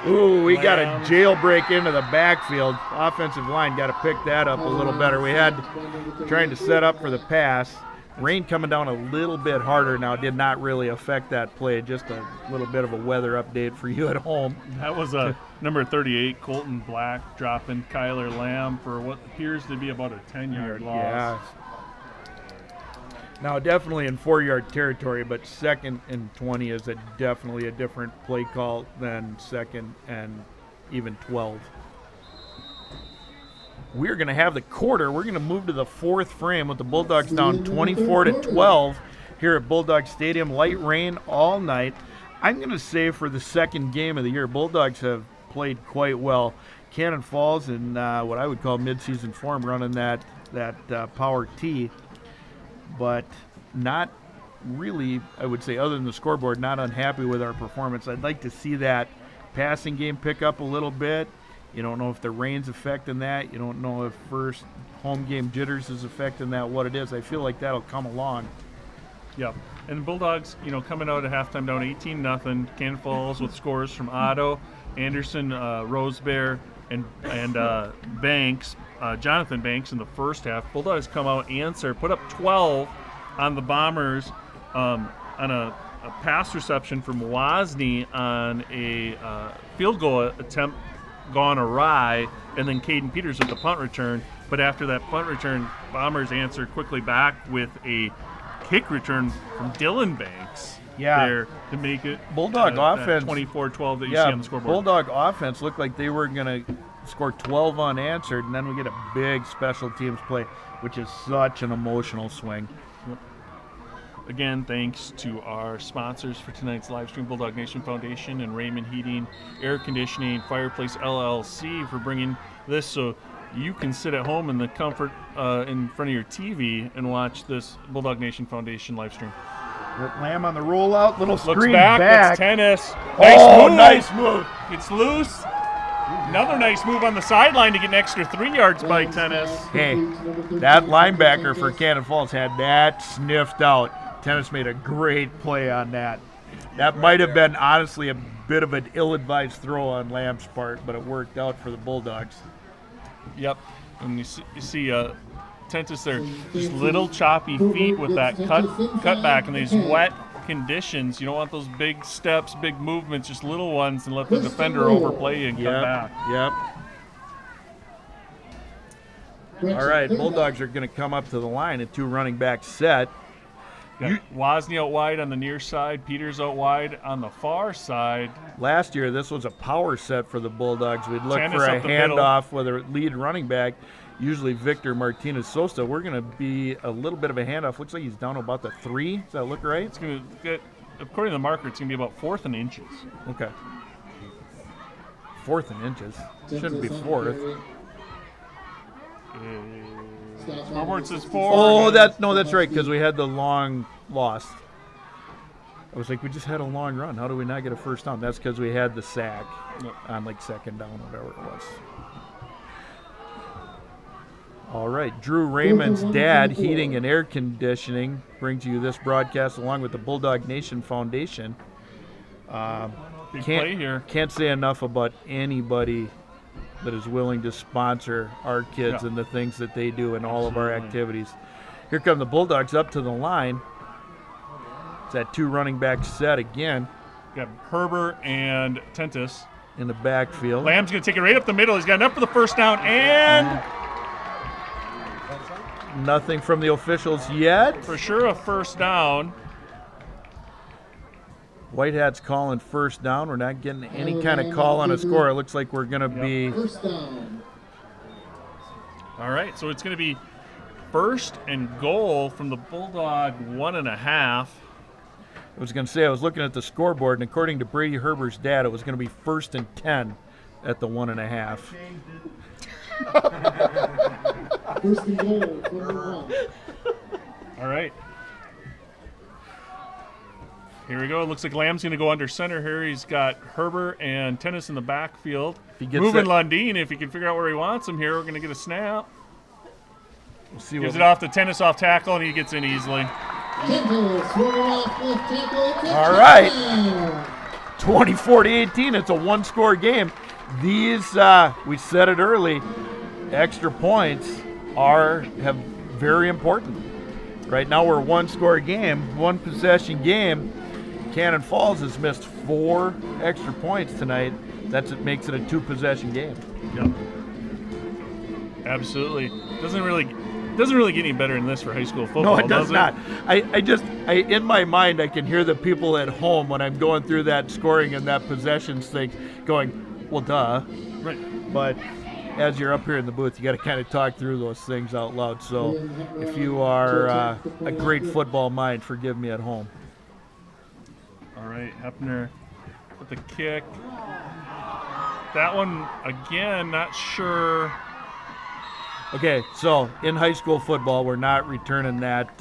Ooh, we got a jailbreak into the backfield. Offensive line got to pick that up a little better. We had trying to set up for the pass. Rain coming down a little bit harder now did not really affect that play. Just a little bit of a weather update for you at home. That was number 38, Colton Black, dropping Kyler Lamb for what appears to be about a 10-yard loss. Yeah. Now, definitely in 4-yard territory, but 2nd and 20 is definitely a different play call than 2nd and even 12. We're going to have the quarter. We're going to move to the 4th frame with the Bulldogs down 24-12 here at Bulldog Stadium. Light rain all night. I'm going to say for the 2nd game of the year, Bulldogs have played quite well. Cannon Falls in what I would call midseason form, running that power T. But not really, I would say, other than the scoreboard, not unhappy with our performance. I'd like to see that passing game pick up a little bit. You don't know if the rain's affecting that. You don't know if first home game jitters is affecting that, what it is. I feel like that'll come along. Yep. And the Bulldogs, you know, coming out at halftime down 18-0. Cannon Falls with scores from Otto, Anderson, Rosebear, and Banks. Jonathan Banks in the first half. Bulldogs come out, answer, put up 12 on the Bombers on a pass reception from Wozni on a field goal attempt gone awry, and then Caden Peters with the punt return. But after that punt return, Bombers answered quickly back with a kick return from Dylan Banks. There to make it Bulldog offense 24-12 that you see on the scoreboard. Bulldog offense looked like they were going to score 12 unanswered, and then we get a big special teams play, which is such an emotional swing. Yep. Again, thanks to our sponsors for tonight's live stream, Bulldog Nation Foundation and Raymond Heating, Air Conditioning, Fireplace LLC for bringing this so you can sit at home in the comfort in front of your TV and watch this Bulldog Nation Foundation live stream. Lamb on the rollout, little screen looks back. That's tennis. Nice move. It's loose. Another nice move on the sideline to get an extra 3 yards by Tennis. Hey, that linebacker for Cannon Falls had that sniffed out. Tennis made a great play on that. That might have been, honestly, a bit of an ill-advised throw on Lamb's part, but it worked out for the Bulldogs. Yep. And you see Tentis there, just little choppy feet with that cut back in these wet conditions. You don't want those big steps, big movements, just little ones, and let the defender overplay and come back. Yep. All right, Bulldogs are going to come up to the line, a 2 running back set. Wozni out wide on the near side, Peters out wide on the far side. Last year, this was a power set for the Bulldogs. We'd look Tennis for a handoff middle. with a lead running back, usually Victor Martinez Sosa. We're going to be a little bit of a handoff. Looks like he's down about the 3. Does that look right? It's going to get, according to the marker, it's going to be about 4th and inches. Okay. 4th and inches. Shouldn't be 4th. Scoreboard says 4. Oh, that's right, because we had the long loss. I was like, we just had a long run. How do we not get a first down? That's because we had the sack on like 2nd down, whatever it was. All right, Drew Raymond's dad, Heating and Air Conditioning, brings you this broadcast along with the Bulldog Nation Foundation. Big play here. Can't say enough about anybody that is willing to sponsor our kids and the things that they do in all of our activities. Here come the Bulldogs up to the line. It's that 2 running back set again. Got Herbert and Tentis in the backfield. Lamb's going to take it right up the middle. He's got enough for the first down, and nothing from the officials yet. For sure a first down. Whitehat's calling first down. We're not getting any kind of call on a score. It looks like we're going to be... First down. All right, so it's going to be first and goal from the Bulldog 1.5. I was going to say, I was looking at the scoreboard, and according to Brady Herbert's dad, it was going to be 1st and 10 at the 1.5. First and goal from the 1. All right. Here we go. It looks like Lamb's going to go under center here. He's got Herbert and Tennis in the backfield. Moving Lundeen. If he can figure out where he wants him here, we're going to get a snap. We'll see. Gives it off to Tennis off tackle, and he gets in easily. All right. 24-18. It's a one-score game. These, we said it early, extra points have very important. Right now we're a one-score game, one-possession game. Cannon Falls has missed 4 extra points tonight. That's what makes it a 2-possession game. Yep. Absolutely. Doesn't really get any better than this for high school football. No, it does not. I in my mind, I can hear the people at home when I'm going through that scoring and that possessions thing going, well, duh. Right. But as you're up here in the booth, you got to kind of talk through those things out loud. So if you are a great football mind, forgive me at home. All right, Hepner with the kick. That one, again, not sure. Okay, so in high school football, we're not returning that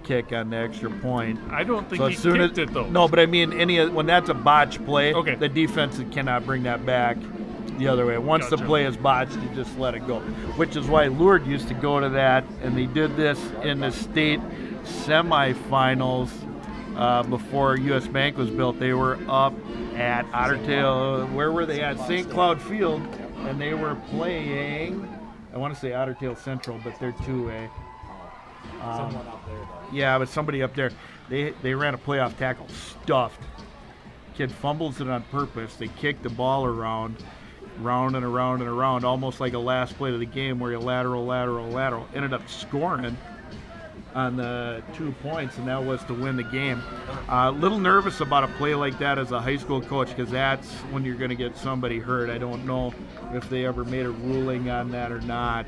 kick on the extra point. I don't think he kicked it, though. No, but I mean, when that's a botch play, okay, the defense cannot bring that back the other way. Once the play is botched, you just let it go, which is why Lourdes used to go to that, and they did this in the state semifinals before U.S. Bank was built. They were up at Ottertail. Where were they at? St. Cloud Field, and they were playing, I want to say Ottertail Central, but they're 2A. Someone up there, though. Yeah, but somebody up there. They ran a playoff tackle, stuffed. Kid fumbles it on purpose. They kick the ball around and around and around, almost like a last play of the game where you lateral. Ended up scoring on the 2 points, and that was to win the game. A little nervous about a play like that as a high school coach, because that's when you're going to get somebody hurt. I don't know if they ever made a ruling on that or not.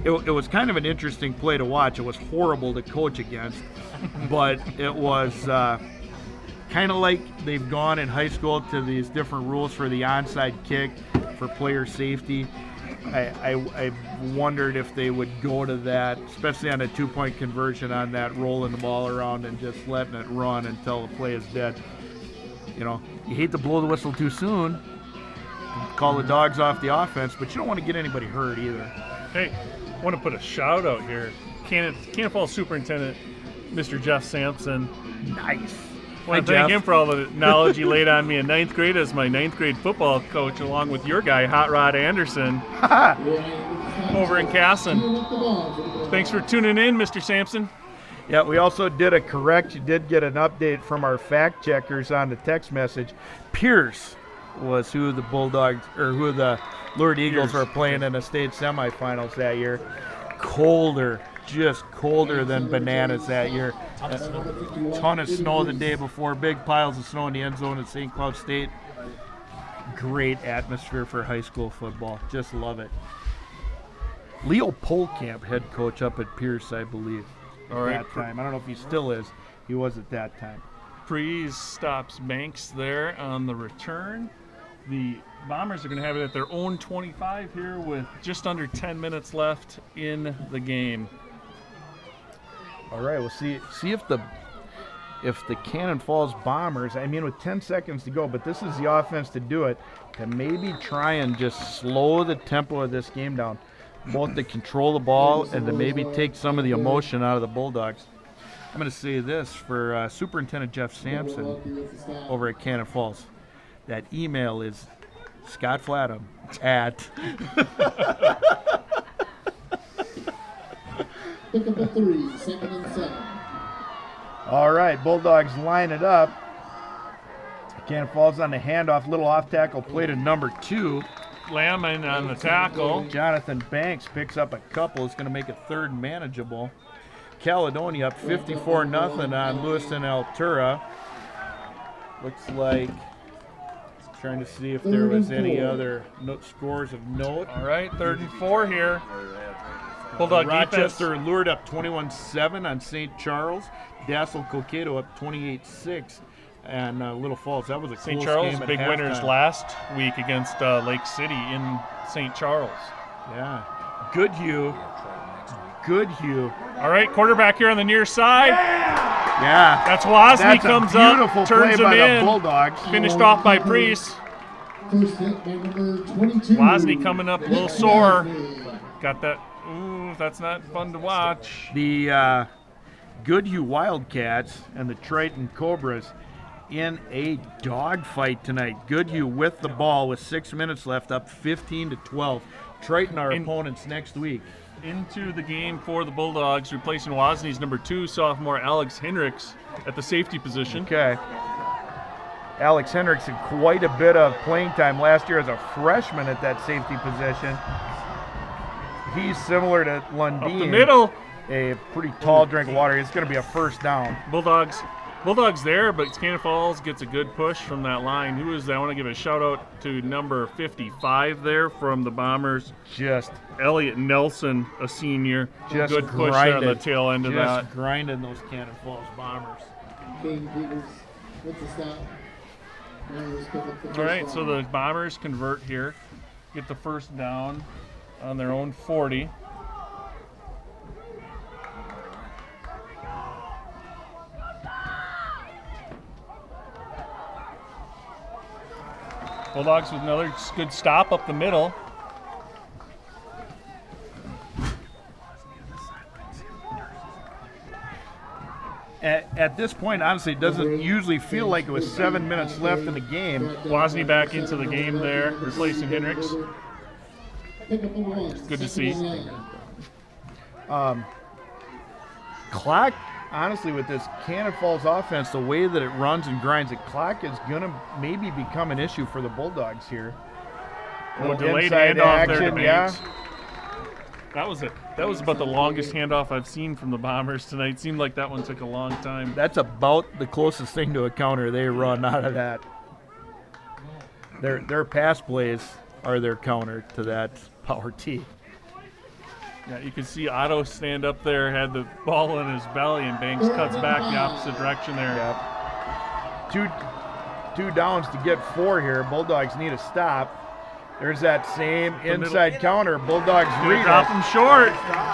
It was kind of an interesting play to watch. It was horrible to coach against, but it was kind of like they've gone in high school to these different rules for the onside kick for player safety. I wondered if they would go to that, especially on a 2-point conversion on that, rolling the ball around and just letting it run until the play is dead. You know, you hate to blow the whistle too soon, call the dogs off the offense, but you don't want to get anybody hurt either. Hey, I want to put a shout out here. Cannon Falls Superintendent, Mr. Jeff Sampson. Nice. I want to thank him for all the knowledge he laid on me in 9th grade as my 9th grade football coach, along with your guy, Hot Rod Anderson, over in Casson. Thanks for tuning in, Mr. Sampson. Yeah, we also did did get an update from our fact checkers on the text message. Pierce was who the Bulldogs, or who the Lourdes Eagles are playing in the state semifinals that year. Just colder than bananas that year. Ton of snow the day before, big piles of snow in the end zone at St. Cloud State. Great atmosphere for high school football. Just love it. Leo Polkamp, head coach up at Pierce, I believe, at that time. I don't know if he still is. He was at that time. Freeze stops Banks there on the return. The Bombers are going to have it at their own 25 here with just under 10 minutes left in the game. All right, we'll see if the Cannon Falls Bombers, I mean, with 10 seconds to go, but this is the offense to do it, to maybe try and just slow the tempo of this game down, both to control the ball and to maybe take some of the emotion out of the Bulldogs. I'm going to say this for Superintendent Jeff Sampson over at Cannon Falls. That email is scottflatham at Pick up a 3, 2nd and 7. All right, Bulldogs line it up. Cannon Falls on the handoff, little off tackle play to number 2. Lamon on the tackle. Jonathan Banks picks up a couple. It's going to make it 3rd manageable. Caledonia up 54-0 on Lewiston Altura. Looks like trying to see if there was any other scores of note. All right, 3rd and 4 here. Bulldog Rochester defense. lured up 21-7 on St. Charles. Dassel Cokato up 28-6. And Little Falls, that was a St. close Charles, game at big winners halftime. last week against Lake City in St. Charles. Yeah. Goodhue. Goodhue. All right, quarterback here on the near side. Yeah. That's Wozni That's comes a beautiful up, turns play him by the in. Bulldogs. Finished off by Priest. First hit by number 22. Wozni coming up a little sore. Got that. Ooh, that's not fun to watch. The Goodhue Wildcats and the Triton Cobras in a dogfight tonight. Goodhue with the ball with 6 minutes left, up 15-12. Triton, our opponents next week. Into the game for the Bulldogs, replacing Wozny's number 2 sophomore Alex Hendricks at the safety position. Okay. Alex Hendricks had quite a bit of playing time last year as a freshman at that safety position. He's similar to Lundeen. Up the middle. A pretty tall drink of water. It's going to be a first down. Bulldogs there, but Cannon Falls gets a good push from that line. Who is that? I want to give a shout out to number 55 there from the Bombers. Just Elliot Nelson, a senior. Just good push there on the tail end of that. Just grinding those Cannon Falls Bombers. Kane Peters with the stop. All right, so the Bombers convert here, get the first down on their own 40. Bulldogs with another good stop up the middle. At this point, honestly, it doesn't usually feel like it was 7 minutes left in the game. Wozni back into the game there, replacing Hendricks. Good to see. Clock, honestly, with this Cannon Falls offense, the way that it runs and grinds, clock is going to maybe become an issue for the Bulldogs here. Oh, delayed inside handoff there to action, Banks. That was about the longest handoff I've seen from the Bombers tonight. Seemed like that one took a long time. That's about the closest thing to a counter they run out of that. Their pass plays are their counter to that power T. Yeah, you can see Otto stand up there, had the ball in his belly, and Banks cuts back the opposite direction there. Yep. Two downs to get 4 here. Bulldogs need a stop. There's that same inside counter. Bulldogs read drop him short.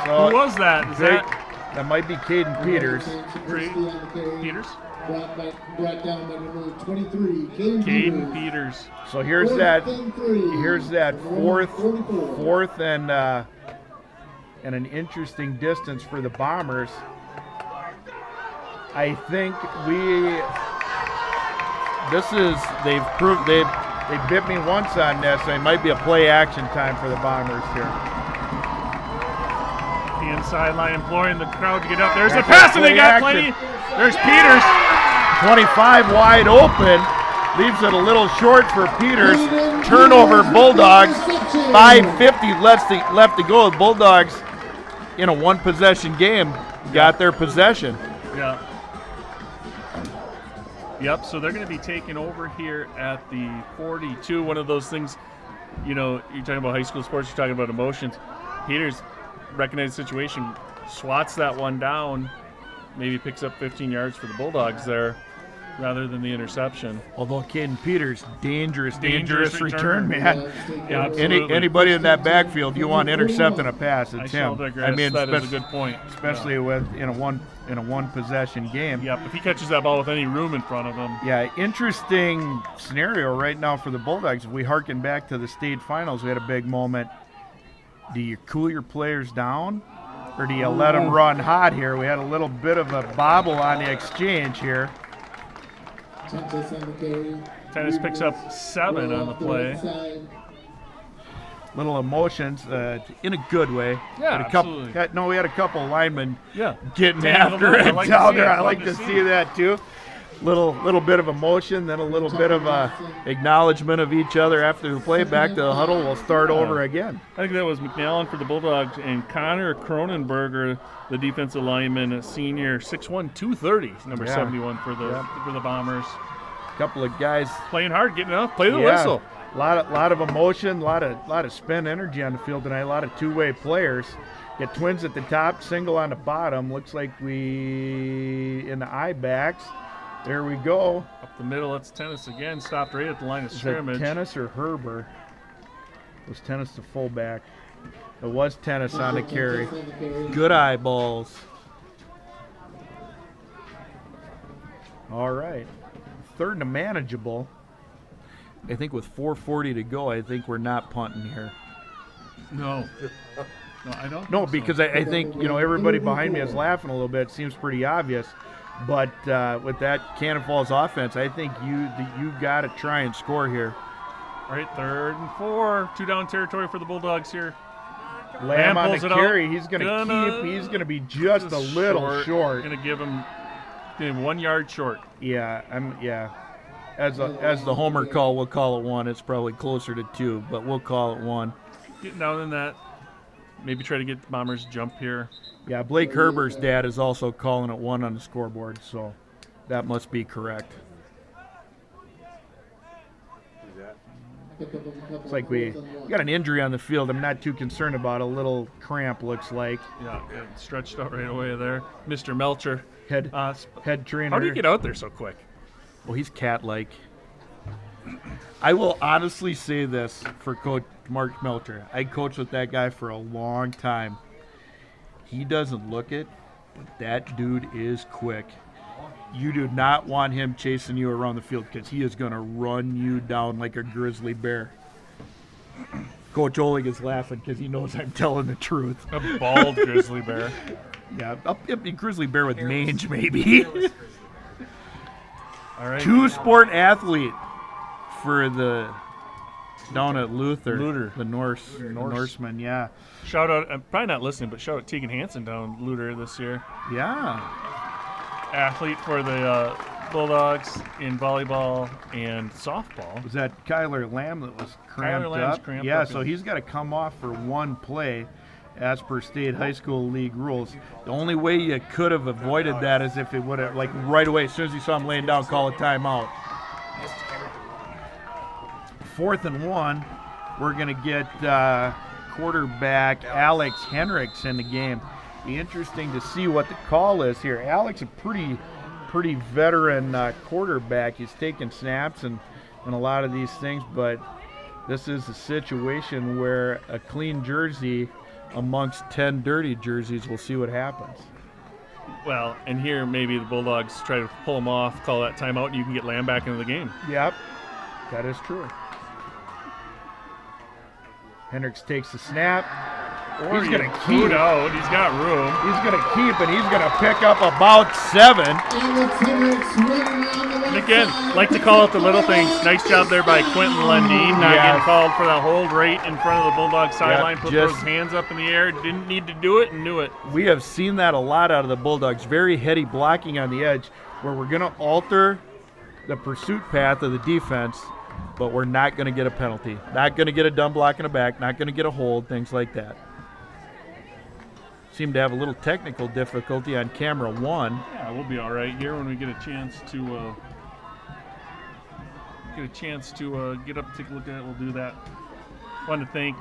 So who was that? Is that might be Caden Peters. Peters? Brought down by number 23, Caden Peters. So here's that fourth and an interesting distance for the Bombers. I think they bit me once on this. It might be a play action time for the Bombers here. The inside line imploring the crowd to get up. There's a pass and they got plenty. There's Peters. 25 wide open. Leaves it a little short for Peters. Turnover Bulldogs. 5:50 left to go. The Bulldogs in a one-possession game got their possession. Yeah. Yep, so they're going to be taking over here at the 42. One of those things, you're talking about high school sports, you're talking about emotions. Peters recognized the situation, swats that one down, maybe picks up 15 yards for the Bulldogs there rather than the interception. Although Caden Peters, dangerous return man. Yeah, absolutely. Anybody in that backfield, you want intercepting a pass, it's him. That is a good point. Especially in a one possession game. Yep, if he catches that ball with any room in front of him. Yeah, interesting scenario right now for the Bulldogs. If we harken back to the state finals, we had a big moment. Do you cool your players down, or do you let them run hot here? We had a little bit of a bobble on the exchange here. Tennis picks up 7 on the play. Little emotions in a good way. Yeah, absolutely. We had a couple linemen getting Damn, after it down there. I like to see see that too. Little bit of emotion, then a little bit of acknowledgement of each other after the play. Back to the huddle. We'll start over again. I think that was McNallen for the Bulldogs and Connor Cronenberger, the defensive lineman, a senior, 6'1", 230, number 71 for the Bombers. Couple of guys playing hard, getting up, play the yeah, whistle. Lot of emotion, lot of spin energy on the field tonight. A lot of two-way players. Get twins at the top, single on the bottom. Looks like we in the eye backs. There we go. Up the middle, it's tennis again. Stopped right at the line of scrimmage. Is it tennis or Herber? It was tennis to fullback. It was tennis on the carry. Good eyeballs. All right. Third and manageable. I think with 4:40 to go, I think we're not punting here. No, I don't. No, because I think, everybody behind me is laughing a little bit. It seems pretty obvious. But with that Cannon Falls offense, I think you got to try and score here. All right, 3rd and 4. 2 down territory for the Bulldogs here. Lamb on pulls the it carry. out. He's going to keep. He's going to be just a little short. Going to give him 1 yard short. Yeah, As the homer call, we'll call it 1. It's probably closer to 2, but we'll call it 1. Getting down in that. Maybe try to get the Bombers jump here. Yeah, Blake Herber's dad is also calling it 1 on the scoreboard, so that must be correct. It's like we got an injury on the field. I'm not too concerned about. A little cramp, looks like. Yeah, it stretched out right away there. Mr. Melcher. Head trainer. How do you get out there so quick? Well, he's cat-like. I will honestly say this for Coach Mark Melcher. I coached with that guy for a long time. He doesn't look it, but that dude is quick. You do not want him chasing you around the field because he is going to run you down like a grizzly bear. Coach Oleg is laughing because he knows I'm telling the truth. A bald grizzly bear. Yeah, a grizzly bear with mange, maybe. All right. Two-sport athlete for the down at Luther. The Norseman, yeah. Shout out, I'm probably not listening, but shout out Tegan Hansen down Luther this year. Yeah. Athlete for the Bulldogs in volleyball and softball. Was that Kyler Lamb that was cramped Lamb's up? cramped yeah, up, so he's got to come off for 1 play as per state high school league rules. The only way you could have avoided that is if it would have, like right away, as soon as you saw him laying down, call a timeout. 4th and 1, we're going to get quarterback Alex Henricks in the game. Be interesting to see what the call is here. Alex, a pretty veteran quarterback. He's taken snaps and a lot of these things, but this is a situation where a clean jersey amongst 10 dirty jerseys, we'll see what happens. Well, and here maybe the Bulldogs try to pull him off, call that timeout, and you can get Lamb back into the game. Yep, that is true. Hendricks takes the snap. Or he's going to keep. Out. He's got room. He's going to keep, and he's going to pick up about 7. And again, like to call out the little things. Nice job there by Quentin Lundeen, not getting called for that hold right in front of the Bulldog sideline. Put those hands up in the air. Didn't need to do it and knew it. We have seen that a lot out of the Bulldogs. Very heady blocking on the edge, where we're going to alter the pursuit path of the defense, but we're not going to get a penalty. Not going to get a dumb block in the back. Not going to get a hold. Things like that. Seem to have a little technical difficulty on camera 1. Yeah, we'll be all right here when we get a chance to get up, take a look at it. We'll do that. Want to thank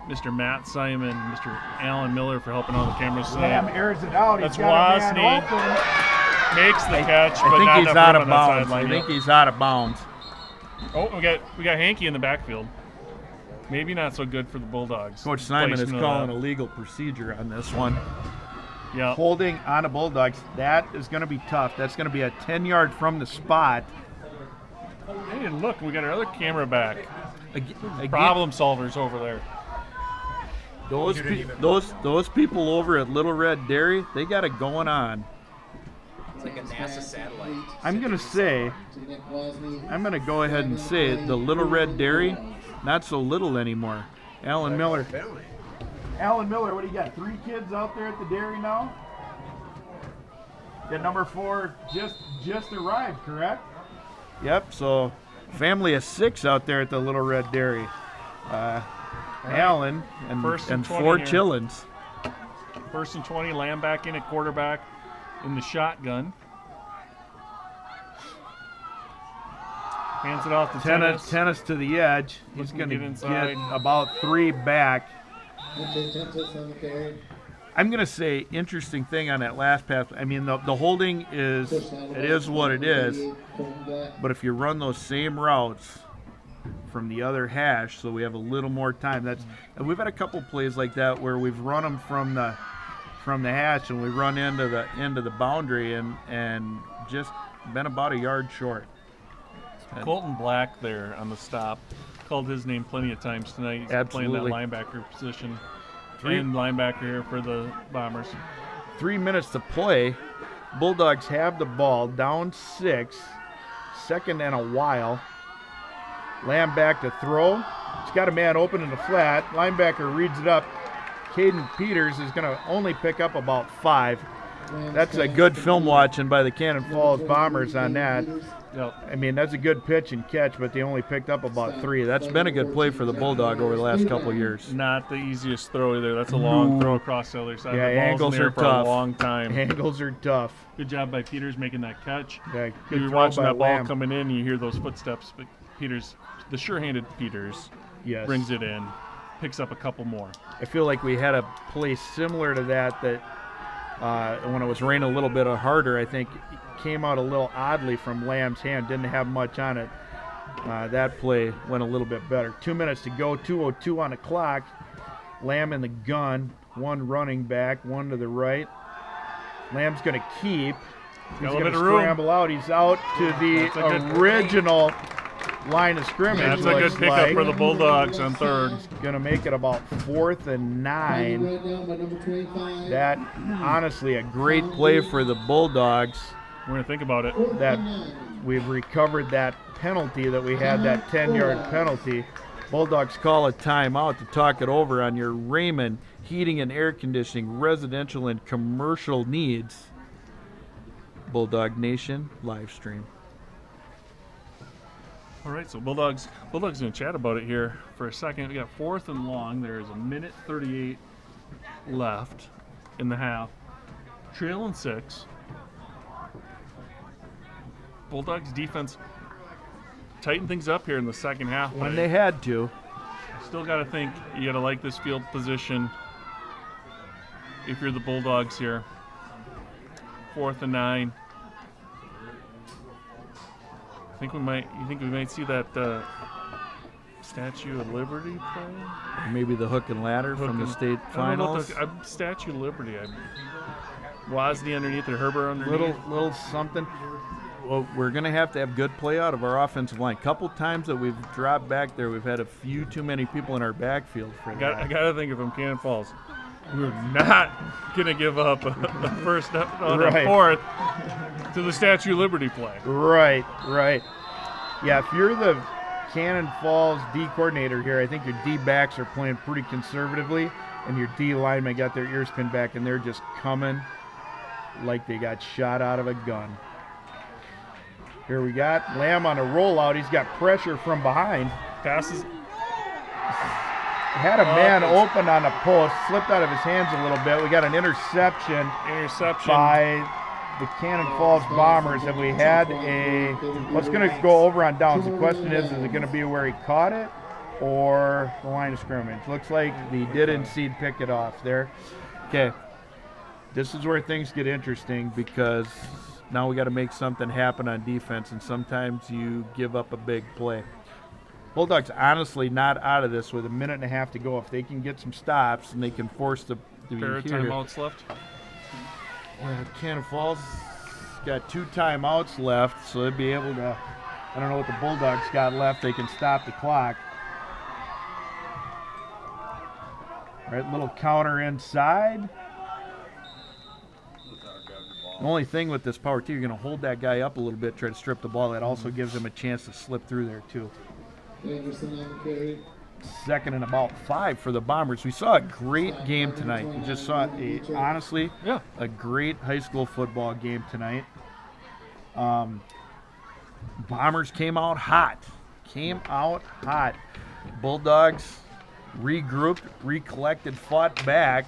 Mr. Matt Simon, Mr. Alan Miller for helping on the cameras tonight. Lamb airs it out. That's Wozni. Makes the catch, but I think not he's enough out room of on that bounds. sideline I think yet. he's out of bounds. Oh, we got Hankey in the backfield. Maybe not so good for the Bulldogs. Coach Simon is Placement calling of a legal procedure on this one. Yeah. Holding on the Bulldogs, that is going to be tough. That's going to be a 10-yard from the spot. Hey, and look, we got our other camera back. Again, Problem solvers over there. Those people over at Little Red Dairy, they got it going on. It's like a NASA satellite. I'm going to go ahead and say it. The Little Red Dairy, not so little anymore. Alan Miller. Alan Miller, what do you got? 3 kids out there at the dairy now? Got number 4 just arrived, correct? Yep, so family of 6 out there at the Little Red Dairy. Alan and 4 chillins. 1st and 20, Lamb back in at quarterback in the shotgun. Hands it off to Tennis. Tennis to the edge. He's going to get inside. get about 3 back. Tennis on the carry. I'm going to say interesting thing on that last pass. I mean, the holding is what it is. But if you run those same routes from the other hash, so we have a little more time. And we've had a couple plays like that where we've run them from the hash and we run into the boundary and just been about a yard short. Colton Black there on the stop. Called his name plenty of times tonight. He's playing that linebacker position. And linebacker here for the Bombers. 3 minutes to play. Bulldogs have the ball, down 6. Second and a while. Lamb back to throw. He's got a man open in the flat. Linebacker reads it up. Caden Peters is going to only pick up about 5. That's a good film watching by the Cannon Falls Bombers on that. Yep. I mean, that's a good pitch and catch, but they only picked up about 3. That's been a good play for the Bulldog over the last couple of years. Not the easiest throw either. That's a long throw across the other side. Yeah, the ball's angles in the air are for tough. A long time. Angles are tough. Good job by Peters making that catch. Yeah, You're throw watching by that ball Lamb. coming in, you hear those footsteps, but Peters, the sure-handed Peters, brings it in, picks up a couple more. I feel like we had a play similar to that when it was raining a little bit harder, I think came out a little oddly from Lamb's hand. Didn't have much on it. That play went a little bit better. 2 minutes to go, 2:02 on the clock. Lamb in the gun, 1 running back, 1 to the right. Lamb's going to keep. He's going to scramble out. He's out to the original line of scrimmage. That's a good pickup for the Bulldogs on third. Going to make it about 4th and 9. That, honestly, a great play for the Bulldogs. We're going to think about it. That we've recovered that penalty that we had, that 10-yard penalty. Bulldogs call a timeout to talk it over on your Raymond Heating and Air Conditioning residential and commercial needs. Bulldog Nation live stream. All right, so Bulldogs going to chat about it here for a second. We got 4th and long. There's a minute 38 left in the half. Trailing 6. Bulldogs defense tightened things up here in the second half. When they had to. Still got to think you got to like this field position if you're the Bulldogs here. 4th and 9. You think we might see that Statue of Liberty play? Maybe the hook and ladder from the state finals. Statue of Liberty. Wozni underneath or Herbert underneath. Little something. Well, we're going to have good play out of our offensive line. A couple times that we've dropped back there, we've had a few too many people in our backfield for that. I got to think of them, Cannon Falls. We're not going to give up a first down and 4th to the Statue of Liberty play. Right. Yeah, if you're the Cannon Falls D coordinator here, I think your D backs are playing pretty conservatively, and your D linemen got their ears pinned back, and they're just coming like they got shot out of a gun. Here we got Lamb on a rollout. He's got pressure from behind. Passes. Had a man open on the post, slipped out of his hands a little bit. We got an interception by the Cannon Falls Bombers. Have we had what's going to go over on downs? The question is it going to be where he caught it or the line of scrimmage? Looks like he did indeed pick it off there. Okay, this is where things get interesting because now we got to make something happen on defense, and sometimes you give up a big play. Bulldogs honestly not out of this with a minute and a half to go. If they can get some stops and they can force the timeouts left. Cannon Falls got 2 timeouts left, so they'd be able to, I don't know what the Bulldogs got left. They can stop the clock. All right, little counter inside. The only thing with this power T, you're going to hold that guy up a little bit, try to strip the ball. That also gives him a chance to slip through there, too. Anderson on the carry. 2nd and about 5 for the Bombers. We saw a great game tonight. We just saw honestly a great high school football game tonight. Bombers came out hot. Bulldogs regrouped, recollected, fought back.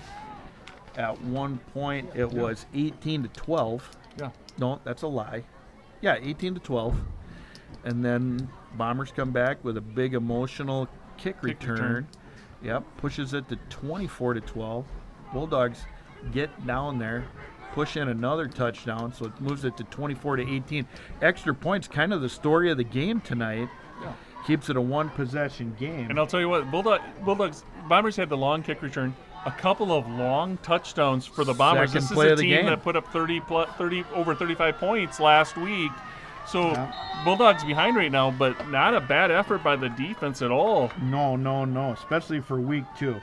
At one point it was 18-12. Yeah. No, that's a lie. Yeah, 18-12. and then Bombers come back with a big emotional kick return. Yep, pushes it to 24-12. Bulldogs get down there, push in another touchdown, so it moves it to 24-18. Extra points, kind of the story of the game tonight. Yeah. Keeps it a one-possession game. And I'll tell you what, Bombers had the long kick return, a couple of long touchdowns for the Bombers. Second this is play a of the team game. that put up 30 over 35 points last week. So Bulldogs behind right now, but not a bad effort by the defense at all. No, especially for week 2.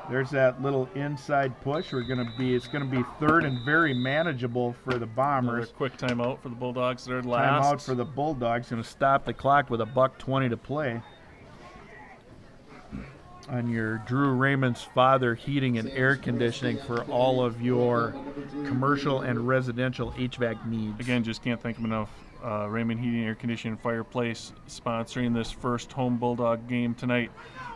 There's that little inside push. It's gonna be third and very manageable for the Bombers. Another quick timeout for the Bulldogs. They're last. Timeout for the Bulldogs. Gonna stop the clock with $1:20 to play. On your Drew Raymond's Father Heating and Air Conditioning for all of your commercial and residential HVAC needs. Again, just can't thank them enough. Raymond Heating, Air Conditioning, Fireplace sponsoring this first home Bulldog game tonight.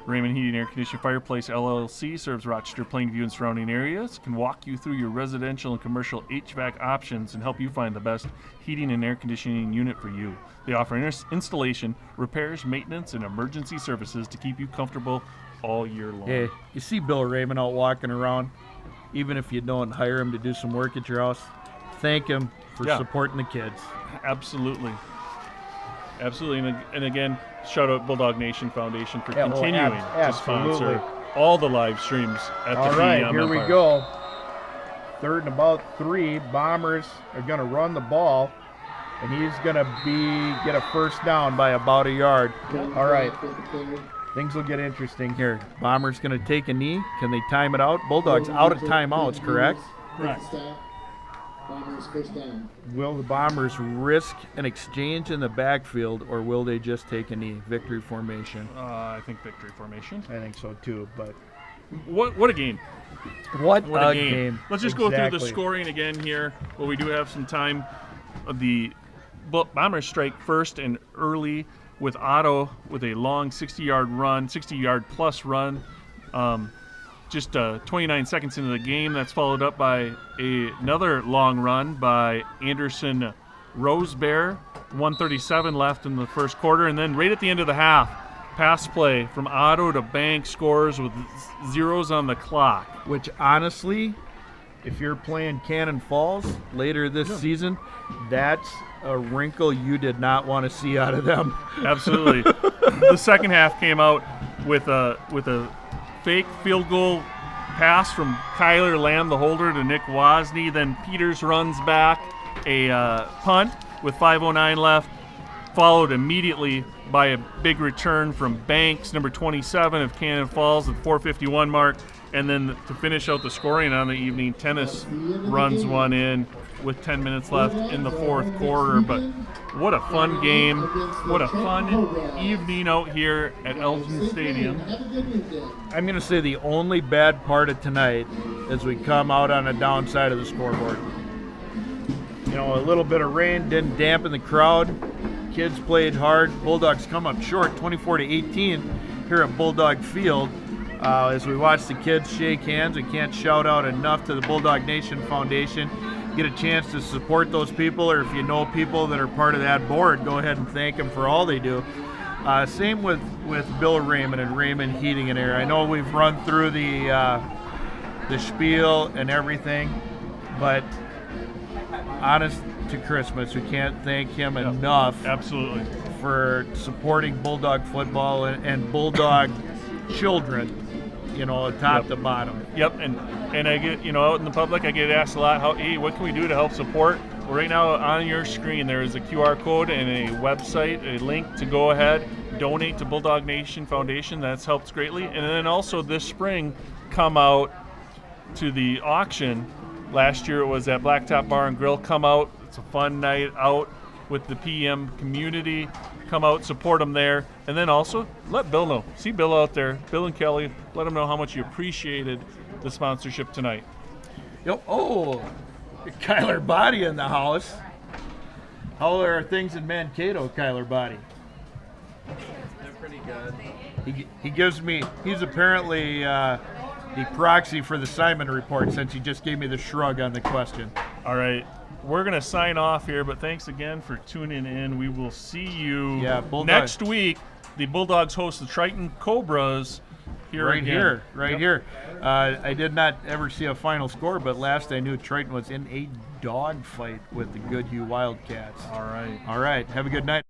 Raymond Heating, Air Conditioning, Fireplace LLC serves Rochester, Plainview, and surrounding areas. Can walk you through your residential and commercial HVAC options and help you find the best heating and air conditioning unit for you. They offer installation, repairs, maintenance, and emergency services to keep you comfortable all year long. Hey, you see Bill Raymond out walking around, even if you don't hire him to do some work at your house, thank him for supporting the kids. Absolutely. And again, shout out Bulldog Nation Foundation for continuing to sponsor all the live streams at the All right, Pregame here we Empire. go. 3rd and about 3. Bombers are going to run the ball, and he's going to get a first down by about a yard. All right. Things will get interesting here. Bombers going to take a knee. Can they time it out? Bulldogs out of timeouts, correct? Correct. Bombers first down. Will the Bombers risk an exchange in the backfield, or will they just take a knee? Victory formation. I think victory formation. I think so too, but what a game. What a game. Let's just go through the scoring again here. Well, we do have some time. The Bombers strike first and early with Otto with a long 60-yard plus run. Just 29 seconds into the game, that's followed up by another long run by Anderson Rosebear. 1:37 left in the first quarter, and then right at the end of the half, pass play from Otto to Bank scores with zeros on the clock. Which honestly, if you're playing Cannon Falls later this season, that's a wrinkle you did not want to see out of them. Absolutely. The second half came out with a fake field goal pass from Kyler Lamb, the holder, to Nick Wozni. Then Peters runs back a punt with 5:09 left, followed immediately by a big return from Banks, number 27 of Cannon Falls, at the 4:51 mark. And then to finish out the scoring on the evening, Tennis runs one in with 10 minutes left in the fourth quarter. But what a fun game. What a fun evening out here at Elgin Stadium. I'm going to say the only bad part of tonight is we come out on the downside of the scoreboard. You know, a little bit of rain didn't dampen the crowd. Kids played hard. Bulldogs come up short, 24-18 here at Bulldog Field. As we watch the kids shake hands, we can't shout out enough to the Bulldog Nation Foundation. Get a chance to support those people, or if you know people that are part of that board, go ahead and thank them for all they do. Same with Bill Raymond and Raymond Heating and Air. I know we've run through the spiel and everything, but honest to Christmas, we can't thank him enough. Absolutely. For supporting Bulldog football and Bulldog children, you know, top to bottom. Yep, and I get, out in the public, I get asked a lot, hey, what can we do to help support? Well, right now on your screen, there is a QR code and a website, a link to go ahead, donate to Bulldog Nation Foundation. That's helped greatly. And then also this spring, come out to the auction. Last year it was at Blacktop Bar and Grill. Come out. It's a fun night out with the PM community. Come out, support them there, and then also let Bill know. See Bill out there, Bill and Kelly, let them know how much you appreciated the sponsorship tonight. Kyler Body in the house. How are things in Mankato, Kyler Body? They're pretty good. He gives me, he's apparently the proxy for the Simon report, since he just gave me the shrug on the question. All right. we're going to sign off here, but thanks again for tuning in. We will see you Bulldog. next week. The Bulldogs host the Triton Cobras right here. I did not ever see a final score, but last I knew Triton was in a dog fight with the Goodhue Wildcats. All right. All right. Have a good night.